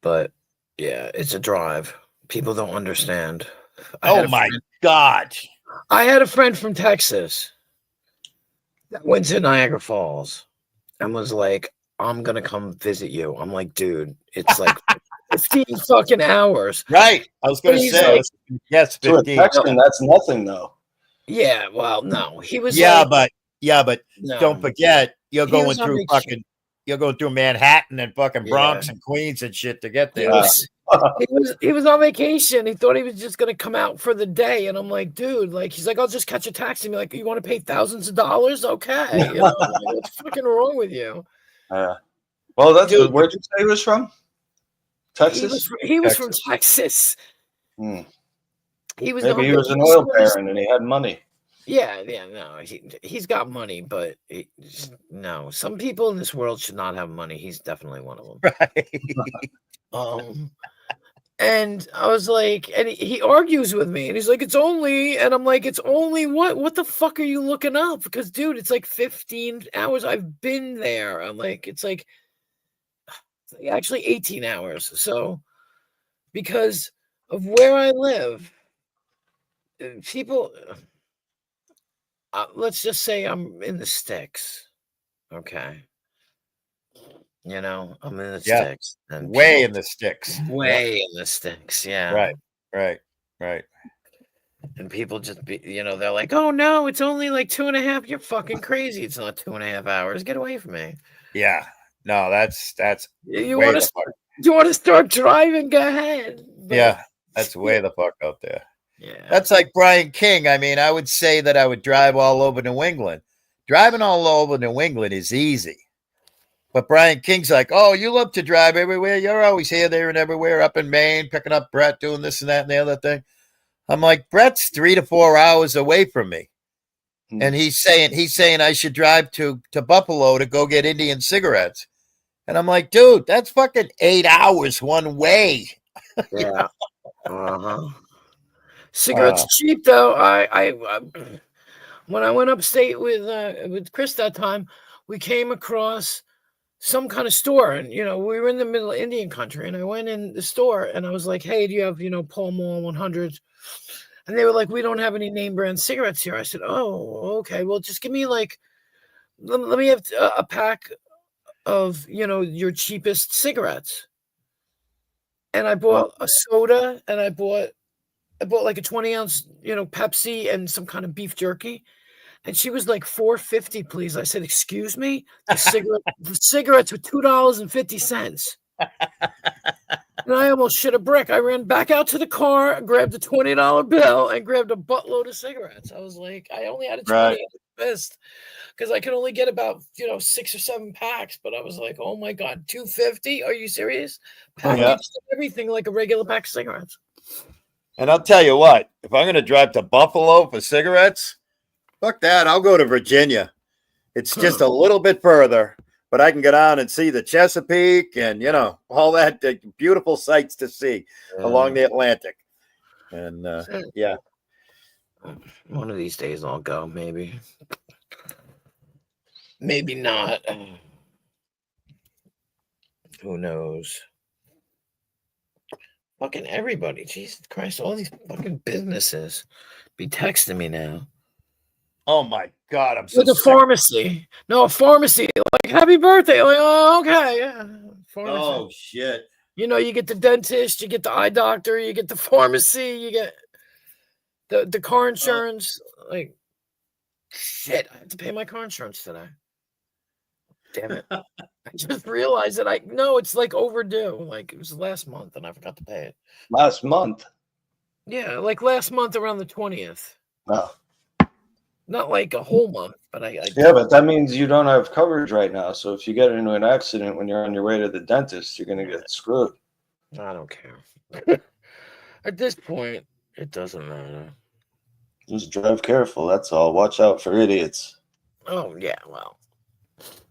But yeah, it's a drive. People don't understand. Oh my God. I had a friend from Texas that went to Niagara Falls and was like, I'm going to come visit you. I'm like, dude, it's like 15 fucking hours. Right. I was going to say, like, yes, 15. To a Texan, that's nothing, though. Yeah, well, no. He was but no. Don't forget, you're going through Manhattan and fucking Bronx and Queens and shit to get there. He was on vacation. He thought he was just gonna come out for the day, and I'm like, dude, he's like, I'll just catch a taxi. And be like, you want to pay thousands of dollars? Okay, what's fucking wrong with you? Well, that's good. Where'd you say he was from? Texas. He was from Texas. He was an oil baron and he had money. Yeah, no, he's got money, but no, some people in this world should not have money. He's definitely one of them. Right. And I was like, and he argues with me, and he's like, it's only, and I'm like, it's only what? What the fuck are you looking up? Because, dude, it's like 15 hours. I've been there. I'm like, it's like actually 18 hours. So, because of where I live, people, let's just say I'm in the sticks. Okay. I'm in the sticks. And way in the sticks. Way in the sticks, yeah. Right. And people just they're like, oh no, it's only like 2.5. You're fucking crazy. It's not 2.5 hours. Get away from me. Yeah. No, that's You way want the to fuck. you want to start driving? Go ahead. But, Yeah, that's way the fuck out there. yeah. That's like Brian King. I mean, I would say that I would drive all over New England. Driving all over New England is easy. But Brian King's like, oh, you love to drive everywhere. You're always here, there, and everywhere, up in Maine, picking up Brett, doing this and that and the other thing. I'm like, Brett's 3 to 4 hours away from me. And he's saying I should drive to Buffalo to go get Indian cigarettes. And I'm like, dude, that's fucking 8 hours one way. Yeah. Uh-huh. Cigarettes cheap though. I when I went upstate with Chris that time, we came across some kind of store, and we were in the middle of Indian country, and I went in the store and I was like, hey, do you have Pall Mall 100? And they were like, we don't have any name brand cigarettes here. I said, oh, okay, well, just give me like let me have a pack of your cheapest cigarettes. And I bought a soda, and I bought like a 20-ounce Pepsi and some kind of beef jerky. And she was like, $4.50, please. I said, excuse me? The cigarettes were $2.50. And I almost shit a brick. I ran back out to the car, grabbed a $20 bill, and grabbed a buttload of cigarettes. I was like, I only had a 20. Right. I was pissed because I could only get about 6 or 7 packs. But I was like, oh my God, $2.50? Are you serious? Packaged everything like a regular pack of cigarettes. And I'll tell you what, if I'm going to drive to Buffalo for cigarettes, fuck that. I'll go to Virginia. It's just a little bit further, but I can get on and see the Chesapeake and, all that beautiful sights to see along the Atlantic. And, yeah. One of these days I'll go, maybe. Maybe not. Who knows? Fucking everybody. Jesus Christ. All these fucking businesses be texting me now. Oh my God. I'm so With a sick. pharmacy. No, a pharmacy. Like, happy birthday. Like, oh, okay. Yeah. Pharmacy. Oh, shit. You get the dentist, you get the eye doctor, you get the pharmacy, you get the car insurance. Like, shit, I have to pay my car insurance today. Damn it. I just realized that it's like overdue. Like, it was last month and I forgot to pay it. Last month. Yeah, like last month around the 20th. Oh. Not like a whole month, but I Yeah, but that means you don't have coverage right now. So if you get into an accident when you're on your way to the dentist, you're going to get screwed. I don't care. At this point, it doesn't matter. Just drive careful. That's all. Watch out for idiots. Oh, yeah, well,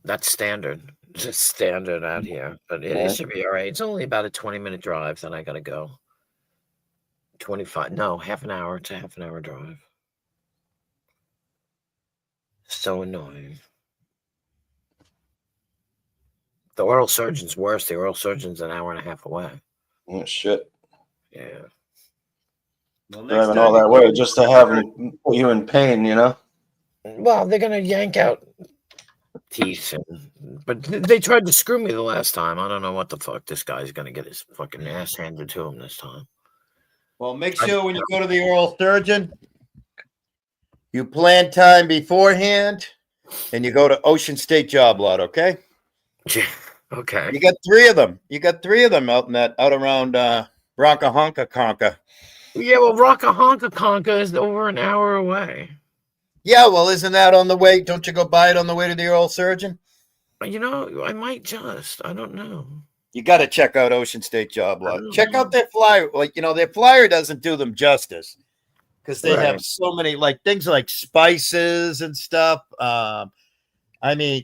that's standard. Just standard out here. But it should be all right. It's only about a 20-minute drive, then I got to go. 25, no, half an hour to half an hour drive. So annoying. The oral surgeon's worse. The oral surgeon's an hour and a half away. Oh, shit. Yeah. Well, Driving all that way just to have put you in pain, Well, they're going to yank out teeth. But they tried to screw me the last time. I don't know what the fuck. This guy's going to get his fucking ass handed to him this time. Well, make sure when you go to the oral surgeon, you plan time beforehand and you go to Ocean State Job Lot, okay? Yeah. Okay. You got 3 of them. You got 3 of them out around Rockahonka-Conka. Yeah, well, Rockahonka-Conka is over an hour away. Yeah, well, isn't that on the way? Don't you go buy it on the way to the oral surgeon? I might just. I don't know. You got to check out Ocean State Job Lot. Check out their flyer. Like, their flyer doesn't do them justice because they have so many, like, things like spices and stuff. I mean,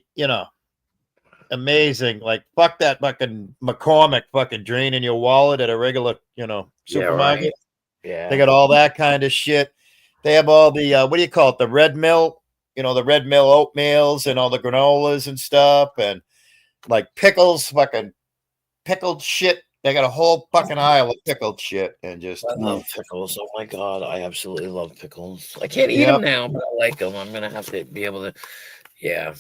amazing. Like, fuck that fucking McCormick fucking draining your wallet at a regular, supermarket. Yeah. They got all that kind of shit. They have all the, what do you call it? The Red Mill, the Red Mill oatmeals and all the granolas and stuff. And like pickles, fucking pickled shit. They got a whole fucking aisle of pickled shit. And just. I love pickles. Oh my God. I absolutely love pickles. I can't eat them now, but I like them. I'm going to have to be able to. Yeah.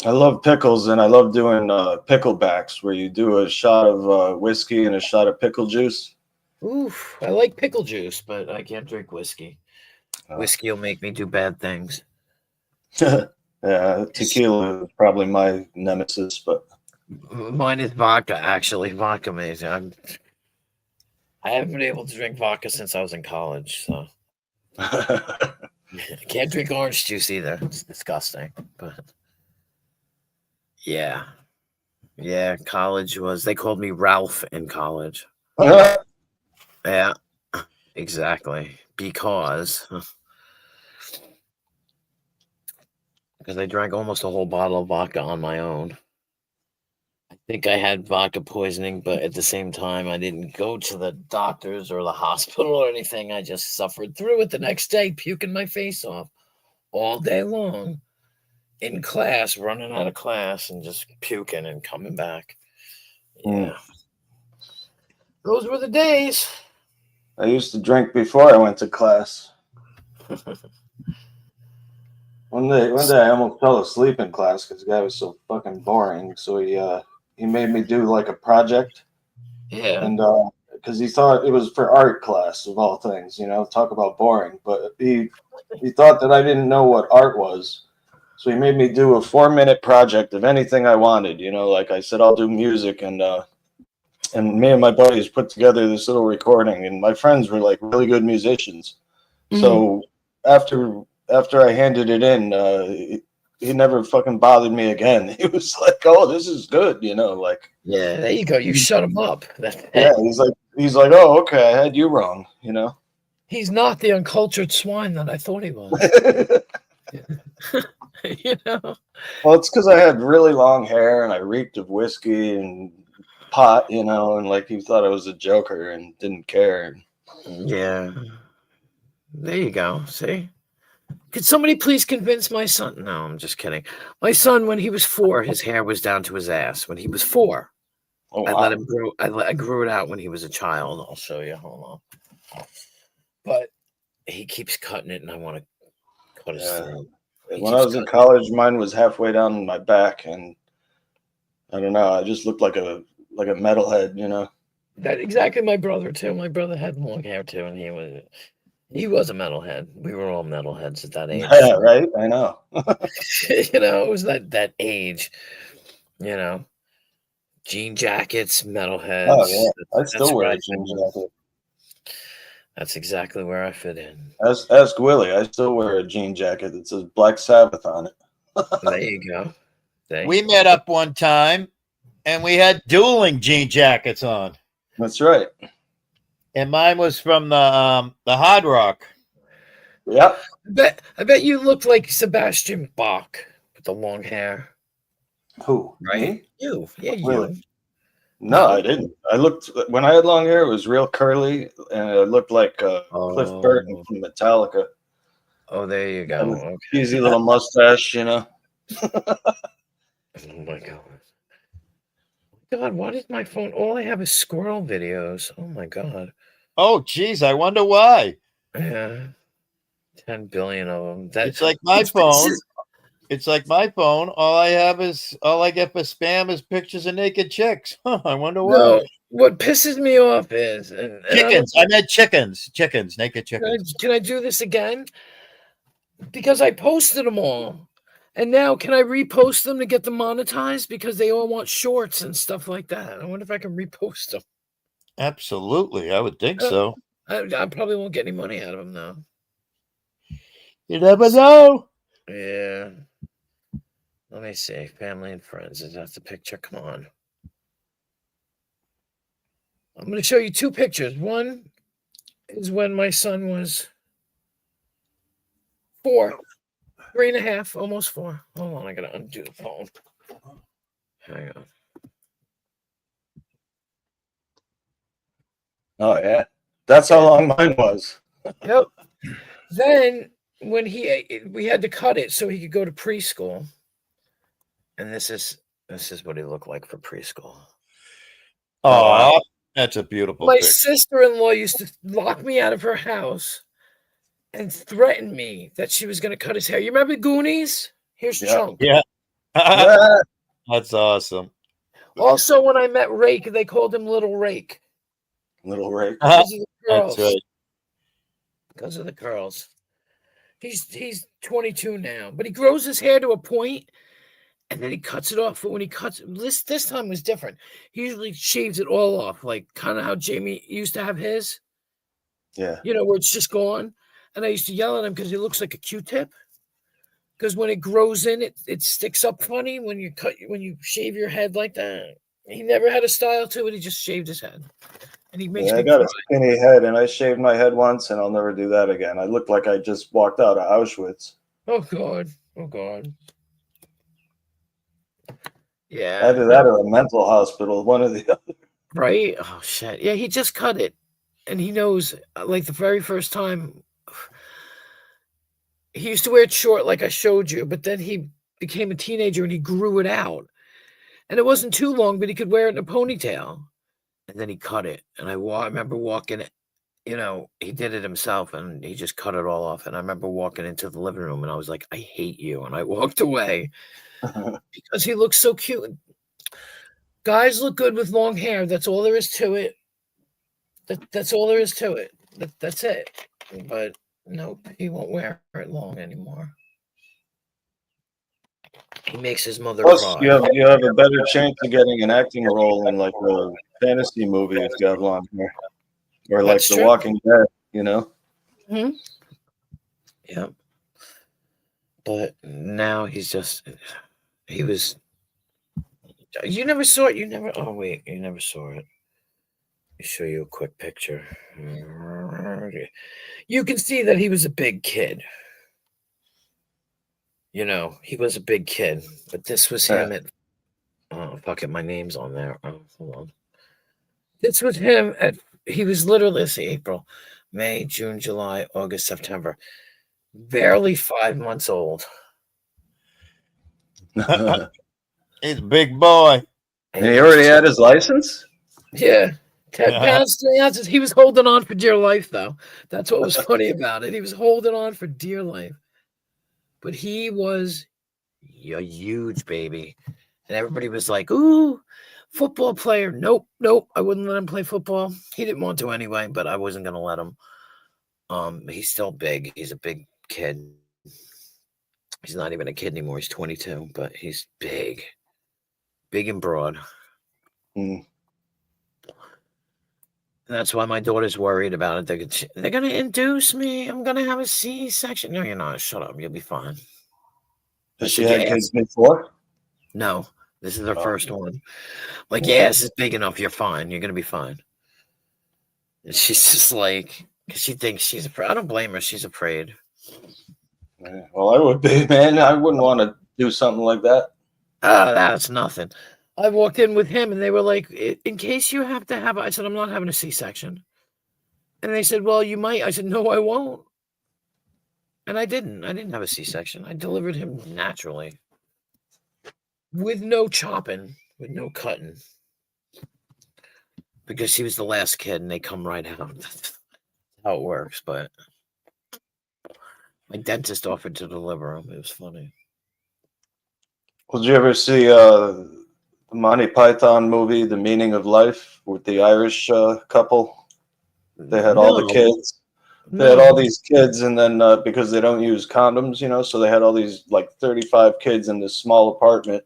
I love pickles, and I love doing picklebacks where you do a shot of whiskey and a shot of pickle juice. Oof. I like pickle juice, but I can't drink whiskey. Whiskey will make me do bad things. Yeah, tequila is probably my nemesis, but Mine is vodka, actually. Vodka amazing. I haven't been able to drink vodka since I was in college, so I can't drink orange juice either. It's disgusting. But yeah. Yeah, college was they called me Ralph in college. Yeah, exactly. Because I drank almost a whole bottle of vodka on my own. I think I had vodka poisoning, but at the same time, I didn't go to the doctors or the hospital or anything. I just suffered through it the next day, puking my face off all day long in class, running out of class and just puking and coming back. Yeah. Those were the days. I used to drink before I went to class. One day I almost fell asleep in class because the guy was so fucking boring. So he made me do like a project. Yeah. And because he thought it was for art class of all things, talk about boring. But he thought that I didn't know what art was. So he made me do a 4-minute project of anything I wanted. Like I said, I'll do music, and me and my buddies put together this little recording, and my friends were like really good musicians. So after I handed it in, he never fucking bothered me again. He was like, "Oh, this is good," like. Yeah, there you go. You shut him up. Yeah, he's like, "Oh, okay, I had you wrong," He's not the uncultured swine that I thought he was. Well, it's because I had really long hair and I reeked of whiskey and pot, and like he thought I was a joker and didn't care. Yeah. There you go. See? Could somebody please convince my son? No, I'm just kidding. My son, when he was 4, his hair was down to his ass. When he was 4, I let him grow. I grew it out when he was a child. I'll show you. Hold on. But he keeps cutting it, and I want to cut his throat. When I was in college, mine was halfway down my back, and I don't know. I just looked like a metalhead, That exactly my brother too. My brother had long hair too, and he was a metalhead. We were all metalheads at that age. Yeah, right. I know. It was that age. Jean jackets, metalheads. Oh yeah, I still wear a jean jacket. That's exactly where I fit in. Ask Willie. I still wear a jean jacket that says Black Sabbath on it. There you go. We met up one time, and we had dueling jean jackets on. That's right. And mine was from the Hard Rock. Yep. I bet you looked like Sebastian Bach with the long hair. Who? Right? Me? You. Yeah, you. Really? No, I didn't. I looked when I had long hair. It was real curly, and it looked like Cliff Burton from Metallica. Oh, there you go. Okay. Easy little mustache, Oh my god. God, what is my phone? All I have is squirrel videos. Oh my god. Oh, geez, I wonder why. Yeah. 10 billion of them. It's like my phone. It's like my phone. All I get for spam is pictures of naked chicks. I wonder why. No, what pisses me off is chickens. I meant chickens. Chickens, naked chickens. Can I do this again? Because I posted them all. And now can I repost them to get them monetized? Because they all want shorts and stuff like that. I wonder if I can repost them. Absolutely. I would think so. I probably won't get any money out of them though. You never know. Yeah. Let me see. Family and friends. Is that the picture? Come on. I'm going to show you 2 pictures. One is when my son was 4, 3.5, almost 4. Hold on. I got to undo the phone. Hang on. Oh, yeah. That's how long mine was. Yep. Then when we had to cut it so he could go to preschool. And this is what he looked like for preschool. Oh, that's a beautiful My picture. sister-in-law used to lock me out of her house and threaten me that she was going to cut his hair. You remember Goonies? Here's Chunk. Yeah. That's awesome. Also, when I met Rake, they called him Little Rake. Little Rake. Because of the curls. That's right. Because of the curls. He's 22 now, but he grows his hair to a point, and then he cuts it off. But when he cuts this time was different. He usually shaves it all off, like kind of how Jamie used to have his. Yeah. You know, where it's just gone. And I used to yell at him because he looks like a Q-tip. Because when it grows in, it sticks up funny when you shave your head like that. He never had a style to it. He just shaved his head, and he makes Yeah, me I got cry. a skinny head, and I shaved my head once, and I'll never do that again. I looked like I just walked out of Auschwitz. Oh God! Oh God! Yeah, Either that or a mental hospital, one or the other. right? Oh shit! Yeah, he just cut it, and he knows. Like the very first time, he used to wear it short, like I showed you, but then he became a teenager and he grew it out, and it wasn't too long, but he could wear it in a ponytail, and then he cut it, and I remember walking it. You know, he did it himself and he just cut it all off. And I remember walking into the living room and I was like, I hate you. And I walked away because he looks so cute. Guys look good with long hair. That's all there is to it. That's all there is to it. That's it. But nope, he won't wear it long anymore. He makes his mother Plus, cry. you have a better chance of getting an acting role in like a fantasy movie if you have long hair, or like That's The true. Walking Dead. You know. Mm-hmm. Yeah. But now he was. You never saw it. You never. Oh wait, you never saw it. Let me show you a quick picture. You can see that he was a big kid. You know, he was a big kid, but this was him at. Oh fuck it, my name's on there. Oh, hold on. This was him at. He was literally, let's see, April, May, June, July, August, September. Barely 5 months old. He's a big boy. And he already had his license? Yeah. 10 pounds, 3 ounces. He was holding on for dear life, though. That's what was funny about it. He was holding on for dear life. But he was a huge baby. And everybody was like, ooh, football player. Nope. I wouldn't let him play football. He didn't want to anyway, but I wasn't going to let him. He's still big. He's a big kid. He's not even a kid anymore. He's 22, but he's big. Big and broad. Mm. And that's why my daughter's worried about it. They're going to induce me. I'm going to have a C-section. No, you're not. Shut up. You'll be fine. Has she had kids before? No, this is her first one. Like, yeah, this is big enough. You're fine. You're going to be fine. And she's just like, because she thinks she's afraid. I don't blame her. She's afraid. Yeah, well, I would be, man. I wouldn't want to do something like that. That's nothing. I walked in with him and they were like, in case you have to have, I said, I'm not having a C-section. And they said, well, you might. I said, no, I won't. And I didn't have a C-section. I delivered him naturally with no chopping, with no cutting, because he was the last kid and they come right out. That's how it works. But my dentist offered to deliver him. It was funny. Well, did you ever see the Monty Python movie, The Meaning of Life, with the Irish couple? They had all the kids. They had all these kids, and then because they don't use condoms, you know, so they had all these like 35 kids in this small apartment.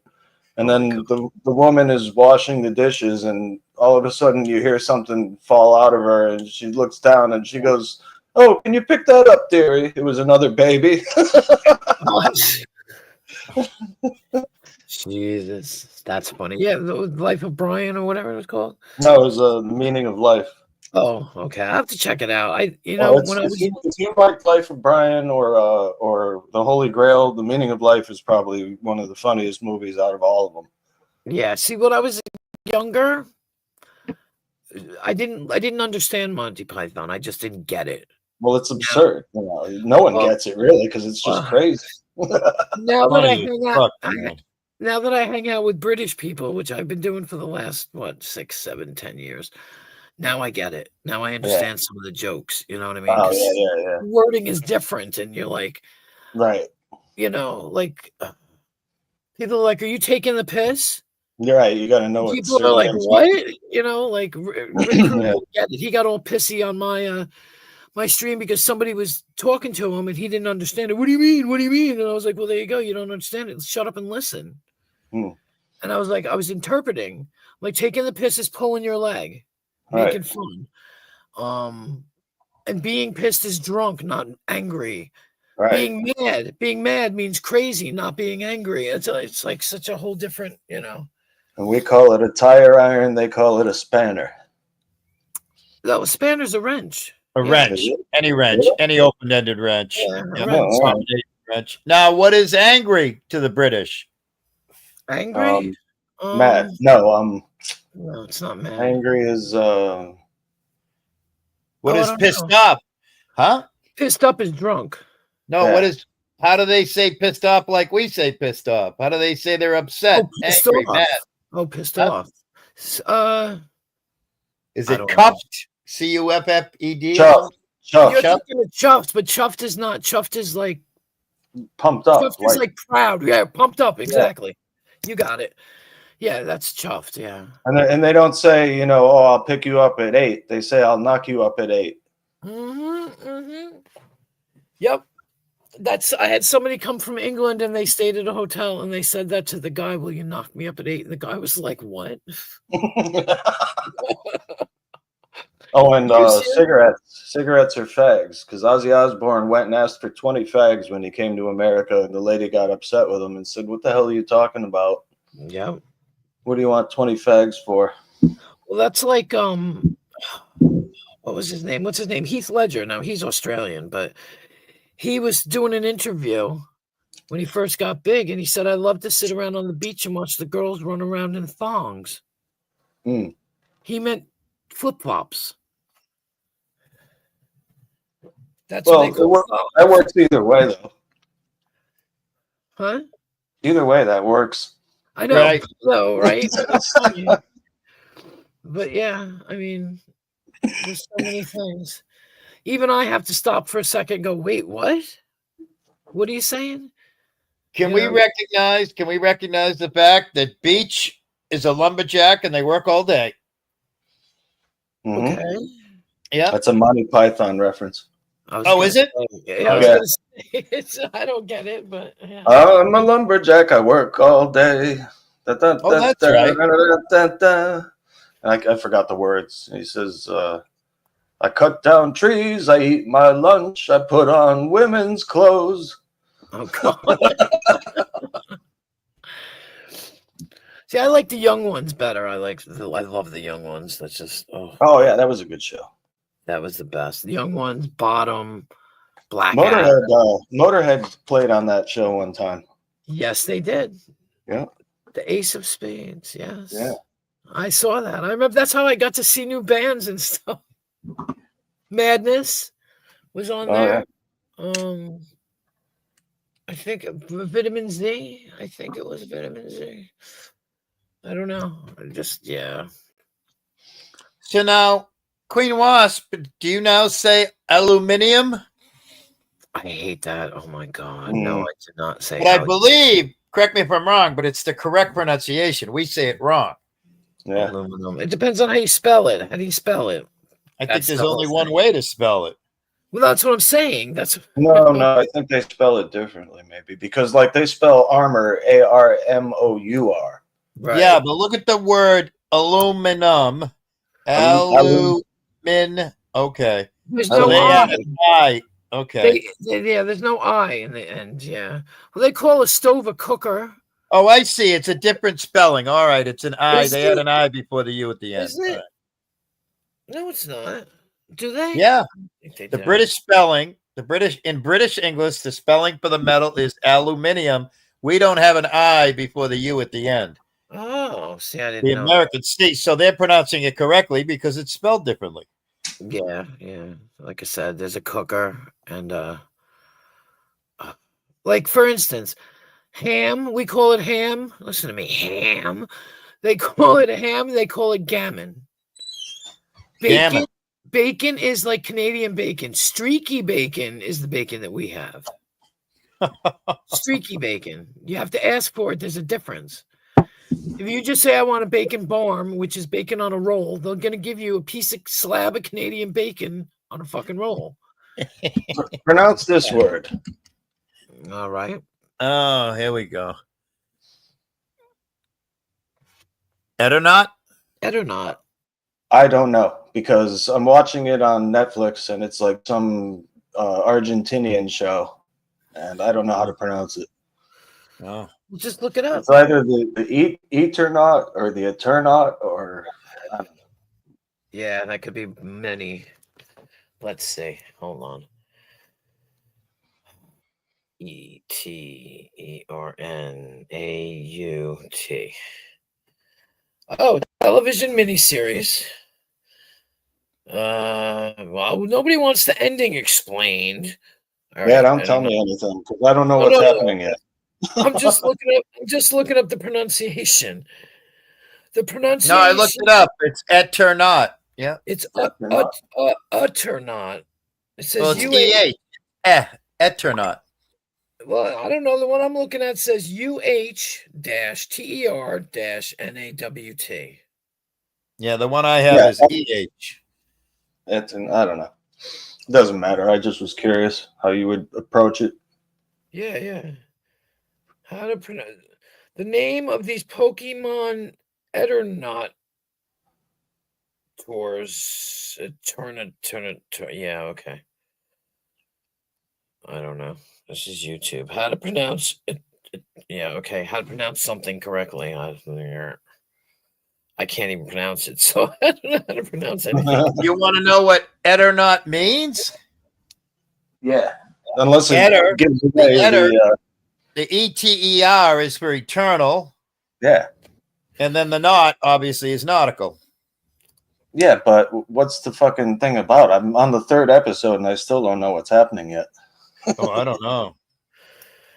And then the woman is washing the dishes, and all of a sudden you hear something fall out of her, and she looks down and she goes, "Oh, can you pick that up, dearie?" It was another baby. Jesus, that's funny. Yeah, the Life of Brian or whatever it was called. No, it was The Meaning of Life. Oh, okay. I have to check it out. If If you like Life of Brian or The Holy Grail, The Meaning of Life is probably one of the funniest movies out of all of them. Yeah, see, when I was younger, I didn't understand Monty Python. I just didn't get it. Well, it's absurd. You know, no one gets it really because it's just crazy. Now that I hang out with British people, which I've been doing for the last 6, 7, 10 years, now I get it. Now I understand some of the jokes. You know what I mean? Oh, yeah. Wording is different, and you're like, right. You know, like people are like, "Are you taking the piss?" You're right. You got to know. People are like, "What?" You know, like Rick Crudup, he got all pissy on my stream because somebody was talking to him and he didn't understand it. What do you mean? What do you mean? And I was like, well, there you go. You don't understand it. Shut up and listen. Hmm. And I was like, I was interpreting, like taking the piss is pulling your leg, Right. making fun. And being pissed is drunk, not angry. Right. Being mad means crazy, not being angry. It's like such a whole different, you know. And we call it a tire iron. They call it a spanner. No, spanner's a wrench. A Yeah. wrench, any wrench, any open-ended wrench. Yeah, a Yep. wrench. Oh, Wrench. Now, what is angry to the British? Angry? Mad. No, No, it's not mad. angry is What I is don't pissed know. up? Huh? Pissed up is drunk. No, Yeah. what is, how do they say pissed off like we say pissed off? How do they say they're upset, Pissed angry, off. mad? Oh, pissed Huh? off. Is I it don't know. cuffed? CUFFED? chuffed. You're Chuffed. thinking of chuffed, but chuffed is not. Chuffed is like Pumped up. chuffed is like proud. Yeah, pumped up. Exactly. You got it. Yeah, that's chuffed. Yeah. And they don't say, you know, oh, I'll pick you up at 8. They say, I'll knock you up at 8. Yep. I had somebody come from England and they stayed at a hotel and they said that to the guy, will you knock me up at 8? And the guy was like, what? Oh, and You see it? cigarettes are fags, because Ozzy Osbourne went and asked for 20 fags when he came to America, and the lady got upset with him and said, what the hell are you talking about? Yep. What do you want 20 fags for? Well, that's like what was his name? What's his name? Heath Ledger. Now he's Australian, but he was doing an interview when he first got big, and he said, I love to sit around on the beach and watch the girls run around in thongs. Mm. He meant flip-flops. That's Well, what they call that works either way, though. Huh? Either way, that works. I know, Right. no, right? But yeah, I mean, there's so many things. Even I have to stop for a second and go, wait, what? What are you saying? Can You we know? recognize the fact that Beach is a lumberjack and they work all day? Mhm. Okay. Yeah. That's a Monty Python reference. Oh, is it? Yeah, I was Yeah. gonna say, I don't get it, but yeah. I'm a lumberjack. I work all day. Oh, that's right. And I forgot the words. He says, I cut down trees. I eat my lunch. I put on women's clothes. Oh God. See, I like the young ones better. I love the young ones. That's just Oh, yeah, that was a good show. that was the best. The young ones, Bottom, Black Adam. Motorhead played on that show one time. Yes, they did. Yeah. The Ace of Spades. Yes. Yeah. I saw that. I remember that's how I got to see new bands and stuff. Madness was on Oh, there. I think Vitamin Z. I think it was Vitamin Z. I don't know. Yeah. So now, Queen Wasp, do you now say aluminium? I hate that. Oh my God. No, I did not say But I believe, correct me if I'm wrong, but it's the correct pronunciation. We say it wrong. Yeah. aluminum. It depends on how you spell it. How do you spell it? I think That's there's the whole only one thing. way to spell it. Well, that's what I'm saying. That's No, I think they spell it differently, maybe, because like they spell armor ARMOUR. right. Yeah, but look at the word aluminum. Alumin. Okay. There's So no they I. added an I. Okay. Yeah, there's no I in the end. Yeah. Well, they call a stove a cooker. Oh, I see. It's a different spelling. All right. It's an I. Is They add it? an I before the U at the end. Isn't it? All right. No, it's not. Do they? Yeah. I think they The do. British spelling, in British English, the spelling for the metal is aluminium. We don't have an I before the U at the end. Oh, see, I The didn't know. Americans see, so they're pronouncing it correctly because it's spelled differently. Yeah. Like I said, there's a cooker and like for instance, ham. We call it ham. Listen to me, ham. They call it ham. They call it gammon. Bacon. Gammon. Bacon is like Canadian bacon. Streaky bacon is the bacon that we have. Streaky bacon. You have to ask for it. There's a difference. If you just say I want a bacon barm, which is bacon on a roll, they're gonna give you a slab of Canadian bacon on a fucking roll. Pronounce this word. All right. Oh, here we go. Ed or not? Ed or not? I don't know because I'm watching it on Netflix and it's like some Argentinian show, and I don't know how to pronounce it. Oh. Well, just look it up. It's either the Eternaut or the Eternaut, or I don't know. Yeah, that could be many. Let's see. Hold on. Eternaut. Oh, television miniseries. Well, nobody wants the ending explained. All Yeah, right, don't I tell don't know. me anything because I don't know No, what's no, no. happening yet. I'm just looking up the pronunciation. The No, I looked pronunciation. it up. It's Eternaut. Yeah. It's Eternaut. Uternaut. It says Well, it's UH. Eternaut. Well, I don't know. The one I'm looking at says UH-TER-NAWT. Yeah, the one I have Yeah. is EH. I don't know. It doesn't matter. I just was curious how you would approach it. Yeah. How to pronounce the name of these Pokemon Eternaut tours? Yeah, okay. I don't know. This is YouTube. How to pronounce it? Yeah, okay. How to pronounce something correctly? I can't even pronounce it, so I don't know how to pronounce anything. You want to know what Eternaut means? Yeah. Unless Eter, it gives away Eter. the The ETER is for eternal, yeah. and then the knot obviously is nautical. Yeah, but what's the fucking thing about? I'm on the 3rd episode and I still don't know what's happening yet. Oh, I don't know.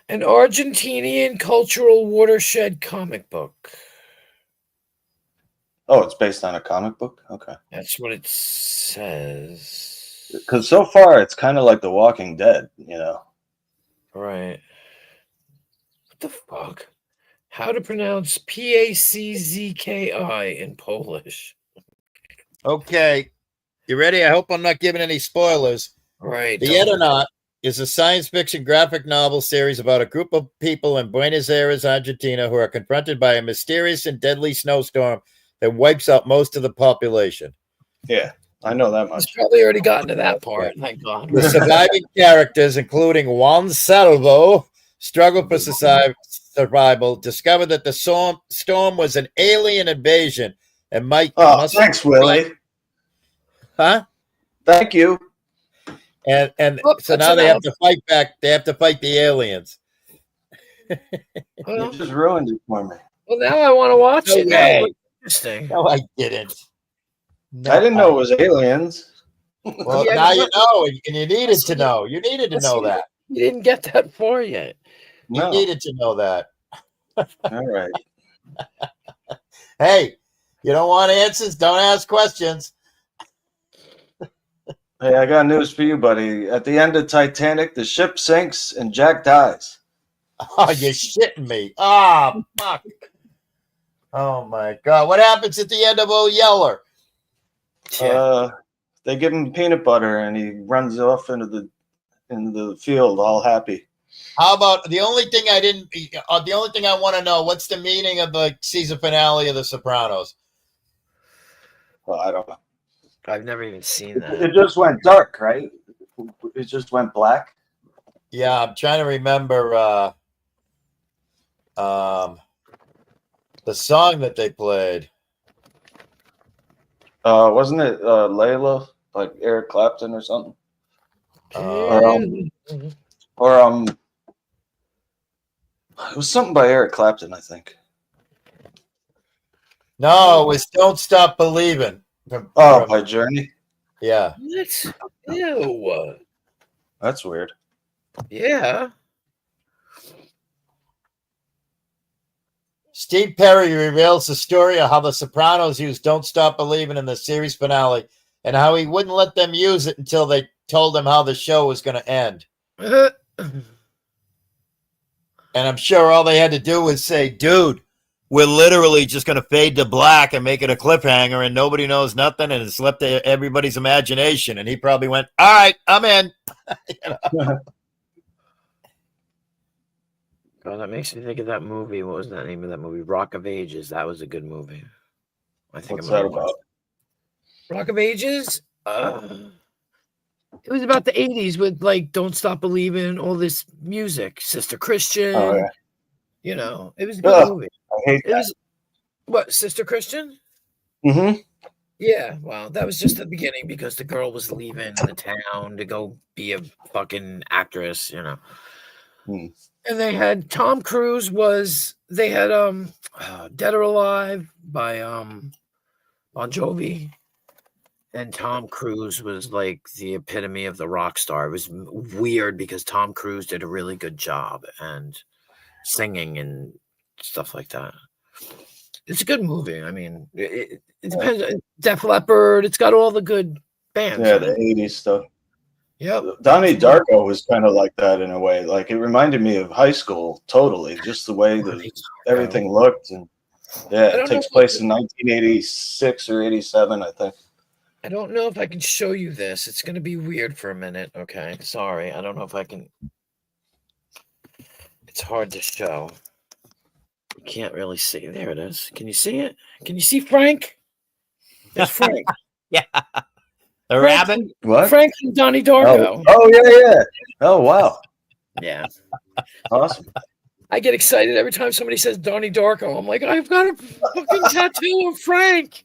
An Argentinian cultural watershed comic book. Oh, it's based on a comic book? Okay. That's what it says. Because so far it's kind of like The Walking Dead, you know? Right. What the fuck? How to pronounce PACZKI in Polish? Okay, you ready? I hope I'm not giving any spoilers. Right. The Eternaut is a science fiction graphic novel series about a group of people in Buenos Aires, Argentina, who are confronted by a mysterious and deadly snowstorm that wipes out most of the population. Yeah, I know that He's much. probably already gotten to that part. Thank God. The surviving characters, including Juan Salvo, struggle for survival, discover that the storm was an alien invasion and must thanks, Willie. Huh? Thank you. And Oh, so now they have to fight back. They have to fight the aliens. You just ruined it for me. Well, now I want to watch No it. way. Interesting. No, I didn't. No, I didn't know it was aliens. Well, Yeah, now no. you know, and you needed to know. You needed to know that. You didn't get that far yet. You No. needed to know that. All right. Hey, you don't want answers? Don't ask questions. Hey, I got news for you, buddy. At the end of Titanic, the ship sinks and Jack dies. Oh, you're shitting me. Oh, fuck. Oh, my God. What happens at the end of Old Yeller? They give him peanut butter and he runs off into the field all happy. How about the only thing I want to know, what's the meaning of the season finale of The Sopranos? Well, I don't know. I've never even seen that. It just went dark, right? It just went black. Yeah, I'm trying to remember the song that they played. Wasn't it Layla, like Eric Clapton or something? It was something by Eric Clapton, I think. No, it was Don't Stop Believing. By Journey? Yeah. What? Ew. That's weird. Yeah. Steve Perry reveals the story of how the Sopranos used Don't Stop Believing in the series finale and how he wouldn't let them use it until they told him how the show was going to end. And I'm sure all they had to do was say, dude, we're literally just going to fade to black and make it a cliffhanger and nobody knows nothing and it's left to everybody's imagination. And he probably went, all right, I'm in. Oh, that makes me think of that movie. What was that name of that movie? Rock of Ages. That was a good movie. I think What's I might that have watched about? Rock of Ages. It was about the 80s with like Don't Stop Believing, all this music, Sister Christian. Oh yeah. You know, it was a good Ugh, movie. I hate It was what, Sister Christian? that. Mm-hmm. Yeah, well, that was just the beginning because the girl was leaving the town to go be a fucking actress, you know. Hmm. And they had Tom Cruise they had Dead or Alive by Bon Jovi. And Tom Cruise was like the epitome of the rock star. It was weird because Tom Cruise did a really good job and singing and stuff like that. It's a good movie. I mean, it depends. Def Leppard. It's got all the good bands. Yeah, in the it. 80s stuff. Yep. Donnie Darko was kind of like that in a way. Like it reminded me of high school totally, just the way everything looked. And yeah, I it don't know takes place in 1986 or 87, I think. I don't know if I can show you this. It's going to be weird for a minute. Okay. Sorry. I don't know if I can. It's hard to show. You can't really see. There it is. Can you see it? Can you see Frank? It's Frank. Yeah. The rabbit? What? Frank and Donnie Oh, Darko. yeah. Oh, wow. Yeah. Awesome. I get excited every time somebody says Donnie Darko. I'm like, I've got a fucking tattoo of Frank.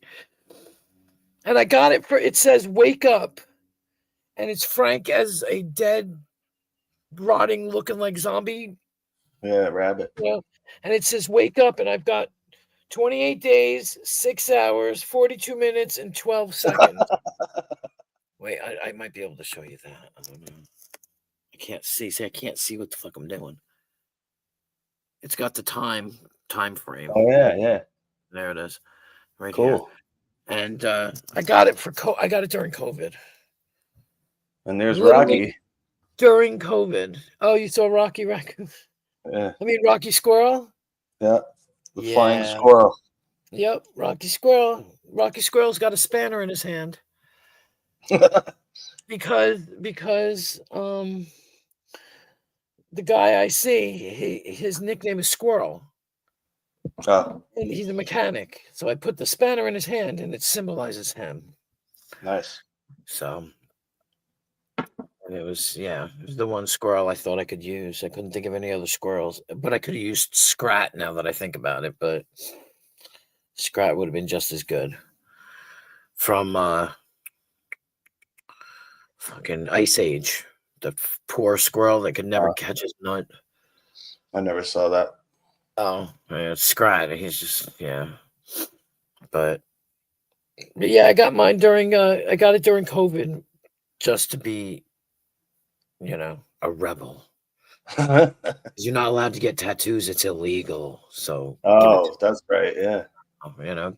And I got it it says wake up. And it's Frank as a dead, rotting, looking like zombie. Yeah, rabbit. You know? And it says wake up. And I've got 28 days, 6 hours, 42 minutes, and 12 seconds. Wait, I might be able to show you that. I don't know. I can't see. See, I can't see what the fuck I'm doing. It's got the time frame. Oh, yeah. There it is. Right Cool. here. And I got it I got it during COVID. And there's Literally Rocky. during COVID. Oh, you saw Rocky Raccoon? Yeah. I mean Rocky Squirrel? Yeah. The Yeah. flying squirrel. Yep, Rocky Squirrel. Rocky Squirrel's got a spanner in his hand. because the guy I see, his nickname is Squirrel. Oh, And he's a mechanic. So I put the spanner in his hand and it symbolizes him. nice. So and it was the one squirrel I thought I could use. I couldn't think of any other squirrels, but I could have used Scrat now that I think about it, but Scrat would have been just as good. From fucking Ice Age, the poor squirrel that could never catch his nut. I never saw that. Oh, yeah, Scrat. He's just But yeah, I got mine during I got it during COVID just to be, a rebel. You're not allowed to get tattoos; it's illegal. So that's right. Yeah.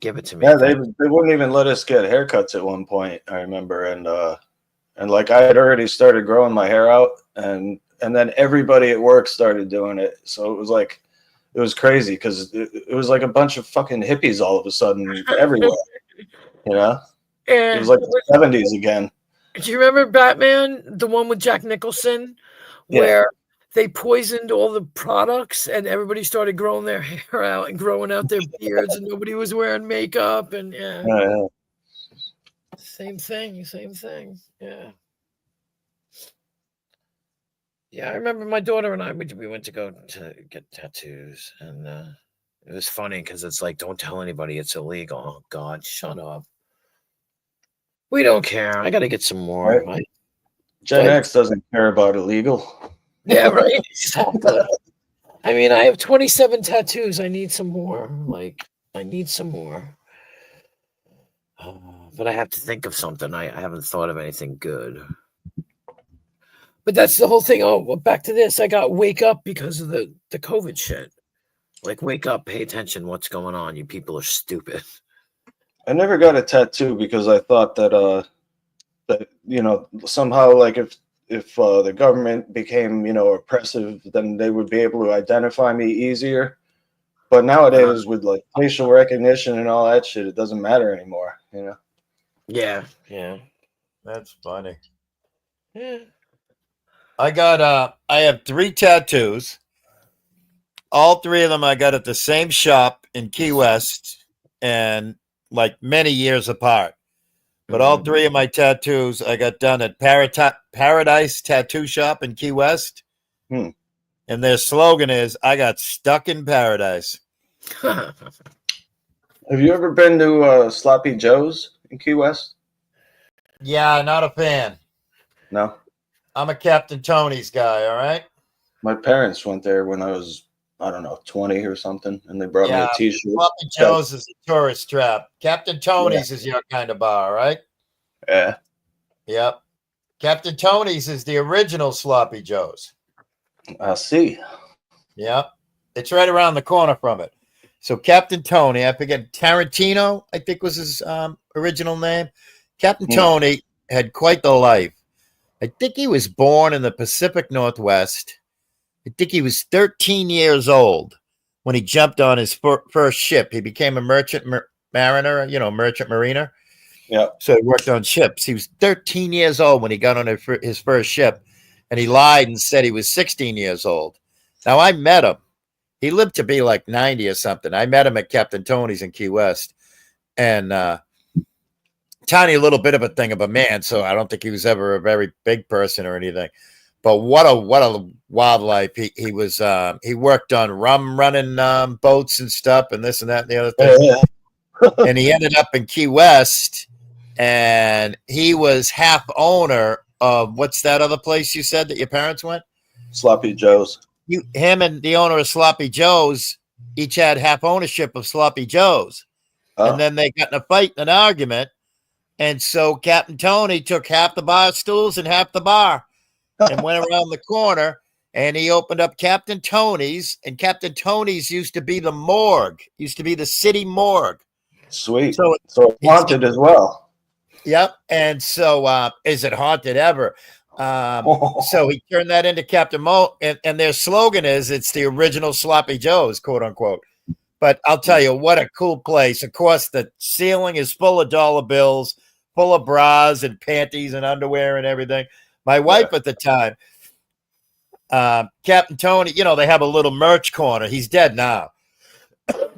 Give it to me. Yeah, they wouldn't even let us get haircuts at one point. I remember, and like I had already started growing my hair out, and then everybody at work started doing it. So it was crazy because it was like a bunch of fucking hippies all of a sudden everywhere. It was like the 70s again. Do you remember Batman, the one with Jack Nicholson, where they poisoned all the products and everybody started growing their hair out and growing out their beards and nobody was wearing makeup and Same thing. Yeah. Yeah, I remember my daughter and I, we went to go to get tattoos and it was funny because it's like, don't tell anybody it's illegal. Oh, God, shut up. We don't care. I got to get some more. Right. Gen X doesn't care about illegal. Yeah, right. Exactly. I mean, I have 27 tattoos. I need some more. I need some more. But I have to think of something. I haven't thought of anything good. But that's the whole thing. Oh, well, back to this. I got wake up because of the COVID shit. Like, wake up, pay attention. What's going on? You people are stupid. I never got a tattoo because I thought that somehow like if the government became oppressive, then they would be able to identify me easier. But nowadays with like facial recognition and all that shit, it doesn't matter anymore. Yeah. That's funny. Yeah. I have 3 tattoos. All 3 of them I got at the same shop in Key West, and like many years apart. But all three of my tattoos I got done at Paradise Tattoo Shop in Key West. Hmm. And their slogan is, I got stuck in paradise. Have you ever been to Sloppy Joe's in Key West? Yeah, not a fan. No. I'm a Captain Tony's guy, all right? My parents went there when I was, I don't know, 20 or something, and they brought me a T-shirt. Sloppy Joe's is a tourist trap. Captain Tony's is your kind of bar, right? Yeah. Yep. Captain Tony's is the original Sloppy Joe's. I see. Yep. It's right around the corner from it. So Captain Tony, I forget, Tarantino, I think was his original name. Captain Tony had quite the life. I think he was born in the Pacific Northwest. I think he was 13 years old when he jumped on his first ship. He became a merchant mariner, merchant mariner. Yeah. So he worked on ships. He was 13 years old when he got on his first ship, and he lied and said he was 16 years old. Now, I met him. He lived to be like 90 or something. I met him at Captain Tony's in Key West, and tiny little bit of a thing of a man, so I don't think he was ever a very big person or anything. But what a wildlife. He was he worked on rum running boats and stuff and this and that and the other thing. And he ended up in Key West, and he was half owner of what's that other place you said that your parents went? Sloppy Joe's. Him and the owner of Sloppy Joe's each had half ownership of Sloppy Joe's. Oh. And then they got in a fight, an argument. And so Captain Tony took half the bar stools and half the bar and went around the corner, and he opened up Captain Tony's, and Captain Tony's used to be the morgue, used to be the city morgue. Sweet. So it's haunted as well. Yep. And so is it haunted ever? So he turned that into Captain Mo, and their slogan is, it's the original Sloppy Joe's, quote unquote. But I'll tell you, what a cool place. Of course, the ceiling is full of dollar bills, full of bras and panties and underwear and everything. My wife at the time, Captain Tony, they have a little merch corner. He's dead now.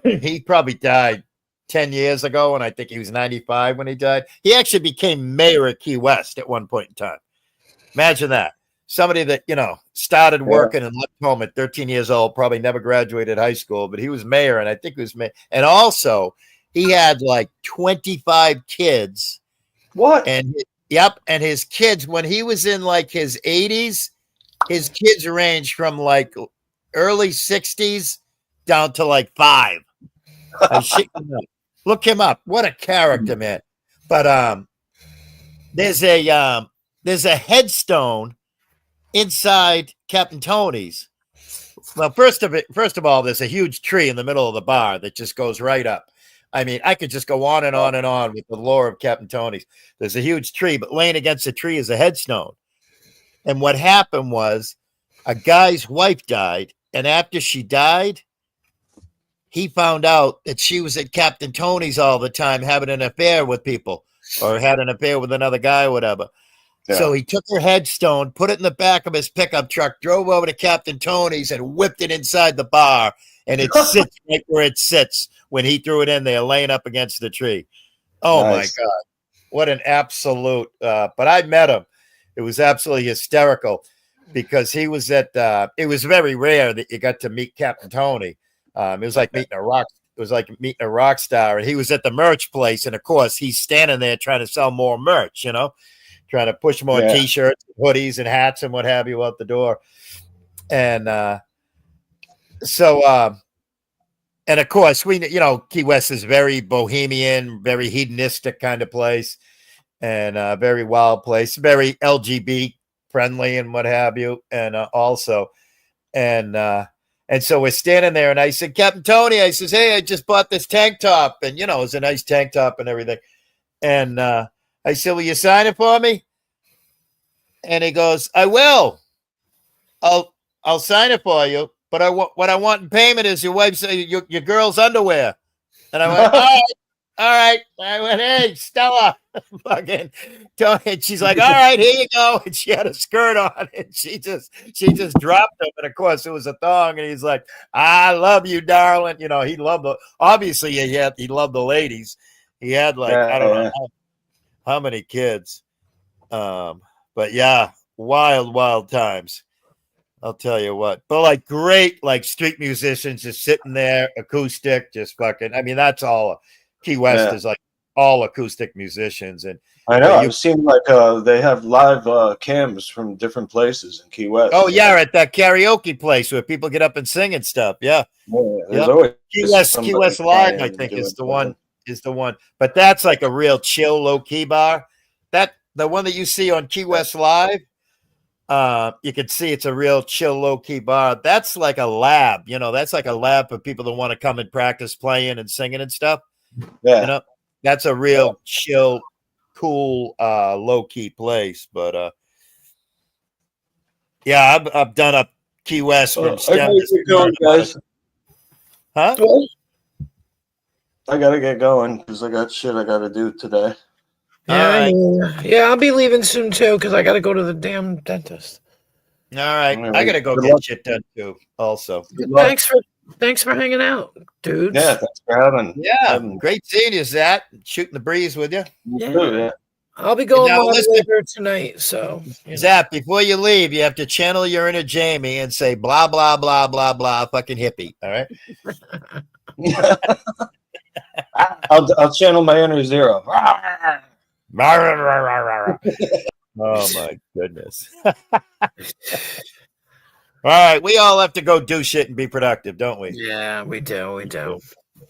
He probably died 10 years ago, and I think he was 95 when he died. He actually became mayor of Key West at one point in time. Imagine that. Somebody that, started working and left home at 13 years old, probably never graduated high school, but he was mayor, and I think he was mayor. And also, he had like 25 kids. What? And and his kids, when he was in like his 80s, his kids ranged from like early 60s down to like 5. Look him up. What a character, man. But there's a headstone inside Captain Tony's. Well, first of all, there's a huge tree in the middle of the bar that just goes right up. I mean, I could just go on and on and on with the lore of Captain Tony's. There's a huge tree, but laying against the tree is a headstone. And what happened was a guy's wife died, and after she died, he found out that she was at Captain Tony's all the time having an affair with people, or had an affair with another guy or whatever. Yeah. So he took her headstone, put it in the back of his pickup truck, drove over to Captain Tony's, and whipped it inside the bar. And it sits right where it sits when he threw it in there, laying up against the tree. Oh, nice. My God. What an absolute. But I met him. It was absolutely hysterical because he was at, it was very rare that you got to meet Captain Tony. It was like meeting a rock. It was like meeting a rock star. And he was at the merch place. And of course, he's standing there trying to sell more merch, trying to push more T-shirts, hoodies, and hats and what have you out the door. And and of course, Key West is very bohemian, very hedonistic kind of place, and a very wild place, very LGBT friendly and what have you. And and so we're standing there, and I said, Captain Tony, I says, hey, I just bought this tank top, and it was a nice tank top and everything. And I said, will you sign it for me? And he goes, I will. I'll sign it for you. But what I want in payment is your wife's, your girl's underwear. And I went, all right. I went, hey, Stella. Fucking Tony. And she's like, all right, here you go. And she had a skirt on, and she just dropped him. And of course, it was a thong. And he's like, I love you, darling. He loved obviously he loved the ladies. He had like I don't know how many kids. But yeah, wild times. I'll tell you what. But like great like street musicians just sitting there, acoustic, just fucking. I mean, that's all. Key West is like all acoustic musicians, and I know. I've seen like they have live cams from different places in Key West. Oh yeah, at that karaoke place where people get up and sing and stuff. Yeah, there's always Key West Live. I think is the one. Is the one, but that's like a real chill, low key bar. That the one that you see on Key West Live. You can see it's a real chill, low key bar. That's like a lab, that's like a lab for people that want to come and practice playing and singing and stuff. Yeah. That's a real chill, cool, low key place. But yeah, I've done up Key West from STEM. Guys. Huh? I gotta get going because I got shit I gotta do today. Yeah, yeah, I'll be leaving soon too because I got to go to the damn dentist. All right, I gotta go get shit done too. Also, thanks for hanging out, dudes. Yeah, thanks for having. Yeah, great seeing you, Zach. Shooting the breeze with you. Yeah. I'll be going later tonight. So, Zach, before you leave, you have to channel your inner Jamie and say blah blah blah blah blah fucking hippie. All right. I'll channel my inner Zero. Oh my goodness. All right, we all have to go do shit and be productive, don't we? Yeah, we do.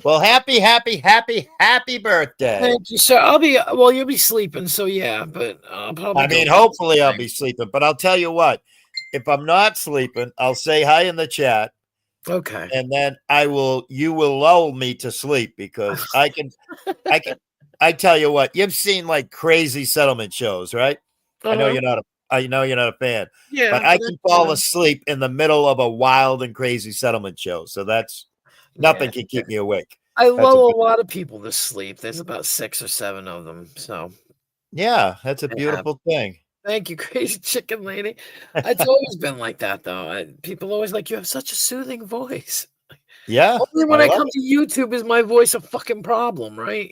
Well, happy birthday. Thank you, sir. You'll be sleeping, so yeah, but I'll probably hopefully I'll be sleeping, but I'll tell you what, if I'm not sleeping, I'll say hi in the chat. Okay. And then you will lull me to sleep because I tell you what, you've seen like crazy settlement shows, right? I know you're not a fan. Yeah. But I can fall asleep in the middle of a wild and crazy settlement show. So that's nothing can keep me awake. I lull a lot of people to sleep. There's about 6 or 7 of them. So yeah, that's a beautiful thing. Thank you, Crazy Chicken Lady. It's always been like that, though. People always like, you have such a soothing voice. Yeah. Only when I come to YouTube is my voice a fucking problem, right?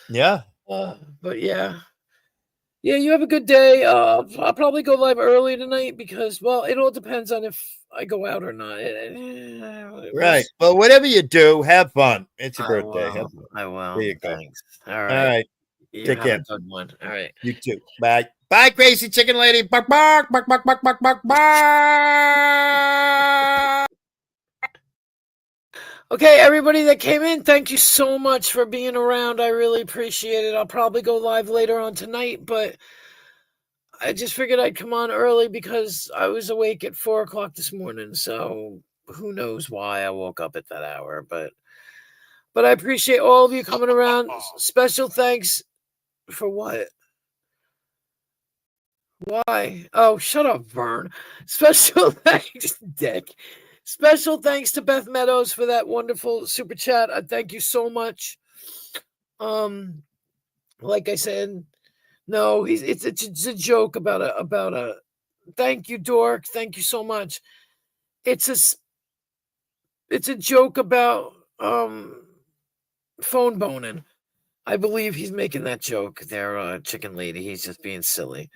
Yeah. But yeah. Yeah, you have a good day. I'll probably go live early tonight because, well, it all depends on if I go out or not. Right. Well, whatever you do, have fun. It's your birthday. I will. There you go. Thanks. All right. Take care. Good one. All right. You too. Bye. Bye, Crazy Chicken Lady. Bark, bark, bark, bark, bark, bark, bark, bark. Okay, everybody that came in, thank you so much for being around. I really appreciate it. I'll probably go live later on tonight, but I just figured I'd come on early because I was awake at 4 o'clock this morning. So who knows why I woke up at that hour, but I appreciate all of you coming around. Special thanks for what? Why? Oh, shut up, Vern. Special thanks, Dick. Special thanks to Beth Meadows for that wonderful super chat. Thank you so much. Like I said, no, it's a joke about a. Thank you, Dork. Thank you so much. It's a joke about phone boning. I believe he's making that joke there, Chicken Lady. He's just being silly.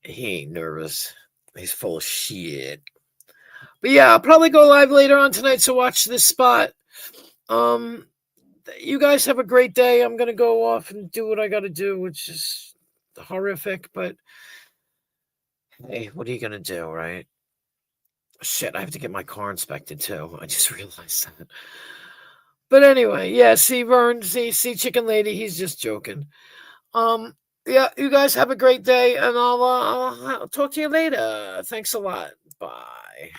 He ain't nervous. He's full of shit. But yeah, I'll probably go live later on tonight, so watch this spot. You guys have a great day. I'm gonna go off and do what I gotta do, which is horrific, but hey, what are you gonna do, right? Shit, I have to get my car inspected too. I just realized that. But anyway, yeah, see Vern, see Chicken Lady, he's just joking. Yeah, you guys have a great day, and I'll talk to you later. Thanks a lot. Bye.